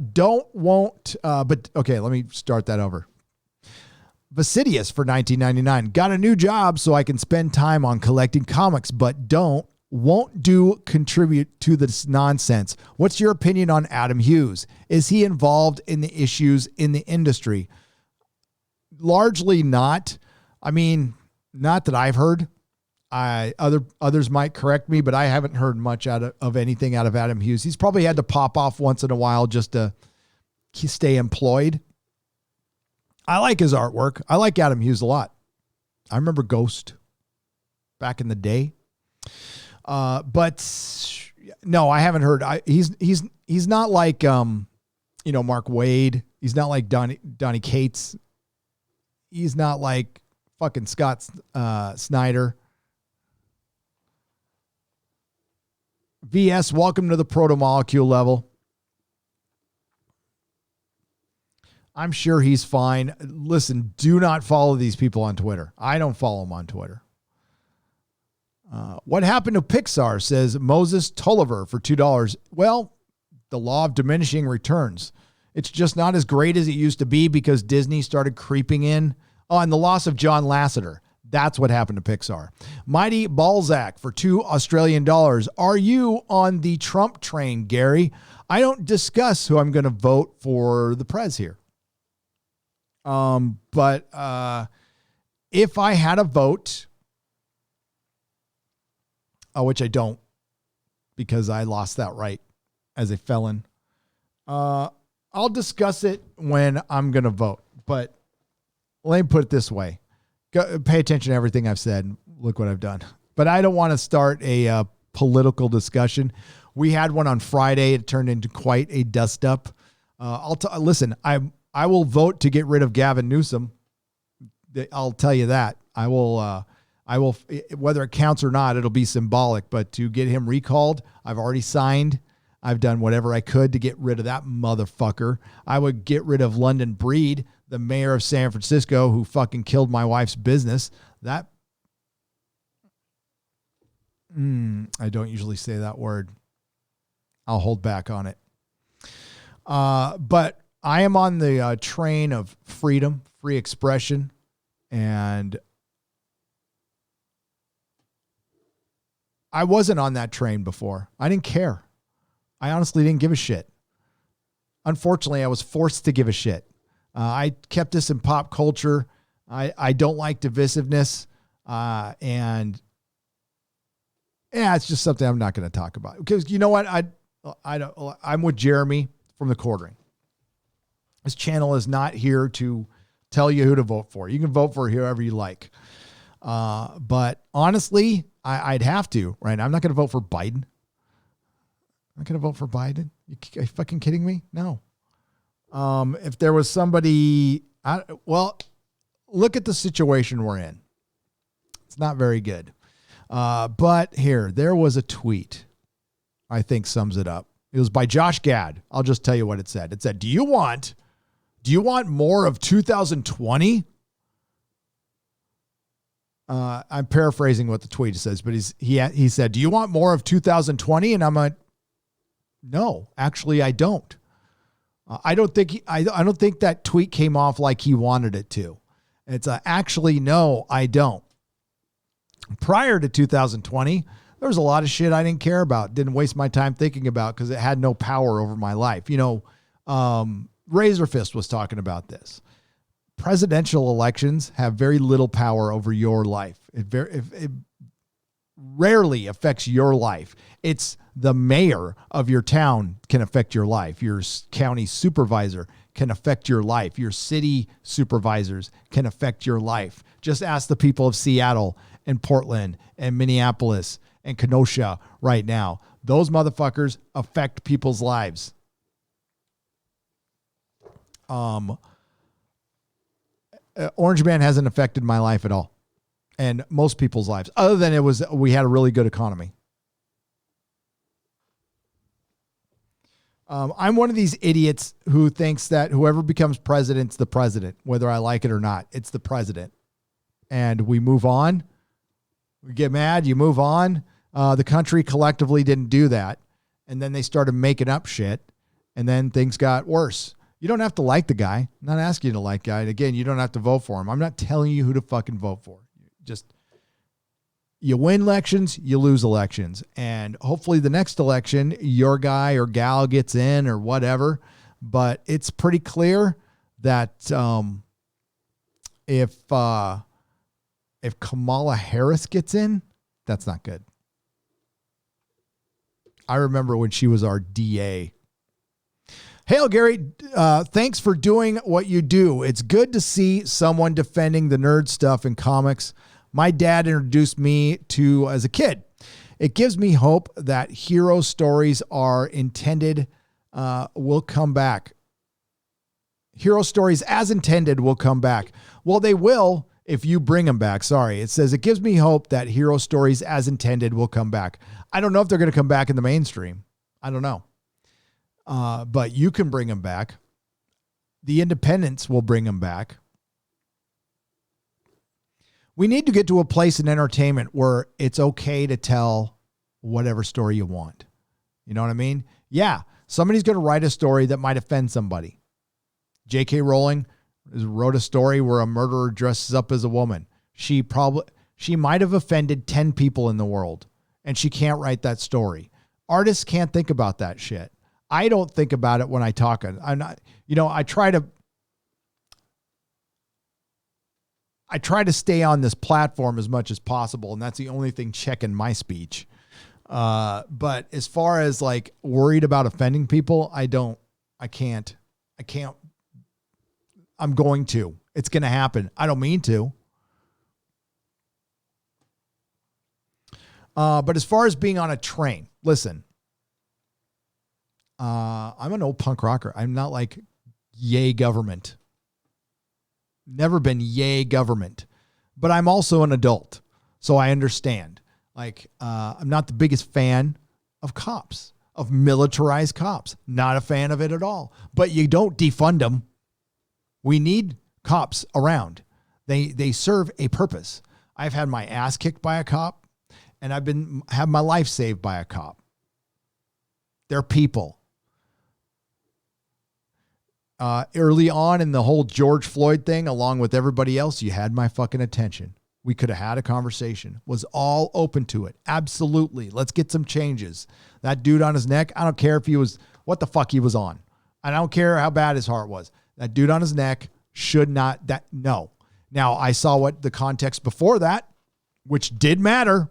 okay, let me start that over. Vasidius for $19.99. Got a new job so I can spend time on collecting comics, but won't contribute to this nonsense. What's your opinion on Adam Hughes? Is he involved in the issues in the industry? Largely not. I mean, not that I've heard. Others might correct me, but I haven't heard much of anything out of Adam Hughes. He's probably had to pop off once in a while just to stay employed. I like his artwork. I like Adam Hughes a lot. I remember Ghost back in the day. But no, I haven't heard. He's not like Mark Waid. He's not like Donnie Cates. He's not like fucking Scott Snyder. VS, welcome to the proto-molecule level. I'm sure he's fine. Listen, do not follow these people on Twitter. I don't follow them on Twitter. What happened to Pixar, says Moses Tolliver for $2. Well, the law of diminishing returns. It's just not as great as it used to be because Disney started creeping in. Oh, and the loss of John Lasseter. That's what happened to Pixar. Mighty Balzac for $2 Australian. Are you on the Trump train, Gary? I don't discuss who I'm going to vote for the prez here. But if I had a vote, which I don't, because I lost that right as a felon, I'll discuss it when I'm going to vote. But let me put it this way. Pay attention to everything I've said. Look what I've done. But I don't want to start a political discussion. We had one on Friday. It turned into quite a dust up. Listen, I will vote to get rid of Gavin Newsom. I'll tell you that. I will, whether it counts or not, it'll be symbolic, but to get him recalled, I've already signed. I've done whatever I could to get rid of that motherfucker. I would get rid of London Breed, the mayor of San Francisco, who fucking killed my wife's business. I don't usually say that word. I'll hold back on it. But I am on the train of freedom, free expression, and I wasn't on that train before. I didn't care. I honestly didn't give a shit. Unfortunately, I was forced to give a shit. I kept this in pop culture. I don't like divisiveness. And yeah, it's just something I'm not going to talk about because you know what? I'm with Jeremy from the Quartering. This channel is not here to tell you who to vote for. You can vote for whoever you like. But honestly, I'd have to, right? I'm not going to vote for Biden. I'm not going to vote for Biden. Are you fucking kidding me? No. If there was somebody, look at the situation we're in. It's not very good. But there was a tweet I think sums it up. It was by Josh Gad. I'll just tell you what it said. It said, do you want more of 2020? I'm paraphrasing what the tweet says, but he said, do you want more of 2020? And I'm like, no, actually I don't. I don't think that tweet came off like he wanted it to. It's actually, no, I don't. Prior to 2020, there was a lot of shit I didn't care about, didn't waste my time thinking about because it had no power over my life. Razorfist was talking about this. Presidential elections have very little power over your life. It rarely affects your life. It's the mayor of your town can affect your life. Your county supervisor can affect your life. Your city supervisors can affect your life. Just ask the people of Seattle and Portland and Minneapolis and Kenosha right now. Those motherfuckers affect people's lives. Orange Man hasn't affected my life at all. And most people's lives, other than we had a really good economy. I'm one of these idiots who thinks that whoever becomes president's the president, whether I like it or not. It's the president. And we move on. We get mad. You move on. The country collectively didn't do that. And then they started making up shit. And then things got worse. You don't have to like the guy. I'm not asking you to like the guy. And again, you don't have to vote for him. I'm not telling you who to fucking vote for. Just, you win elections, you lose elections. And hopefully the next election, your guy or gal gets in or whatever. But it's pretty clear that if Kamala Harris gets in, that's not good. I remember when she was our DA. Hail, Gary. Thanks for doing what you do. It's good to see someone defending the nerd stuff in comics my dad introduced me to as a kid. It gives me hope that hero stories are intended will come back. Hero stories as intended will come back. Well, they will if you bring them back. Sorry. It says it gives me hope that hero stories as intended will come back. I don't know if they're going to come back in the mainstream. I don't know. But you can bring them back. The independents will bring them back. We need to get to a place in entertainment where it's okay to tell whatever story you want. You know what I mean? Yeah, somebody's going to write a story that might offend somebody. J.K. Rowling wrote a story where a murderer dresses up as a woman. She might have offended 10 people in the world, and she can't write that story. Artists can't think about that shit. I don't think about it when I talk. I'm not, I try to stay on this platform as much as possible, and that's the only thing checking my speech. But as far as like worried about offending people, I can't, I'm going to, it's going to happen. I don't mean to. But as far as being on a train, listen, I'm an old punk rocker. I'm not like yay government. Never been yay government, but I'm also an adult. So I understand. Like, I'm not the biggest fan of cops, of militarized cops. Not a fan of it at all, but you don't defund them. We need cops around. They serve a purpose. I've had my ass kicked by a cop, and I've had my life saved by a cop. They're people. Early on in the whole George Floyd thing, along with everybody else, you had my fucking attention. We could have had a conversation. Was all open to it. Absolutely. Let's get some changes. That dude on his neck, I don't care if he was, what the fuck he was on. I don't care how bad his heart was. That dude on his neck should not, no. Now, I saw what the context before that, which did matter.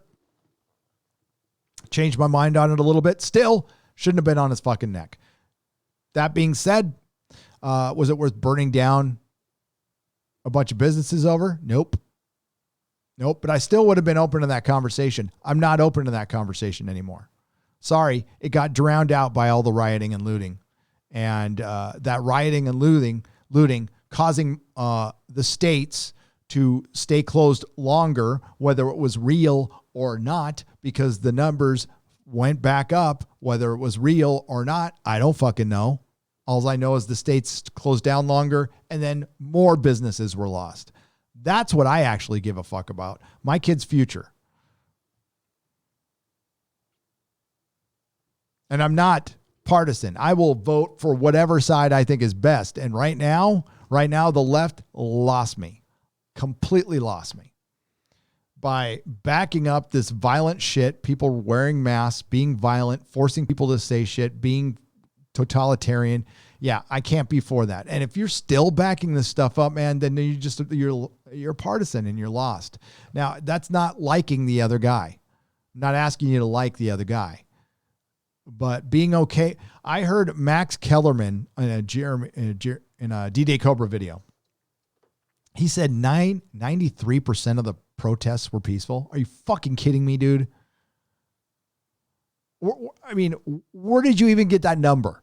Changed my mind on it a little bit. Still, shouldn't have been on his fucking neck. That being said, was it worth burning down a bunch of businesses over? Nope. But I still would have been open to that conversation. I'm not open to that conversation anymore. Sorry, it got drowned out by all the rioting and looting. And that rioting and looting causing the states to stay closed longer, whether it was real or not, because the numbers went back up, whether it was real or not. I don't fucking know. All I know is the states closed down longer and then more businesses were lost. That's what I actually give a fuck about. My kid's future. And I'm not partisan. I will vote for whatever side I think is best. And right now, the left lost me. Completely lost me. By backing up this violent shit, people wearing masks, being violent, forcing people to say shit, being totalitarian. Yeah, I can't be for that. And if you're still backing this stuff up, man, then you're partisan and you're lost. Now, that's not liking the other guy. I'm not asking you to like the other guy, but being okay. I heard Max Kellerman in a D-Day Cobra video. He said 93% of the protests were peaceful. Are you fucking kidding me, dude? I mean, where did you even get that number?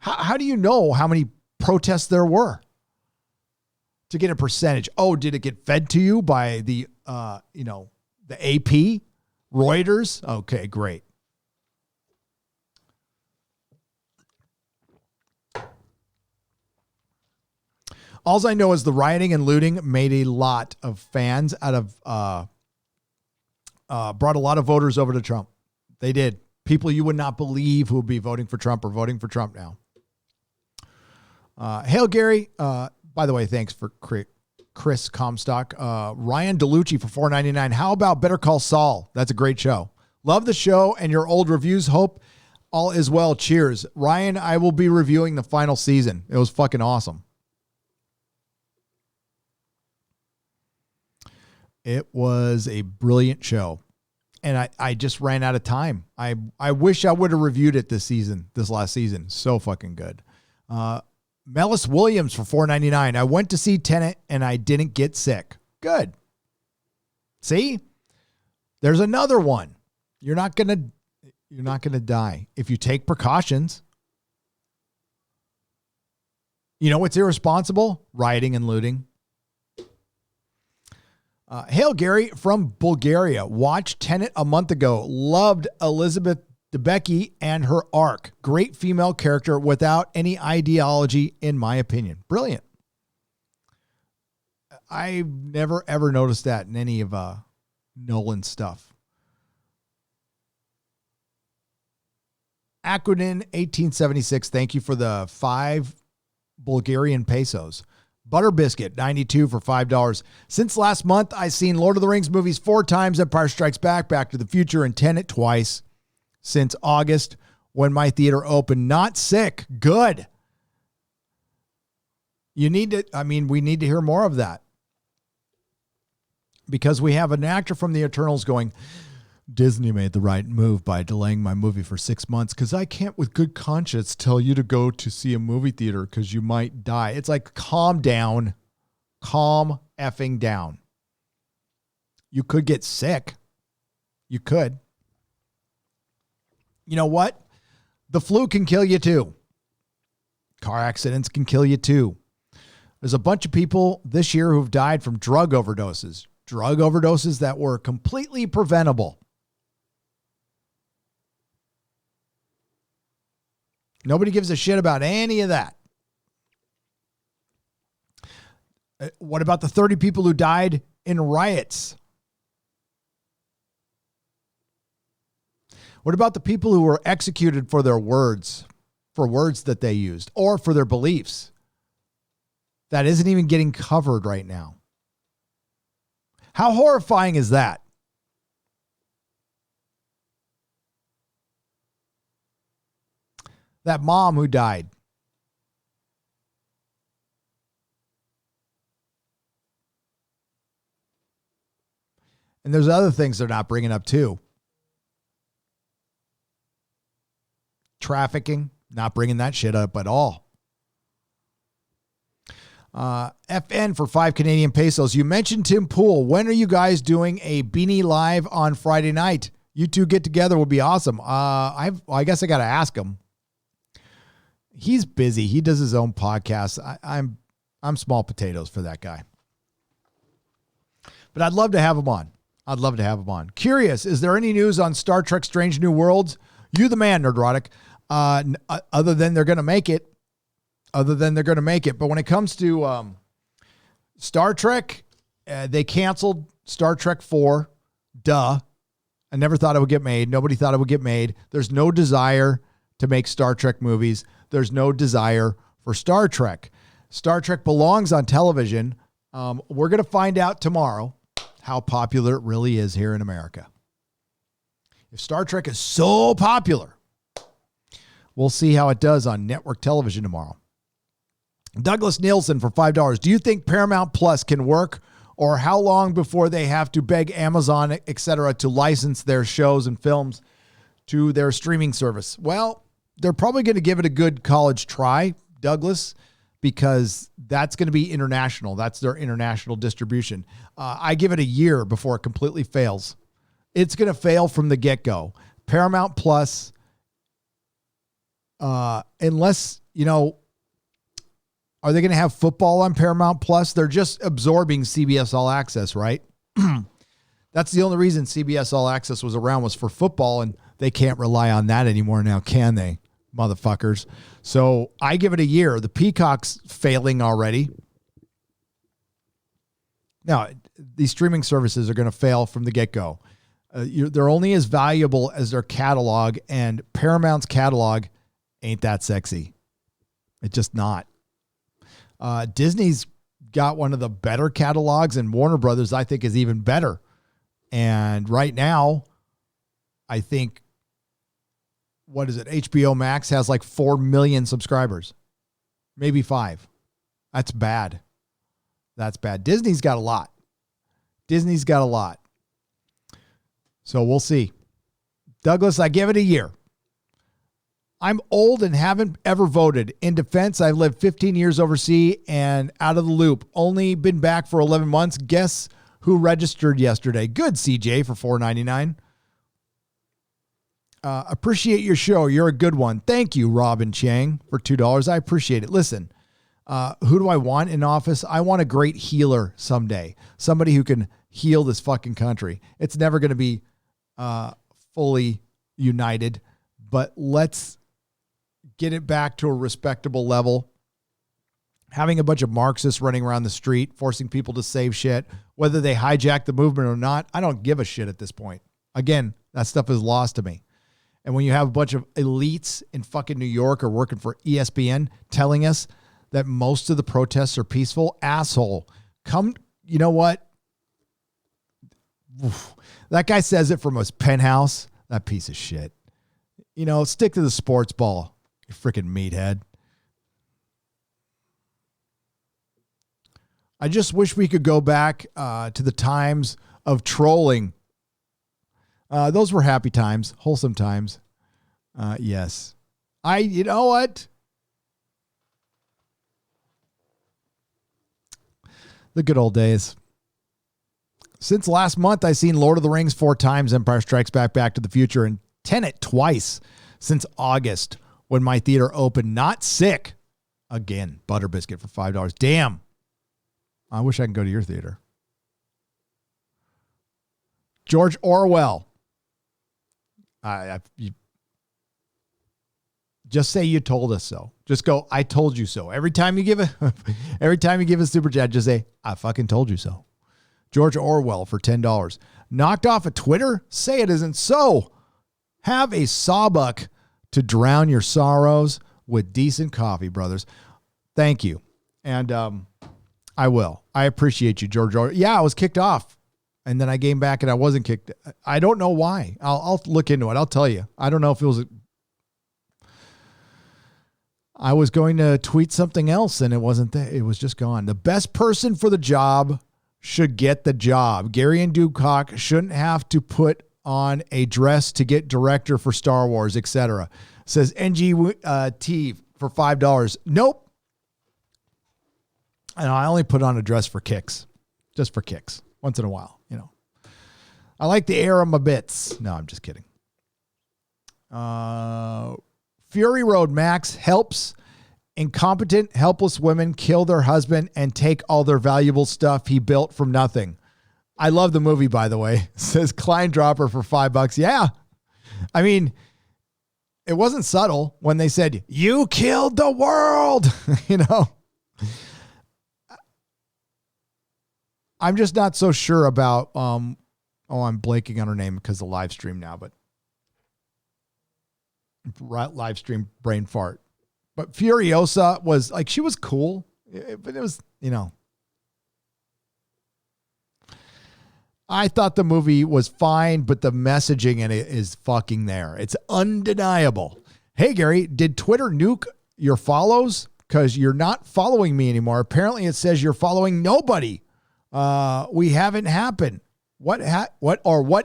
How do you know how many protests there were to get a percentage? Oh, did it get fed to you by the AP, Reuters? Okay, great. All I know is the rioting and looting made a lot of fans out of, brought a lot of voters over to Trump. They did. People you would not believe who would be voting for Trump are voting for Trump now. Hail Gary. By the way, thanks for Chris Comstock. Ryan DeLucci for $4.99. How about Better Call Saul? That's a great show. Love the show and your old reviews. Hope all is well. Cheers. Ryan, I will be reviewing the final season. It was fucking awesome. It was a brilliant show. And I just ran out of time. I wish I would have reviewed it this last season. So fucking good. Mellis Williams for $4.99. I went to see Tenet and I didn't get sick. Good. See? There's another one. You're not going to die if you take precautions. You know what's irresponsible? Rioting and looting. Hail Gary from Bulgaria. Watched Tenet a month ago. Loved Elizabeth Debicki and her arc. Great female character without any ideology, in my opinion. Brilliant. I've never, ever noticed that in any of Nolan's stuff. Aquidin 1876. Thank you for the 5 Bulgarian pesos. Butter Biscuit, 92 for $5. Since last month, I've seen Lord of the Rings movies 4 times, Empire Strikes Back, Back to the Future, and Tenet twice since August when my theater opened. Not sick. Good. We need to hear more of that. Because we have an actor from the Eternals going, Disney made the right move by delaying my movie for 6 months because I can't with good conscience tell you to go to see a movie theater because you might die. It's like, calm down. Calm effing down. You could get sick. You could. You know what? The flu can kill you too. Car accidents can kill you too. There's a bunch of people this year who've died from drug overdoses. Drug overdoses that were completely preventable. Nobody gives a shit about any of that. What about the 30 people who died in riots? What about the people who were executed for their words, for words that they used, or for their beliefs? That isn't even getting covered right now. How horrifying is that? That mom who died. And there's other things they're not bringing up too. Trafficking, not bringing that shit up at all. FN for 5 Canadian pesos. You mentioned Tim Pool. When are you guys doing a Beanie Live on Friday night? You two get together would be awesome. I guess I got to ask him. He's busy. He does his own podcast. I'm small potatoes for that guy. But I'd love to have him on. Curious, is there any news on Star Trek Strange New Worlds? You the man, Nerdrotic. Other than they're going to make it. But when it comes to Star Trek, they canceled Star Trek 4. Duh. I never thought it would get made. Nobody thought it would get made. There's no desire to make Star Trek movies. There's no desire for Star Trek. Star Trek belongs on television. We're going to find out tomorrow how popular it really is here in America. If Star Trek is so popular, we'll see how it does on network television tomorrow. Douglas Nielsen for $5. Do you think Paramount Plus can work, or how long before they have to beg Amazon, etc., to license their shows and films to their streaming service? Well, they're probably going to give it a good college try, Douglas, because that's going to be international. That's their international distribution. I give it a year before it completely fails. It's going to fail from the get-go. Paramount Plus, unless, are they going to have football on Paramount Plus? They're just absorbing CBS All Access, right? That's the only reason CBS All Access was around, was for football, and they can't rely on that anymore now, can they, motherfuckers? So I give it a year. The Peacock's failing already. Now, these streaming services are going to fail from the get-go. They're only as valuable as their catalog, and Paramount's catalog ain't that sexy. It's just not. Disney's got one of the better catalogs, and Warner Brothers, I think, is even better. And right now, I think, what is it? HBO Max has like 4 million subscribers, maybe 5. That's bad. That's bad. Disney's got a lot. So we'll see. Douglas, I give it a year. I'm old and haven't ever voted. In defense, I've lived 15 years overseas and out of the loop. Only been back for 11 months. Guess who registered yesterday? Good, CJ, for $4.99. Appreciate your show. You're a good one. Thank you, Robin Chang, for $2. I appreciate it. Listen, who do I want in office? I want a great healer someday. Somebody who can heal this fucking country. It's never going to be fully united, but let's get it back to a respectable level. Having a bunch of Marxists running around the street, forcing people to save shit, whether they hijack the movement or not, I don't give a shit at this point. Again, that stuff is lost to me. And when you have a bunch of elites in fucking New York or working for ESPN telling us that most of the protests are peaceful, asshole, come, you know what? Oof. That guy says it from his penthouse. That piece of shit. You know, stick to the sports ball, you freaking meathead. I just wish we could go back to the times of trolling. Those were happy times, wholesome times. Yes. You know what? The good old days. Since last month, I've seen Lord of the Rings 4 times, Empire Strikes Back, Back to the Future, and Tenet twice since August when my theater opened. Not sick. Again, Butter Biscuit for $5. Damn. I wish I could go to your theater. George Orwell. Just say you told us so. Just go, I told you so. Every time you give a super chat, just say, I fucking told you so. George Orwell for $10. Knocked off of Twitter? Say it isn't so. Have a sawbuck to drown your sorrows with decent coffee, brothers. Thank you. And I will. I appreciate you, George Orwell. Yeah, I was kicked off. And then I came back and I wasn't kicked. I don't know why. I'll look into it. I'll tell you. I don't know if it was... I was going to tweet something else and it wasn't there. It was just gone. The best person for the job should get the job. Gary and Dubcock shouldn't have to put on a dress to get director for Star Wars, etc. Says NGT for $5. Nope. And I only put on a dress for kicks. Just for kicks. Once in a while, you know. I like the air of my bits. No, I'm just kidding. Fury Road Max helps incompetent, helpless women kill their husband and take all their valuable stuff he built from nothing. I love the movie, by the way. Says Klein Dropper for $5. Yeah. I mean, it wasn't subtle when they said, you killed the world. You know, I'm just not so sure about, I'm blanking on her name because of the live stream now, but live stream brain fart. But Furiosa was like, she was cool, but it was, you know, I thought the movie was fine, but the messaging in it is fucking there. It's undeniable. Hey, Gary, did Twitter nuke your follows? Because you're not following me anymore. Apparently it says you're following nobody. We haven't happened. What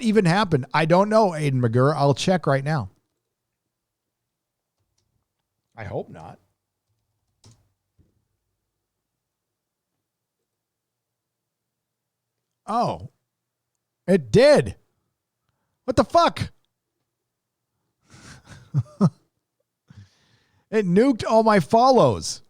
even happened? I don't know, Aiden McGurr. I'll check right now. I hope not. Oh, it did. What the fuck? It nuked all my follows.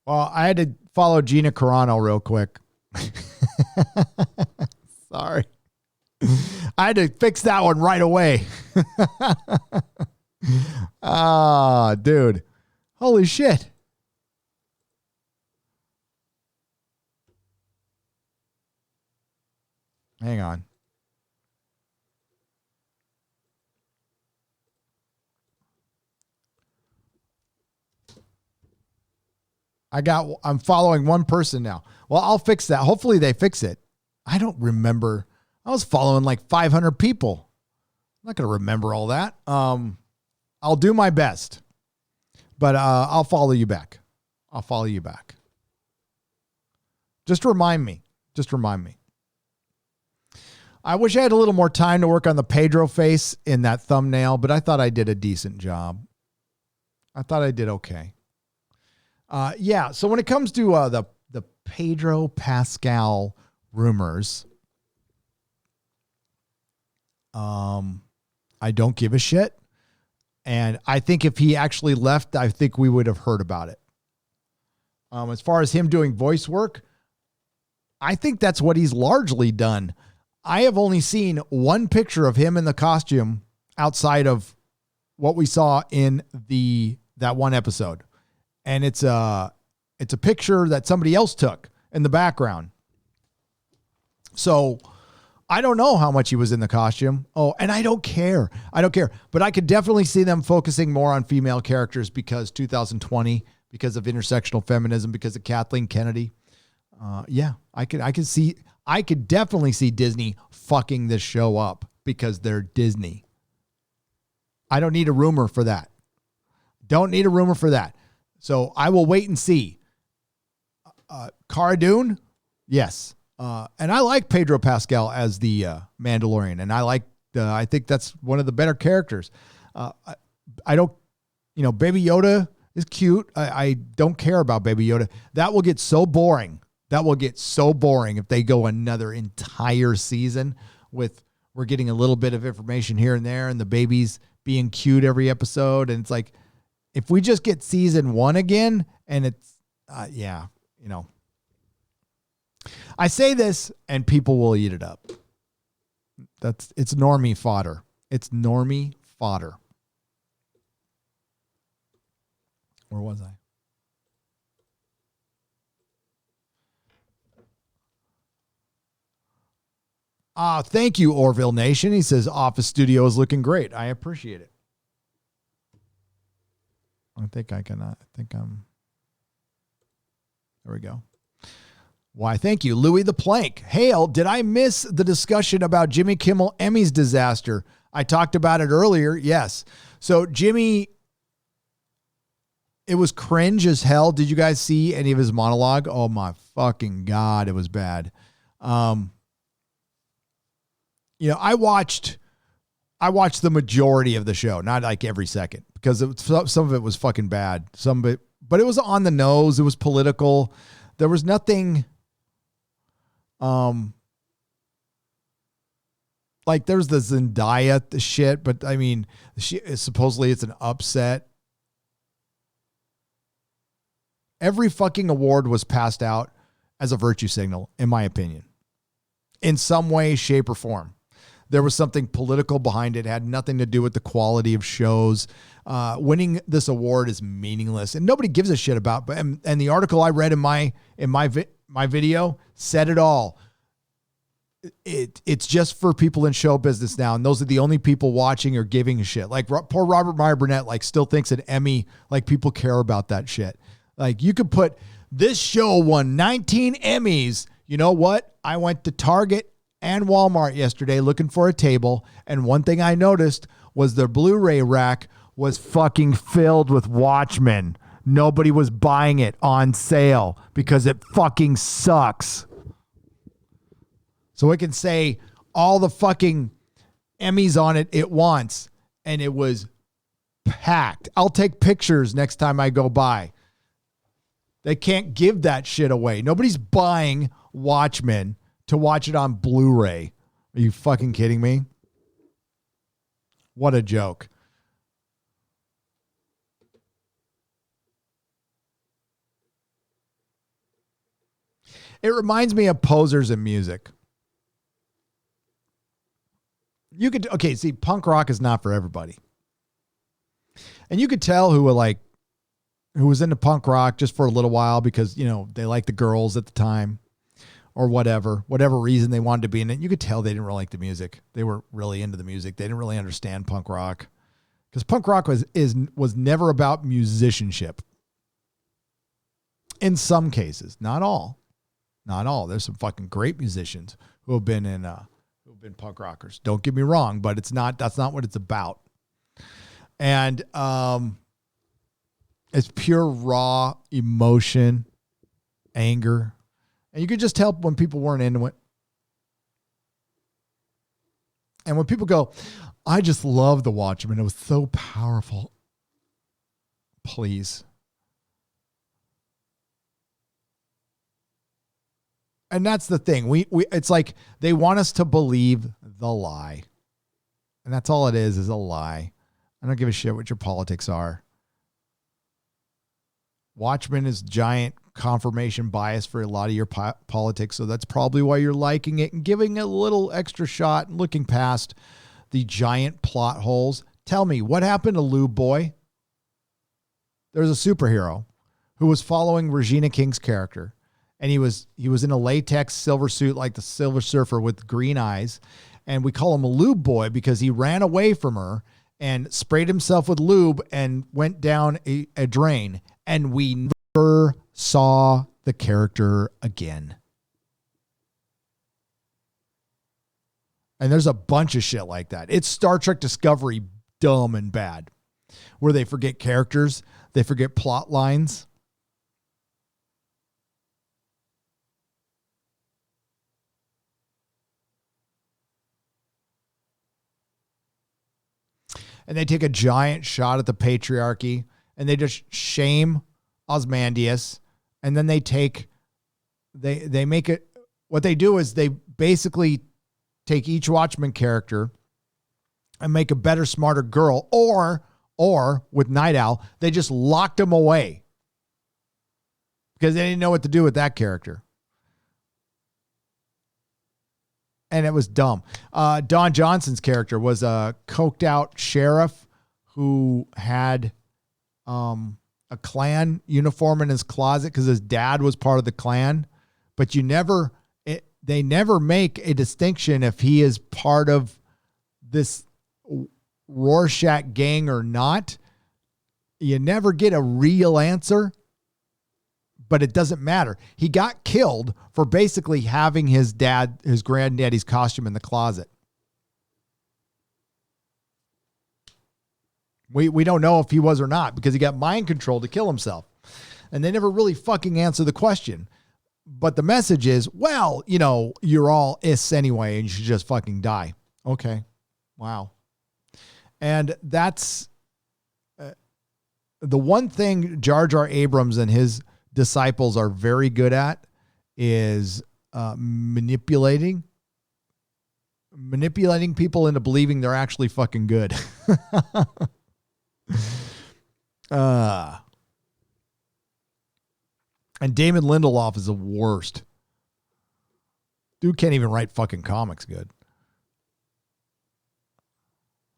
Well, I had to follow Gina Carano real quick. Sorry. I had to fix that one right away. Dude. Holy shit. Hang on. I'm following one person now. Well, I'll fix that. Hopefully they fix it. I don't remember. I was following like 500 people. I'm not going to remember all that. I'll do my best, but I'll follow you back. I'll follow you back. Just remind me. I wish I had a little more time to work on the Pedro face in that thumbnail, but I thought I did a decent job. I thought I did okay. Yeah. So when it comes to the Pedro Pascal rumors, I don't give a shit. And I think if he actually left, I think we would have heard about it. As far as him doing voice work, I think that's what he's largely done. I have only seen one picture of him in the costume outside of what we saw in that one episode. And it's a picture that somebody else took in the background. So I don't know how much he was in the costume. Oh, and I don't care. But I could definitely see them focusing more on female characters because 2020, because of intersectional feminism, because of Kathleen Kennedy. Yeah, I could definitely see Disney fucking this show up because they're Disney. I don't need a rumor for that. So I will wait and see. Cara Dune? Yes. And I like Pedro Pascal as the Mandalorian. And I think that's one of the better characters. Baby Yoda is cute. I don't care about Baby Yoda. That will get so boring. If they go another entire season with we're getting a little bit of information here and there and the babies being cute every episode. And it's like, if we just get season 1 again and it's, I say this and people will eat it up. It's normie fodder. Where was I? Thank you, Orville Nation. He says Office Studio is looking great. I appreciate it. There we go. Why, thank you. Louis the Plank. Hail, did I miss the discussion about Jimmy Kimmel Emmys disaster? I talked about it earlier. Yes. So Jimmy, it was cringe as hell. Did you guys see any of his monologue? Oh my fucking God. It was bad. I watched the majority of the show, not like every second, because some of it was fucking bad. Some of it, but it was on the nose. It was political. There was nothing, like there's the Zendaya shit, but I mean, supposedly it's an upset. Every fucking award was passed out as a virtue signal, in my opinion, in some way, shape, or form. There was something political behind it. It had nothing to do with the quality of shows. Winning this award is meaningless, and nobody gives a shit about. But and the article I read in my video said it all. It's just for people in show business now, and those are the only people watching or giving a shit. Like poor Robert Meyer Burnett, like still thinks an Emmy, like people care about that shit. Like you could put this show won 19 Emmys. You know what? I went to Target and Walmart yesterday looking for a table, and one thing I noticed was their Blu-ray rack was fucking filled with Watchmen. Nobody was buying it on sale because it fucking sucks. So it can say all the fucking Emmys on it it wants, and it was packed. I'll take pictures next time I go by. They can't give that shit away. Nobody's buying Watchmen to watch it on Blu-ray. Are you fucking kidding me? What a joke. It reminds me of posers in music. See, punk rock is not for everybody. And you could tell who was into punk rock just for a little while because, they liked the girls at the time or whatever reason they wanted to be in it. You could tell they didn't really like the music. They were really into the music. They didn't really understand punk rock because punk rock was never about musicianship. In some cases, not all. There's some fucking great musicians who have been punk rockers. Don't get me wrong, but that's not what it's about. And it's pure raw emotion, anger. And you could just tell when people weren't into it. And when people go, I just love The Watchmen. It was so powerful. Please. And that's the thing. It's like they want us to believe the lie. And that's all it is a lie. I don't give a shit what your politics are. Watchmen is giant confirmation bias for a lot of your politics. So that's probably why you're liking it and giving it a little extra shot and looking past the giant plot holes. Tell me, what happened to Lube Boy? There's a superhero who was following Regina King's character. And he was in a latex silver suit like the Silver Surfer with green eyes. And we call him a lube boy because he ran away from her and sprayed himself with lube and went down a drain. And we never saw the character again. And there's a bunch of shit like that. It's Star Trek Discovery dumb and bad, where they forget characters, they forget plot lines. And they take a giant shot at the patriarchy and they just shame Ozymandias. And then they make it, what they do is they basically take each Watchmen character and make a better, smarter girl, or with Night Owl, they just locked him away because they didn't know what to do with that character. And it was dumb. Don Johnson's character was a coked out sheriff who had a Klan uniform in his closet because his dad was part of the Klan. But they never make a distinction if he is part of this Rorschach gang or not. You never get a real answer. But it doesn't matter. He got killed for basically having his granddaddy's costume in the closet. We don't know if he was or not because he got mind controlled to kill himself. And they never really fucking answer the question. But the message is, well, you're all is anyway and you should just fucking die. Okay. Wow. And that's the one thing Jar Jar Abrams and his disciples are very good at is manipulating people into believing they're actually fucking good. And Damon Lindelof is the worst. Dude can't even write fucking comics good.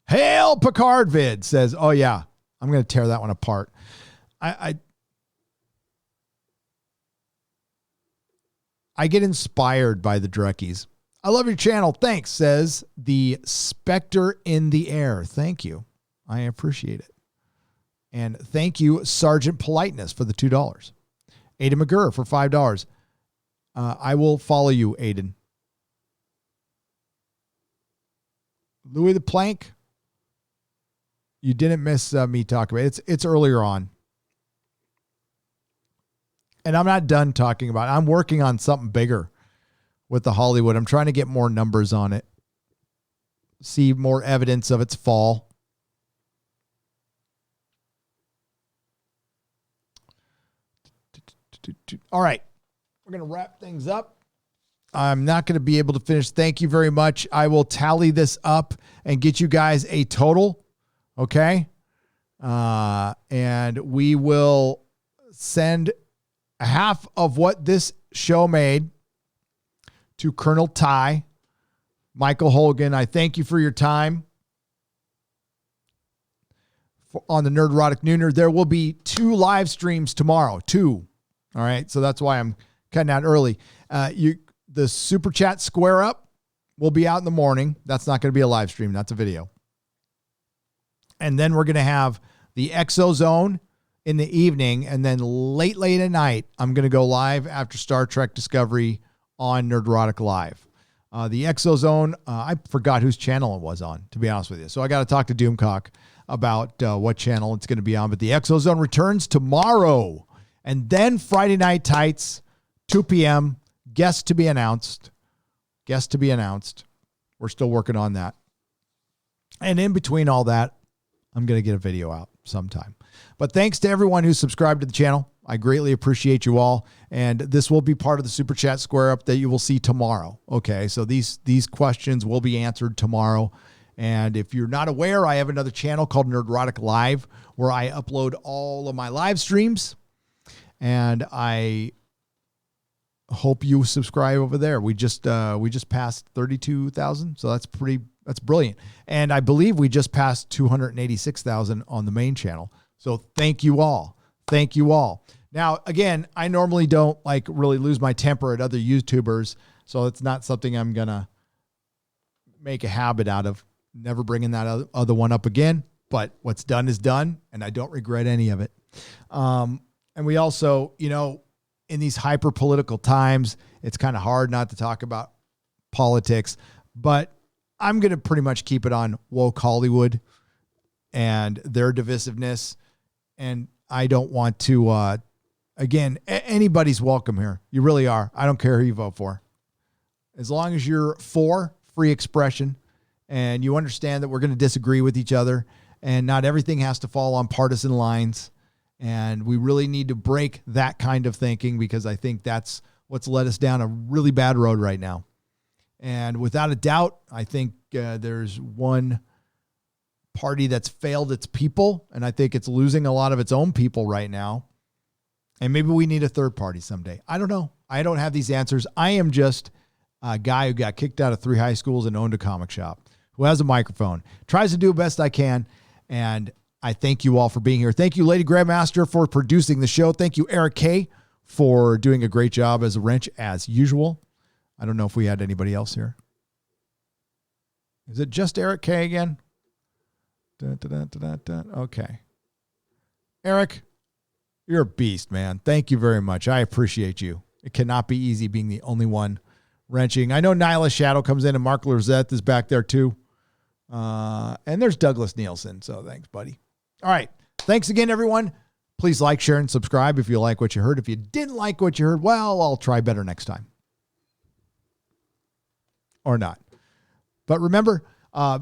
Hail Picard vid says, oh yeah, I'm going to tear that one apart. I get inspired by the Dreckies. I love your channel. Thanks, says the Spectre in the Air. Thank you. I appreciate it. And thank you, Sergeant Politeness, for the $2. Aiden McGurr for $5. I will follow you, Aiden. Louis the Plank. You didn't miss me talking about it. It's earlier on. And I'm not done talking about it. I'm working on something bigger with the Hollywood. I'm trying to get more numbers on it. See more evidence of its fall. All right. We're going to wrap things up. I'm not going to be able to finish. Thank you very much. I will tally this up and get you guys a total. Okay. And we will send half of what this show made. To Colonel Ty, Michael Hogan, I thank you for your time on the Nerdrotic Nooner. There will be 2 live streams tomorrow. 2. All right. So that's why I'm cutting out early. The Super Chat Square Up will be out in the morning. That's not going to be a live stream. That's a video. And then we're going to have the Exozone in the evening. And then late at night, I'm going to go live after Star Trek Discovery on Nerdrotic Live. The Exozone, I forgot whose channel it was on, to be honest with you. So I got to talk to Doomcock about what channel it's going to be on. But the Exozone returns tomorrow. And then Friday Night Tights, 2 p.m., guest to be announced. We're still working on that. And in between all that, I'm going to get a video out sometime. But thanks to everyone who subscribed to the channel. I greatly appreciate you all. And this will be part of the Super Chat Square Up that you will see tomorrow. Okay, so these questions will be answered tomorrow. And if you're not aware, I have another channel called Nerdrotic Live where I upload all of my live streams. And I hope you subscribe over there. We just passed 32,000, so that's brilliant. And I believe we just passed 286,000 on the main channel. So thank you all. Thank you all. Now, again, I normally don't really lose my temper at other YouTubers, so it's not something I'm going to make a habit out of, never bringing that other one up again. But what's done is done, and I don't regret any of it. And we also, in these hyper-political times, it's kind of hard not to talk about politics, but I'm going to pretty much keep it on woke Hollywood and their divisiveness. And I don't want to, again, anybody's welcome here. You really are. I don't care who you vote for. As long as you're for free expression and you understand that we're going to disagree with each other and not everything has to fall on partisan lines. And we really need to break that kind of thinking because I think that's what's led us down a really bad road right now. And without a doubt, I think there's one party that's failed its people, and I think it's losing a lot of its own people right now. And maybe we need a third party someday. I don't know. I don't have these answers. I am just a guy who got kicked out of 3 high schools and owned a comic shop, who has a microphone, tries to do the best I can, and I thank you all for being here. Thank you, Lady Grandmaster, for producing the show. Thank you, Eric K., for doing a great job as a wrench, as usual. I don't know if we had anybody else here. Is it just Eric K. again? Okay. Eric, you're a beast, man. Thank you very much. I appreciate you. It cannot be easy being the only one wrenching. I know Nyla Shadow comes in and Mark Lozette is back there too. And there's Douglas Nielsen. So thanks, buddy. All right. Thanks again, everyone. Please like, share, and subscribe if you like what you heard. If you didn't like what you heard, well, I'll try better next time. Or not. But remember,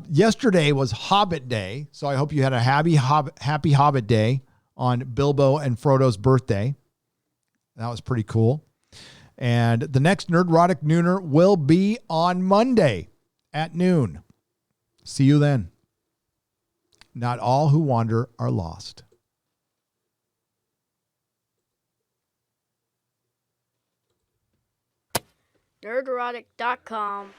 yesterday was Hobbit Day, so I hope you had a happy Hobbit Day on Bilbo and Frodo's birthday. That was pretty cool. And the next Nerdrotic Nooner will be on Monday at noon. See you then. Not all who wander are lost. Nerdrotic.com